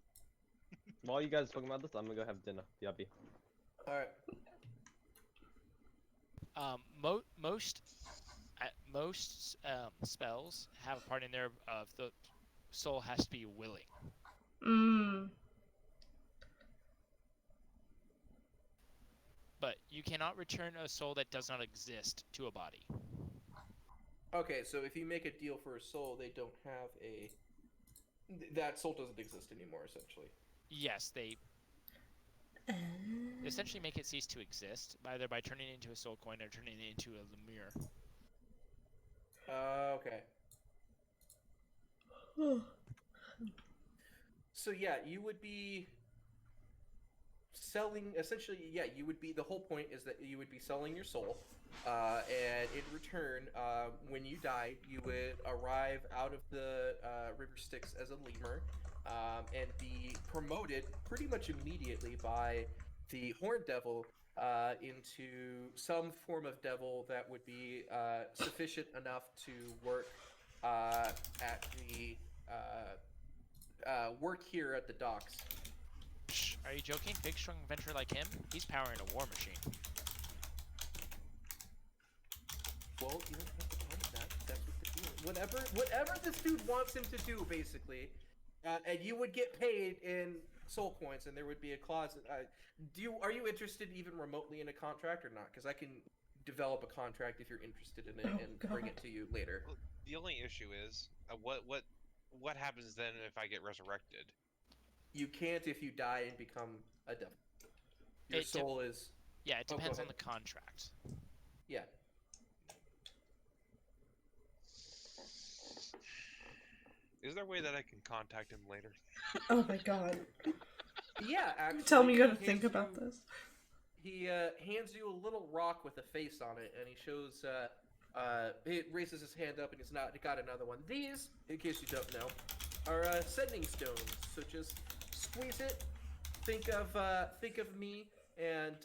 While you guys are talking about this, I'm gonna go have dinner. BRB. Alright. Most spells have a part in there of the soul has to be willing. But you cannot return a soul that does not exist to a body. Okay, so if you make a deal for a soul, they don't have a... That soul doesn't exist anymore, essentially. Yes, they essentially make it cease to exist, either by turning it into a soul coin or turning it into a lemure. Okay. So yeah, you would be selling, essentially, yeah, you would be, the whole point is that you would be selling your soul, and in return, when you die, you would arrive out of the River Styx as a lemur, and be promoted pretty much immediately by the Horned Devil into some form of devil that would be sufficient enough to work at the work here at the docks. Psh, are you joking? Big strong adventurer like him? He's powering a war machine. Well, you don't have to tell me that. That's what the deal. Whatever this dude wants him to do, basically, and you would get paid in soul coins, and there would be a clause. Are you interested even remotely in a contract or not? Because I can develop a contract if you're interested in it and bring it to you later. Well, the only issue is what happens then if I get resurrected? You can't if you die and become a devil. Your soul is... Yeah, it Oh, go depends on ahead. the contract. Yeah. Is there a way that I can contact him later? Oh my god. Yeah, actually. Tell me you gotta he think hands about you- this. He hands you a little rock with a face on it, and he shows. He raises his hand up, and he's got another one. These, in case you don't know, are sending stones. So just squeeze it. Think of me, and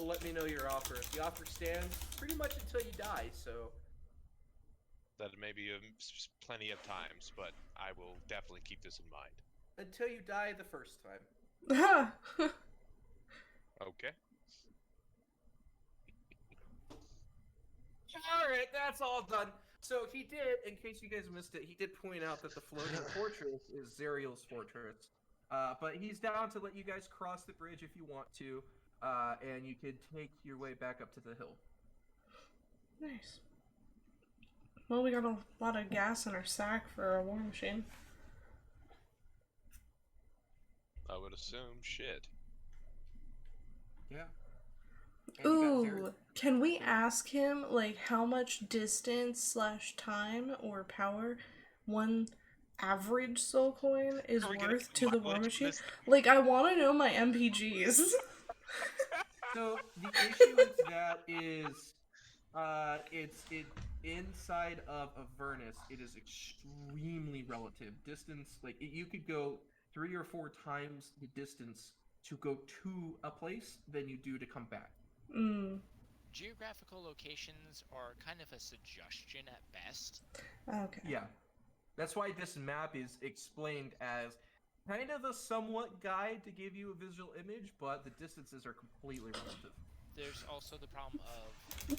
let me know your offer. If the offer stands, pretty much until you die. So That may be plenty of times, but I will definitely keep this in mind. until you die the first time. Okay. Alright, that's all done. So he did, in case you guys missed it, he did point out that the floating fortress is Zerial's fortress. But he's down to let you guys cross the bridge if you want to, and you can take your way back up to the hill. Nice. Well, we got a lot of gas in our sack for a war machine. I would assume shit. Yeah. Ooh, Can we ask him, like, how much distance / time or power one average soul coin is Are we gonna worth get to the mileage war on machine? this? Like, I want to know my MPGs. So the issue with that is, it inside of Avernus. It is extremely relative. Distance, like you could go 3 or 4 times the distance to go to a place than you do to come back. Mm, Geographical locations are kind of a suggestion at best. okay. Yeah, that's why this map is explained as kind of a somewhat guide to give you a visual image, but the distances are completely relative. There's also the problem of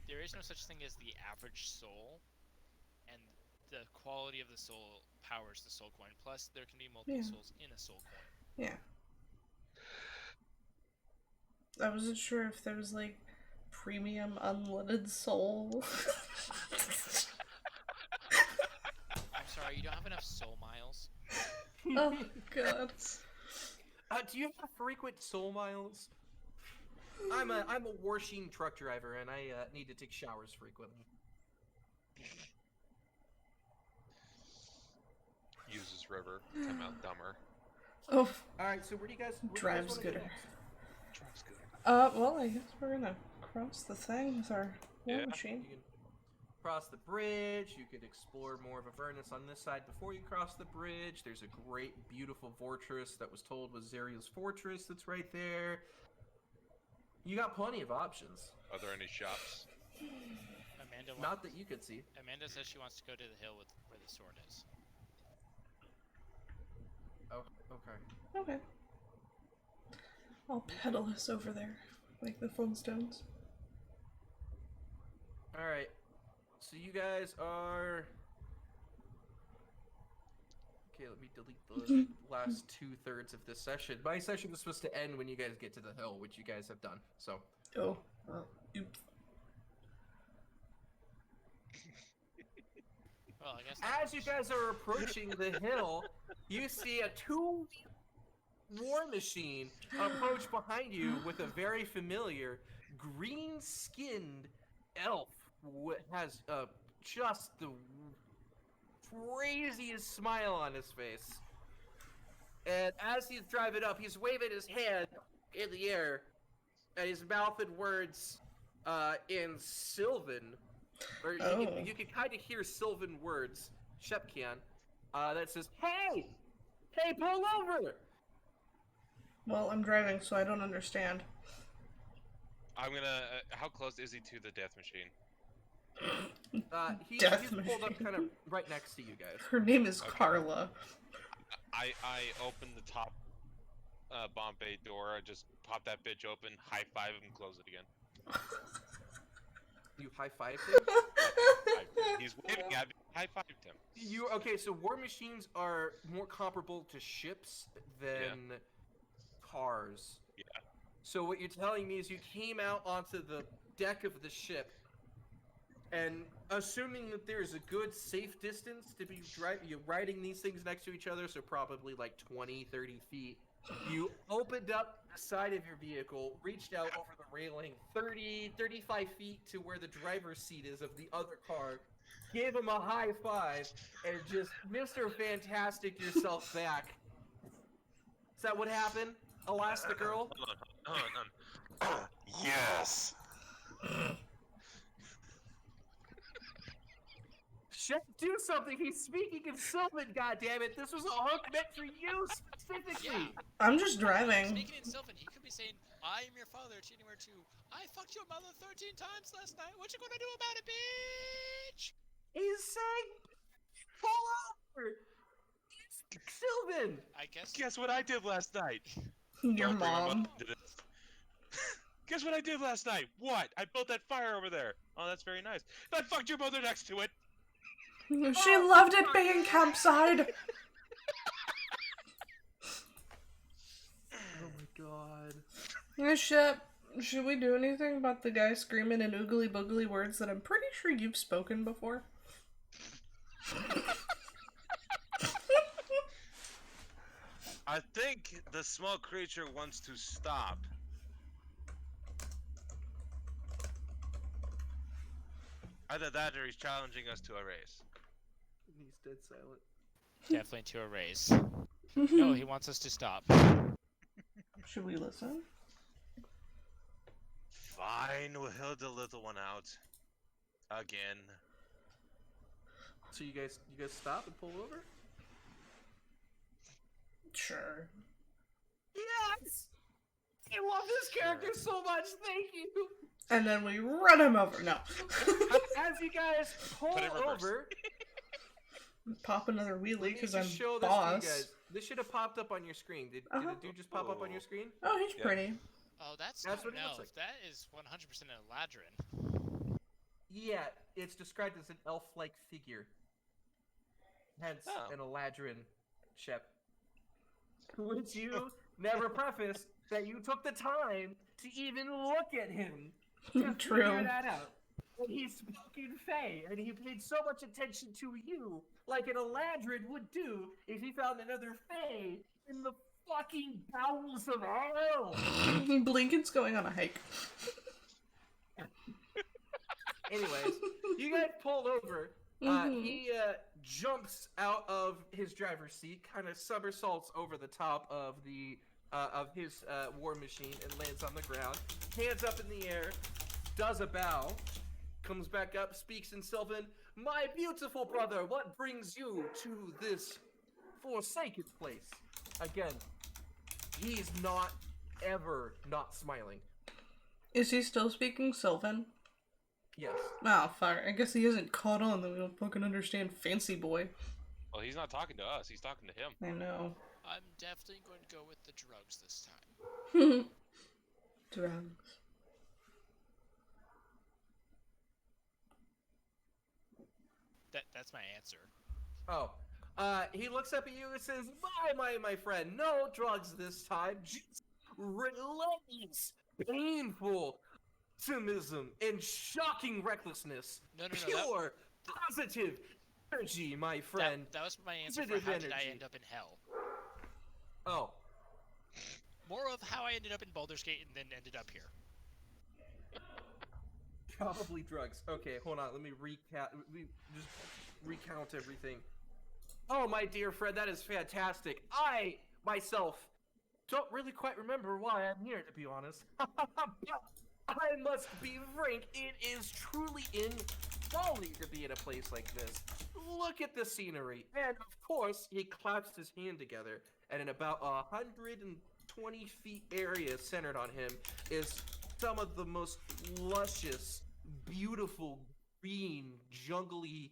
there is no such thing as the average soul, and the quality of the soul powers the soul coin. Plus, there can be multiple Yeah. souls in a soul coin. Yeah. I wasn't sure if there was, like, premium unlimited soul. I'm sorry, you don't have enough soul miles. Oh, God. Do you have frequent soul miles? I'm a war machine truck driver, and I need to take showers frequently. Uses river. Come out dumber. Oh, All right, so where do you guys Drive wanna go scooter. next? Drives good. well, I guess we're gonna cross the thing with our war Yeah. machine. You can cross the bridge. You could explore more of Avernus on this side before you cross the bridge. There's a great, beautiful fortress that was told was Zeria's fortress that's right there. You got plenty of options. Are there any shops? Not that you could see. Amanda says she wants to go to the hill with where the sword is. Oh, okay. Okay. I'll pedal us over there, like the Flintstones. All right. So you guys are. Okay, let me delete the last 2/3 of this session. My session was supposed to end when you guys get to the hill, which you guys have done. So. Oh. Oops. Well, I guess. As you guys are approaching the hill, you see a 2 war machine approach behind you with a very familiar green-skinned elf who has just the craziest smile on his face. And as he's driving up, he's waving his hand in the air, and he's mouthing words in Sylvan. Or you can kind of hear Sylvan words, Shep can, that says, "Hey! Hey, pull over!" Well, I'm driving, so I don't understand. I'm gonna. How close is he to the death machine? He's Death pulled up machine. kind of right next to you guys. Her name is Okay. Carla. I open the top bomb bay door. I just pop that bitch open, high five him, close it again. You high-fived him? He's waving at me. High fived him. Okay, so war machines are more comparable to ships than cars. Yeah. So what you're telling me is you came out onto the deck of the ship, and assuming that there's a good safe distance to be you're riding these things next to each other, so probably like 20, 30 feet, you opened up the side of your vehicle, reached out over the railing 30, 35 feet to where the driver's seat is of the other car, gave him a high five, and just Mr. Fantastic yourself back. Is that what happened, Elastigirl? Hold on. Yes. Chef, do something! He's speaking in Sylvan, goddammit! This was a hook meant for you specifically! Yeah. I'm just driving. Speaking in Sylvan, he could be saying, "I am your father, cheating where to. I fucked your mother 13 times last night. What you gonna do about it, bitch?" He's saying, pull over! Sylvan! I guess. Guess what I did last night? Your Don't bring my mom. mother into this. Guess what I did last night? What? I built that fire over there. Oh, that's very nice. I fucked your mother next to it. She loved it being campsite. Oh my god. Shep, should we do anything about the guy screaming in oogly boogly words that I'm pretty sure you've spoken before? I think the small creature wants to stop. Either that or he's challenging us to a race. He's dead silent. Definitely to a race. No, he wants us to stop. Should we listen? Fine, we'll heal the little one out. Again. So you guys stop and pull over? Sure. Yes! I love this character so much, thank you! And then we run him over. No. As you guys pull Put it in reverse. over, Pop another let wheelie me because just I'm show boss. this to you guys. This should have popped up on your screen. Did Uh-huh. the dude just pop up on your screen? Oh, he's Yeah. pretty. Oh, that's That's not what it an looks elf. like. That is 100% a ladrin. Yeah, it's described as an elf-like figure. Hence, Oh. an Eladrin Shep. Would you never preface that you took the time to even look at him to True. figure that out? And he's fucking Fae, and he paid so much attention to you, like an Eladrin would do if he found another Fae in the fucking bowels of hell. Blinken's going on a hike. Anyways, you guys pulled over. Mhm. He jumps out of his driver's seat, kind of somersaults over the top of the of his war machine, and lands on the ground. Hands up in the air, does a bow, comes back up, speaks in Sylvan. My beautiful brother, what brings you to this forsaken place? Again, he's not ever not smiling. Is he still speaking Sylvan? Yes. Oh, fuck. I guess he hasn't caught on that we don't fucking understand Fancy Boy. Well, he's not talking to us. He's talking to him. I know. I'm definitely going to go with the drugs this time. Drugs. That's my answer. Oh. He looks up at you and says, my friend, no drugs this time, just relentless, painful optimism and shocking recklessness. No. Pure, positive energy, my friend. That was my answer for Positive how did I energy. end up in hell. Oh. More of how I ended up in Baldur's Gate and then ended up here. Probably drugs. Okay, hold on. Let me just recount everything. Oh, my dear friend, that is fantastic. I, myself, don't really quite remember why I'm here, to be honest. I must be frank, it is truly in folly to be in a place like this. Look at the scenery. And, of course, he claps his hand together, and in about 120 feet area centered on him is some of the most luscious, beautiful, green, jungly,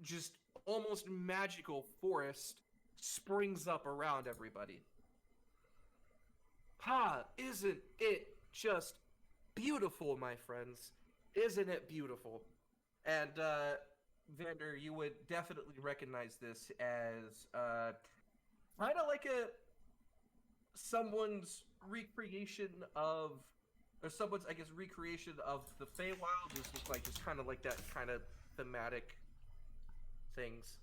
just almost magical forest springs up around everybody. Isn't it just beautiful, my friends? Isn't it beautiful? And, Vander, you would definitely recognize this as, kind of like someone's recreation of, or someone's, I guess, recreation of the Feywild. This looks like just kind of like that kind of thematic things.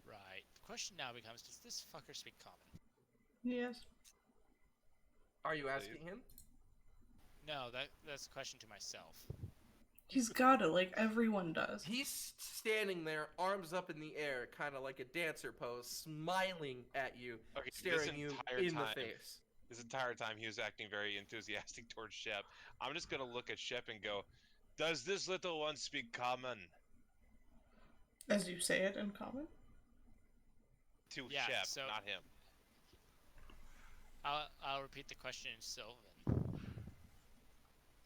Right. The question now becomes, does this fucker speak common? Yes. Are you asking him? No, that's a question to myself. He's got it, like everyone does. He's standing there, arms up in the air, kind of like a dancer pose, smiling at you, Okay, staring you in the face. This entire time he was acting very enthusiastic towards Shep. I'm just gonna look at Shep and go, does this little one speak common? As you say it in common? To Yeah, Shep, so- not him. I'll repeat the question in Sylvan.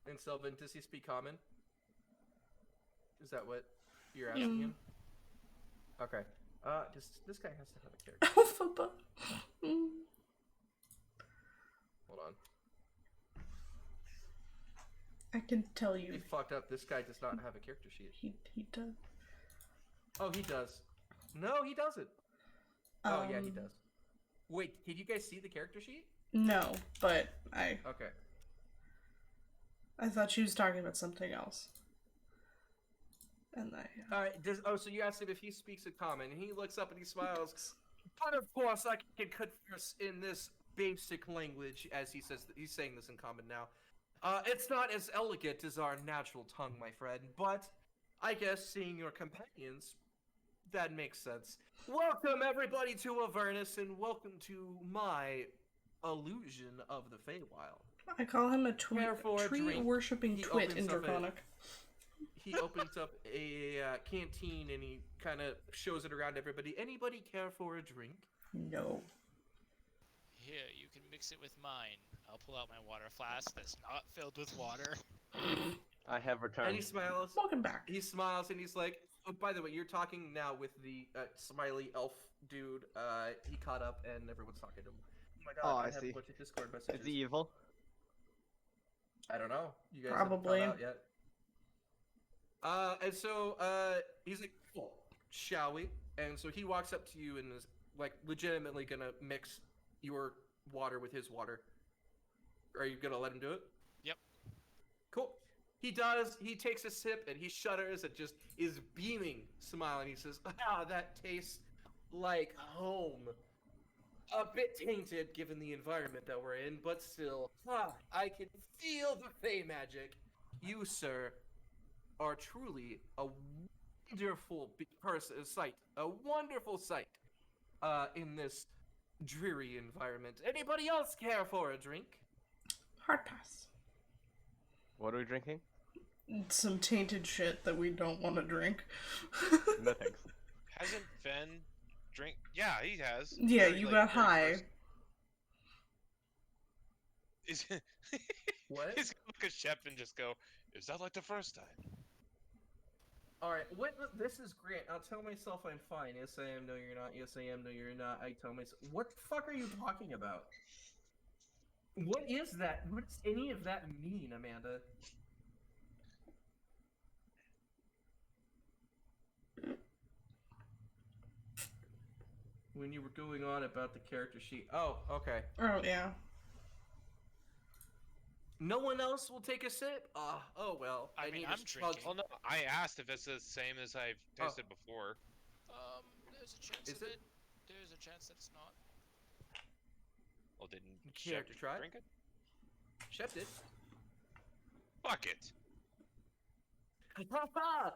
And Sylvan, does he speak common? Is that what you're asking him? Okay. This guy has to have a character. Alphaba. Hold on. I can tell He you, fucked up. This guy does not have a character sheet. he does. Oh, he does. No, he doesn't. Oh, yeah, he does. Wait, did you guys see the character sheet? No, but Okay. I thought she was talking about something else. And So you asked him if he speaks in common, and he looks up and he smiles. But of course, I can converse in this basic language, as he says. He's saying this in common now. It's not as elegant as our natural tongue, my friend, but I guess seeing your companions, that makes sense. Welcome, everybody, to Avernus, and welcome to my illusion of the Feywild. I call him a Care for a tree drink. worshipping He twit opens in up a- Draconic. He opens up a canteen and he kind of shows it around everybody. Anybody care for a drink? No. Here, you can mix it with mine. I'll pull out my water flask that's not filled with water. I have And returned. he smiles. Welcome back. He smiles and he's like, oh, by the way, you're talking now with the smiley elf dude. He caught up and everyone's talking to him. Oh my god, Oh, I have see. a bunch of Discord messages. Is he evil? I don't know. You guys Probably. haven't found out yet. And so he's like, cool, shall we? And so he walks up to you and is like legitimately gonna mix your water with his water. Are you gonna let him do it? Yep. Cool. He does. He takes a sip and he shudders and just is beaming, smiling. He says, "Ah, that tastes like home. A bit tainted given the environment that we're in, but still, I can feel the Fey magic. You, sir, are truly a wonderful sight. A wonderful sight in this dreary environment. Anybody else care for a drink?" Hard pass. What are we drinking? Some tainted shit that we don't want to drink. No thanks. Hasn't Fen drink? Yeah, he has. Yeah, Very, you like, got very high. first- Is What? He's gonna look at Shep and just go, "Is that like the first time?" Alright, this is Grant. I'll tell myself I'm fine. Yes, I am. No, you're not. Yes, I am. No, you're not. I tell myself. What the fuck are you talking about? What is that? What does any of that mean, Amanda? When you were going on about the character sheet. Oh, okay. Oh, yeah. No one else will take a sip? Oh well. I mean, need I'm a chug. drinking. Well, no, I asked if it's the same as I've tasted before. There's a chance Is of it? it. There's a chance that it's not. Well, didn't You care Shep to try? drink it? Shep did. Fuck it. Papa!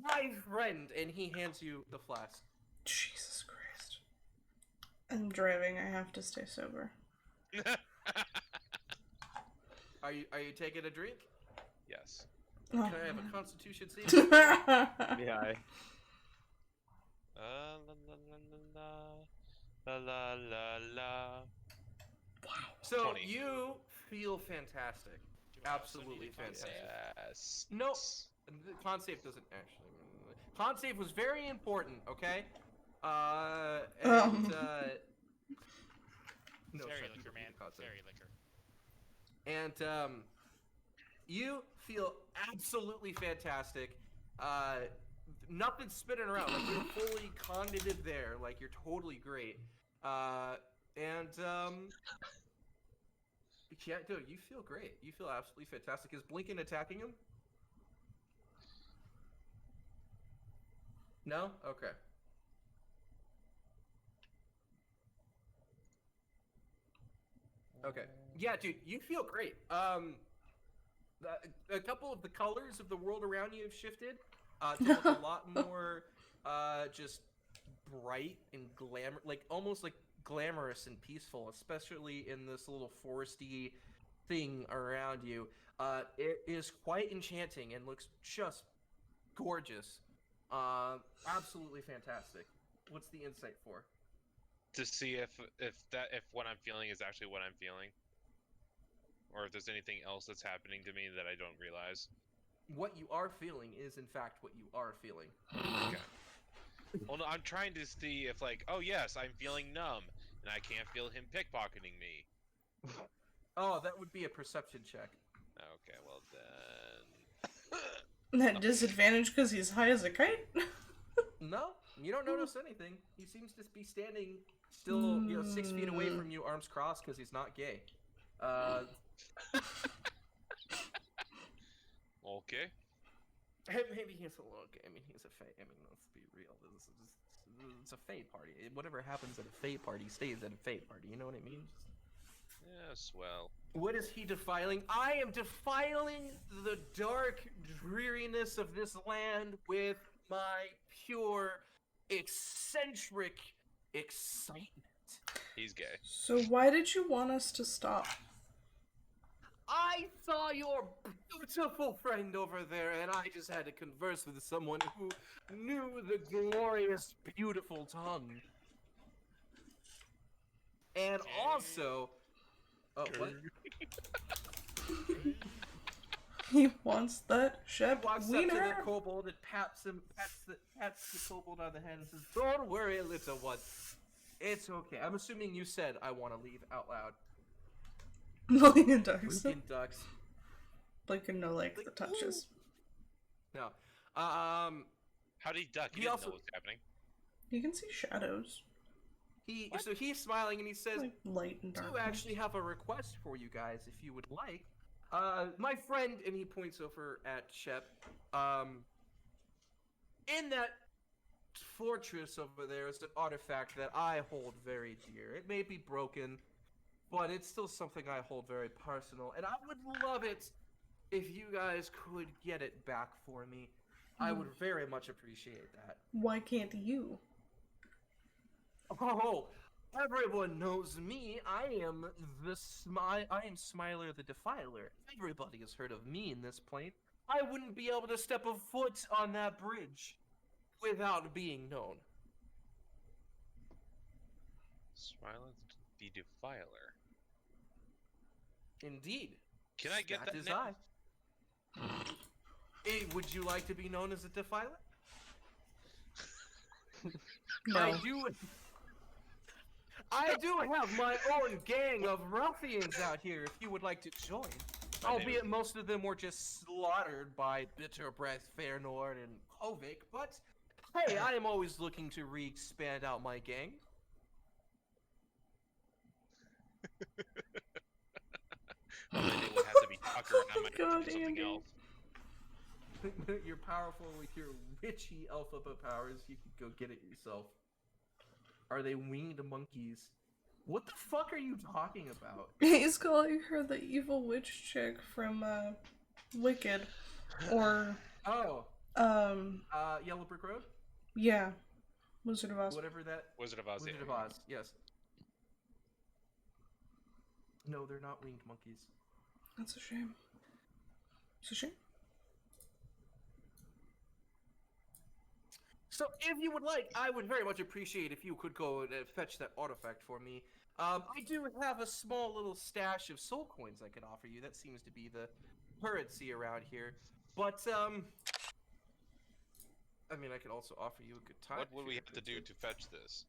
My friend! And he hands you the flask. Jesus Christ. I'm driving. I have to stay sober. Are you taking a drink? Yes. Oh. Can I have a constitution save? Yeah. La la la la la la la. So 20. you feel fantastic. Do I also Absolutely need a con fantastic. save? Yes. No, the con save doesn't actually. Con save was very important, okay? No, Fairy sorry, liquor, man. con save. Fairy liquor. And you feel absolutely fantastic. Nothing's spinning around. Like you're fully cognitive there. Like you're totally great. Yeah, dude, you feel great. You feel absolutely fantastic. Is Blinken attacking him? No? Okay. Okay. Yeah, dude, you feel great. A couple of the colors of the world around you have shifted to look a lot more just bright and like almost like glamorous and peaceful, especially in this little foresty thing around you. It is quite enchanting and looks just gorgeous. Absolutely fantastic. What's the insight for? To see if what I'm feeling is actually what I'm feeling, or if there's anything else that's happening to me that I don't realize. What you are feeling is, in fact, what you are feeling. Okay. Well, no, I'm trying to see if, like, oh yes, I'm feeling numb, and I can't feel him pickpocketing me. Oh, that would be a perception check. Okay, well then. That disadvantage because he's high as a kite? No, you don't notice anything. He seems to be standing still, 6 feet away from you, arms crossed, because he's not gay. Okay. Maybe he's a little gay. I mean, he's a fake. I mean, let's be real. it's a Fae party. Whatever happens at a Fae party stays at a Fae party. You know what I mean? Yes, well. What is he defiling? I am defiling the dark dreariness of this land with my pure, eccentric excitement. He's gay. So why did you want us to stop? I saw your beautiful friend over there, and I just had to converse with someone who knew the glorious, beautiful tongue. And also... Oh, what? He wants that He Shep walks up to wiener. the kobold and pats the kobold on the head and says, "Don't worry, little one. It's okay." I'm assuming you said I want to leave out loud. Blinken ducks. Freaking ducks. Blinken no like the touches. No. How did he duck? He He didn't also- know what's happening. You can see shadows, So he's smiling and he says, like light and "I dark. do actually have a request for you guys, if you would like. My friend," and he points over at Shep, "in that fortress over there is an artifact that I hold very dear. It may be broken, but it's still something I hold very personal, and I would love it if you guys could get it back for me. I would very much appreciate that." Why can't you? Oh, everyone knows me. I am Smiler the Defiler. Everybody has heard of me in this plane. I wouldn't be able to step a foot on that bridge without being known. Smiling the Defiler. Indeed. Can I get that is name? I. Would you like to be known as a Defiler? No. I do have my own gang of ruffians out here if you would like to join. My name Albeit is- most of them were just slaughtered by Bitter Breath, Fairnord, and Kovic, but hey, I am always looking to re-expand out my gang. My name would have to be Tucker, and I Oh might God, have to do something Andy. else. You're powerful with your witchy alpha powers. You could go get it yourself. Are they winged monkeys? What the fuck are you talking about? He's calling her the evil witch chick from Wicked, or Oh, um, Yellow Brick Road? yeah, Wizard of Oz. Whatever that... Wizard of Oz. Wizard yeah. of Oz, yes. No, they're not winged monkeys. That's a shame. It's a shame. So, if you would like, I would very much appreciate if you could go and fetch that artifact for me. I do have a small little stash of soul coins I could offer you. That seems to be the currency around here. But, I mean, I could also offer you a good time. What would if we you're have to do interested. to fetch this?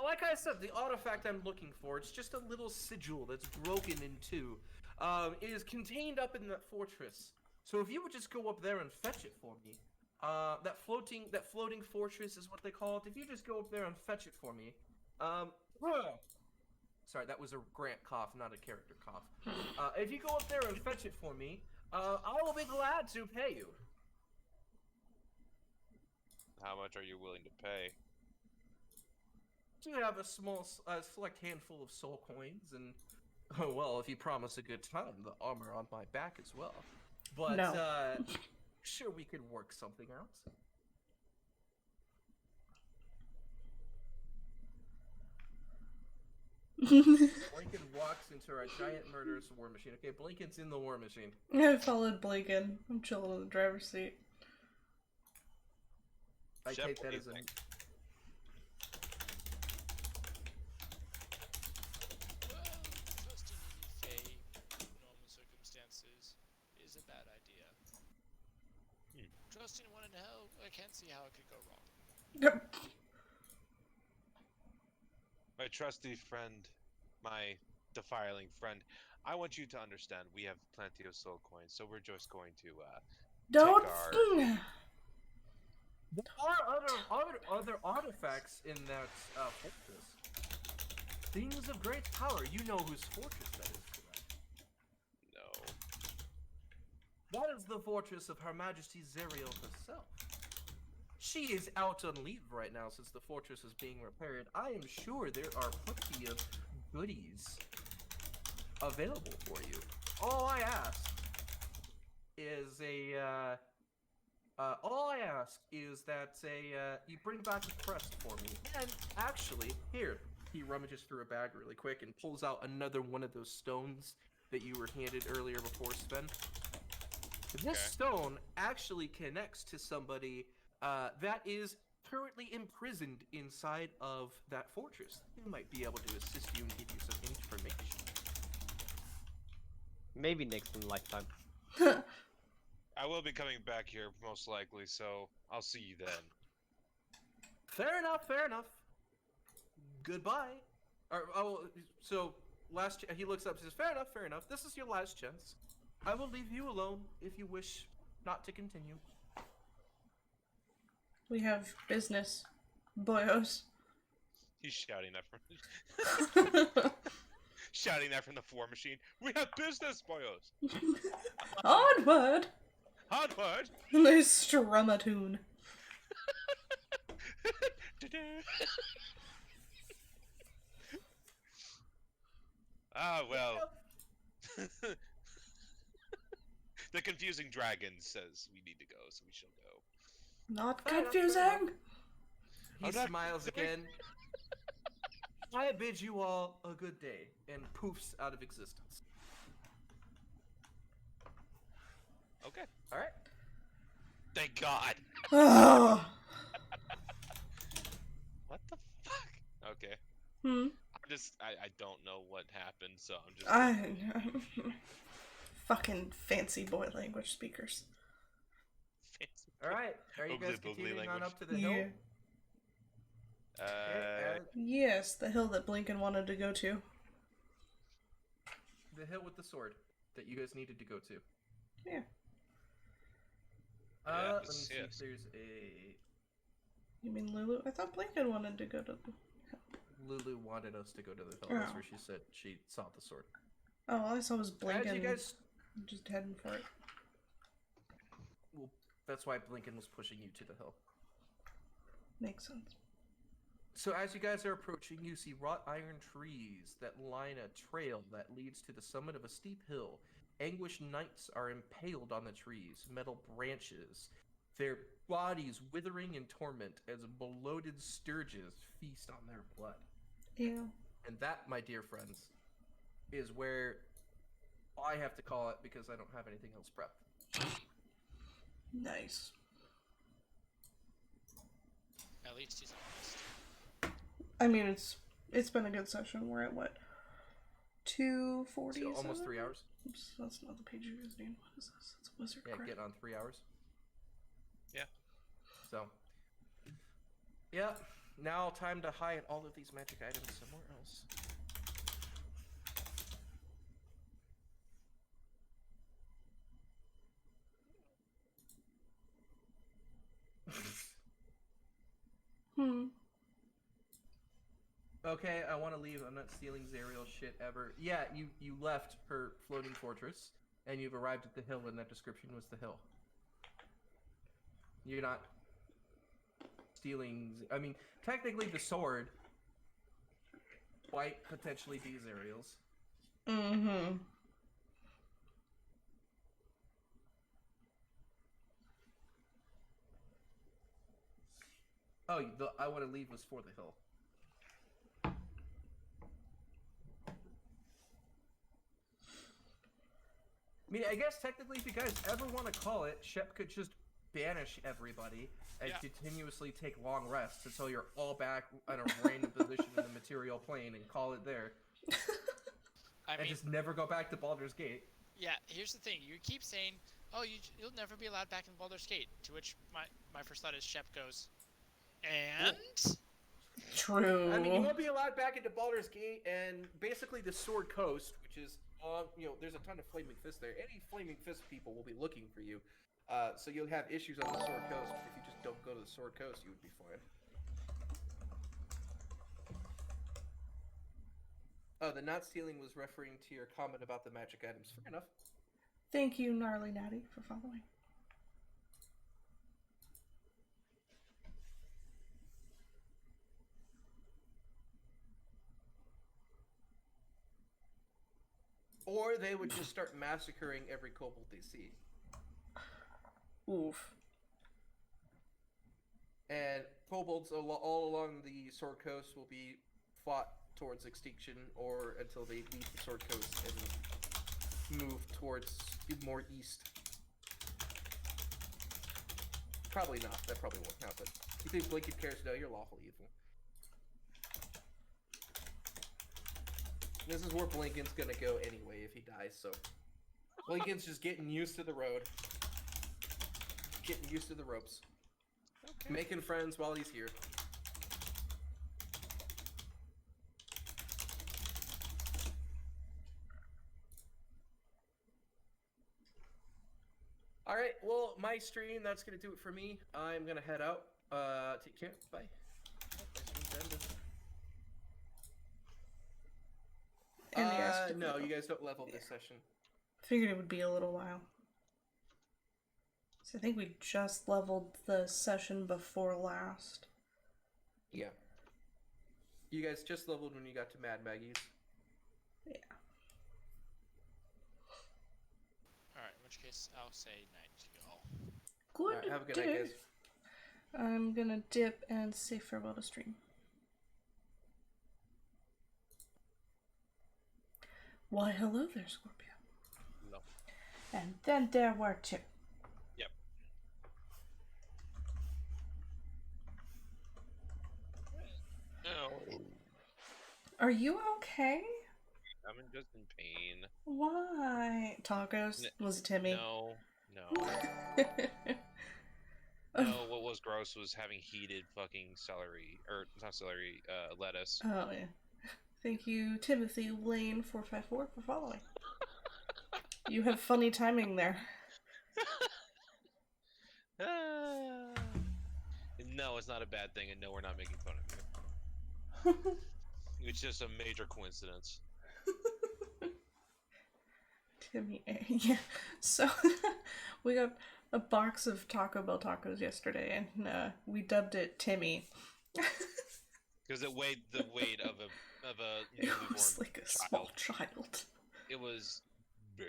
Like I said, the artifact I'm looking for, it's just a little sigil that's broken in two. It is contained up in that fortress. So if you would just go up there and fetch it for me. That floating fortress is what they call it. If you just go up there and fetch it for me. Sorry, that was a Grant cough, not a character cough. If you go up there and fetch it for me, I will be glad to pay you. How much are you willing to pay? Do have a small, select handful of soul coins, and well, if you promise a good time, the armor on my back as well. But No. sure, we could work something out. Blinken walks into our giant murderous war machine. Okay, Blinken's in the war machine. I followed Blinken. I'm chilling in the driver's seat. I Shep, take what that do you as a. think? Well, trusting any Fae in normal circumstances is a bad idea. Trusting one in hell, I can't see how it could go wrong. Yep. My trusty friend, my defiling friend, I want you to understand we have plenty of soul coins, so we're just going to Don't. our- There are other artifacts in that fortress. Things of great power. You know whose fortress that is, correct? No. That is the fortress of Her Majesty Zeriel herself. She is out on leave right now since the fortress is being repaired. I am sure there are plenty of goodies available for you. All I ask is that you bring back a crest for me. And actually, here, he rummages through a bag really quick and pulls out another one of those stones that you were handed earlier before Sven. This stone actually connects to somebody that is currently imprisoned inside of that fortress. He might be able to assist you and give you some information. Maybe next in lifetime. I will be coming back here most likely, so I'll see you then. Fair enough, fair enough. Goodbye. He looks up and says, fair enough. This is your last chance. I will leave you alone if you wish not to continue. We have business, boyos. He's shouting that from the war machine. We have business, boyos. Onward! Onward. And they strum a tune. Ah, well. The confusing dragon says we need to go, so we shall go. Not Fair enough, confusing! fair enough. He I'm not smiles again. I bid you all a good day, and poofs out of existence. Okay. Alright. Thank God. Oh. What the fuck? Okay. I don't know what happened, so I'm just... Fucking fancy boy language speakers. Alright, are you guys Oogly boogly continuing on language. up to the hill? Yes, the hill that Blinken wanted to go to. The hill with the sword that you guys needed to go to. Yeah. Let me see if there's a... You mean Lulu? I thought Blinken wanted to go to the hill. Lulu wanted us to go to the hill. That's where she said she saw the sword. Oh, all I saw was Blinken As you guys... just heading for it. Well, that's why Blinken was pushing you to the hill. Makes sense. So as you guys are approaching, you see wrought iron trees that line a trail that leads to the summit of a steep hill. Anguished knights are impaled on the trees, metal branches, their bodies withering in torment as bloated sturges feast on their blood. Ew. And that, my dear friends, is where I have to call it because I don't have anything else prepped. Nice. At least he's honest. I mean, it's been a good session. We're at what? 2:40. Almost 3 hours. Oops, that's not the page you guys need. What is this? It's wizard Yeah, crap. getting on 3 hours. Yeah. So, yeah. Now time to hide all of these magic items somewhere else. Okay, I want to leave. I'm not stealing Zariel's shit ever. Yeah, you left her floating fortress, and you've arrived at the hill, and that description was the hill. You're not stealing... I mean, technically the sword might potentially be Zariel's. Mm-hmm. Oh, the I want to leave was for the hill. I mean, I guess technically if you guys ever want to call it, Shep could just banish everybody and continuously take long rests until you're all back in a random position in the material plane and call it there. I mean, just never go back to Baldur's Gate. yeah, here's the thing. You keep saying, oh, you'll never be allowed back in Baldur's Gate, to which my first thought is Shep goes, and? True. I mean, you won't be allowed back into Baldur's Gate, and basically the Sword Coast, which is, there's a ton of Flaming Fist there. Any Flaming Fist people will be looking for you. So you'll have issues on the Sword Coast, but if you just don't go to the Sword Coast, you would be fine. Oh, the not stealing was referring to your comment about the magic items. Fair enough. Thank you, Gnarly Natty, for following. Or they would just start massacring every kobold they see. Oof. And kobolds all along the Sword Coast will be fought towards extinction or until they leave the Sword Coast and move towards more east. Probably not. That probably won't happen. You think Blinken cares? No, you're lawful evil. This is where Blinken's gonna go anyway if he dies, so... Blinken's just getting used to the road. Getting used to the ropes. Okay. Making friends while he's here. Alright, well, my stream, that's gonna do it for me. I'm gonna head out. Take care. Bye. My stream's ended. And he asked if No, we- you guys don't level this session. Figured it would be a little while. So I think we just leveled the session before last. Yeah. You guys just leveled when you got to Mad Maggie's. Yeah. Alright, in which case I'll say night to you all. Good Alright, have a good day. night, guys. I'm gonna dip and say farewell to stream. Why, hello there, Scorpio. No. And then there were two. Yep. No. Are you okay? I'm just in pain. Why? Tacos? Was it Timmy? No. No. No, what was gross was having heated fucking celery, or not celery, lettuce. Oh, yeah. Thank you, Timothy Lane 454 for following. You have funny timing there. No, it's not a bad thing, and no, we're not making fun of you. It's just a major coincidence. Timmy A. Yeah. So, we got a box of Taco Bell tacos yesterday, and we dubbed it Timmy. Because it weighed the weight of a It newborn was like a child. small child. It was big.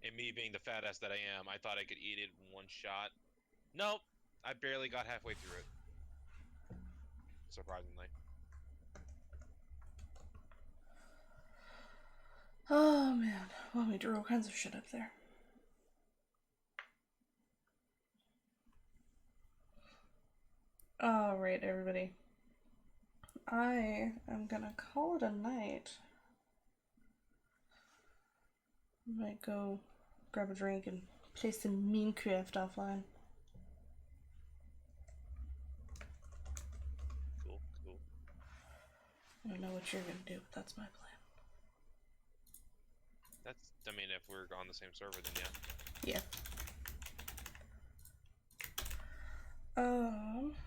And me being the fat ass that I am, I thought I could eat it in one shot. Nope, I barely got halfway through it. Surprisingly. Oh man, well, we drew all kinds of shit up there. Alright, everybody. I am gonna call it a night. Might go grab a drink and play some Minecraft offline. Cool, cool. I don't know what you're gonna do, but that's my plan. That's, I mean, if we're on the same server, then yeah. Yeah.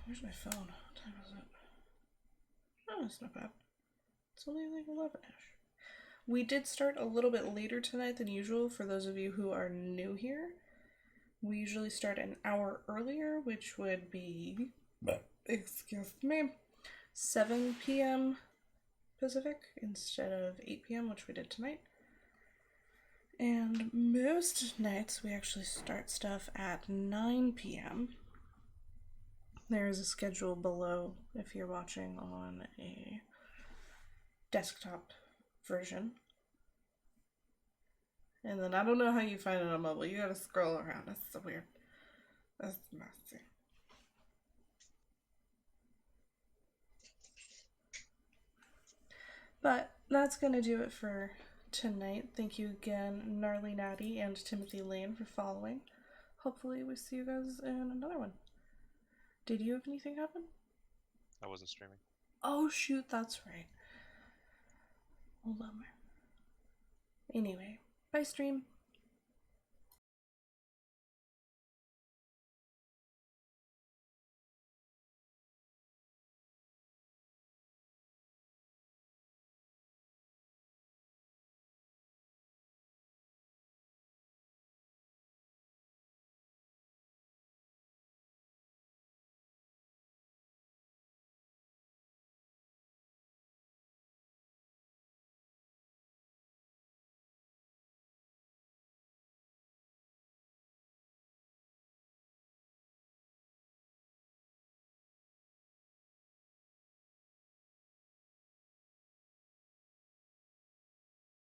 Where's my phone? What time is it? Oh, it's not bad. It's only like 11-ish. We did start a little bit later tonight than usual for those of you who are new here. We usually start an hour earlier, which would be, excuse me, 7 p.m. Pacific instead of 8 p.m., which we did tonight. And most nights we actually start stuff at 9 p.m. There is a schedule below if you're watching on a desktop version. And then I don't know how you find it on mobile. You gotta scroll around. That's so weird. That's messy. But that's gonna do it for tonight. Thank you again, Gnarly Natty and Timothy Lane, for following. Hopefully we see you guys in another one. Did you have anything happen? I wasn't streaming. Oh shoot, that's right. Well, bummer. Anyway, bye stream.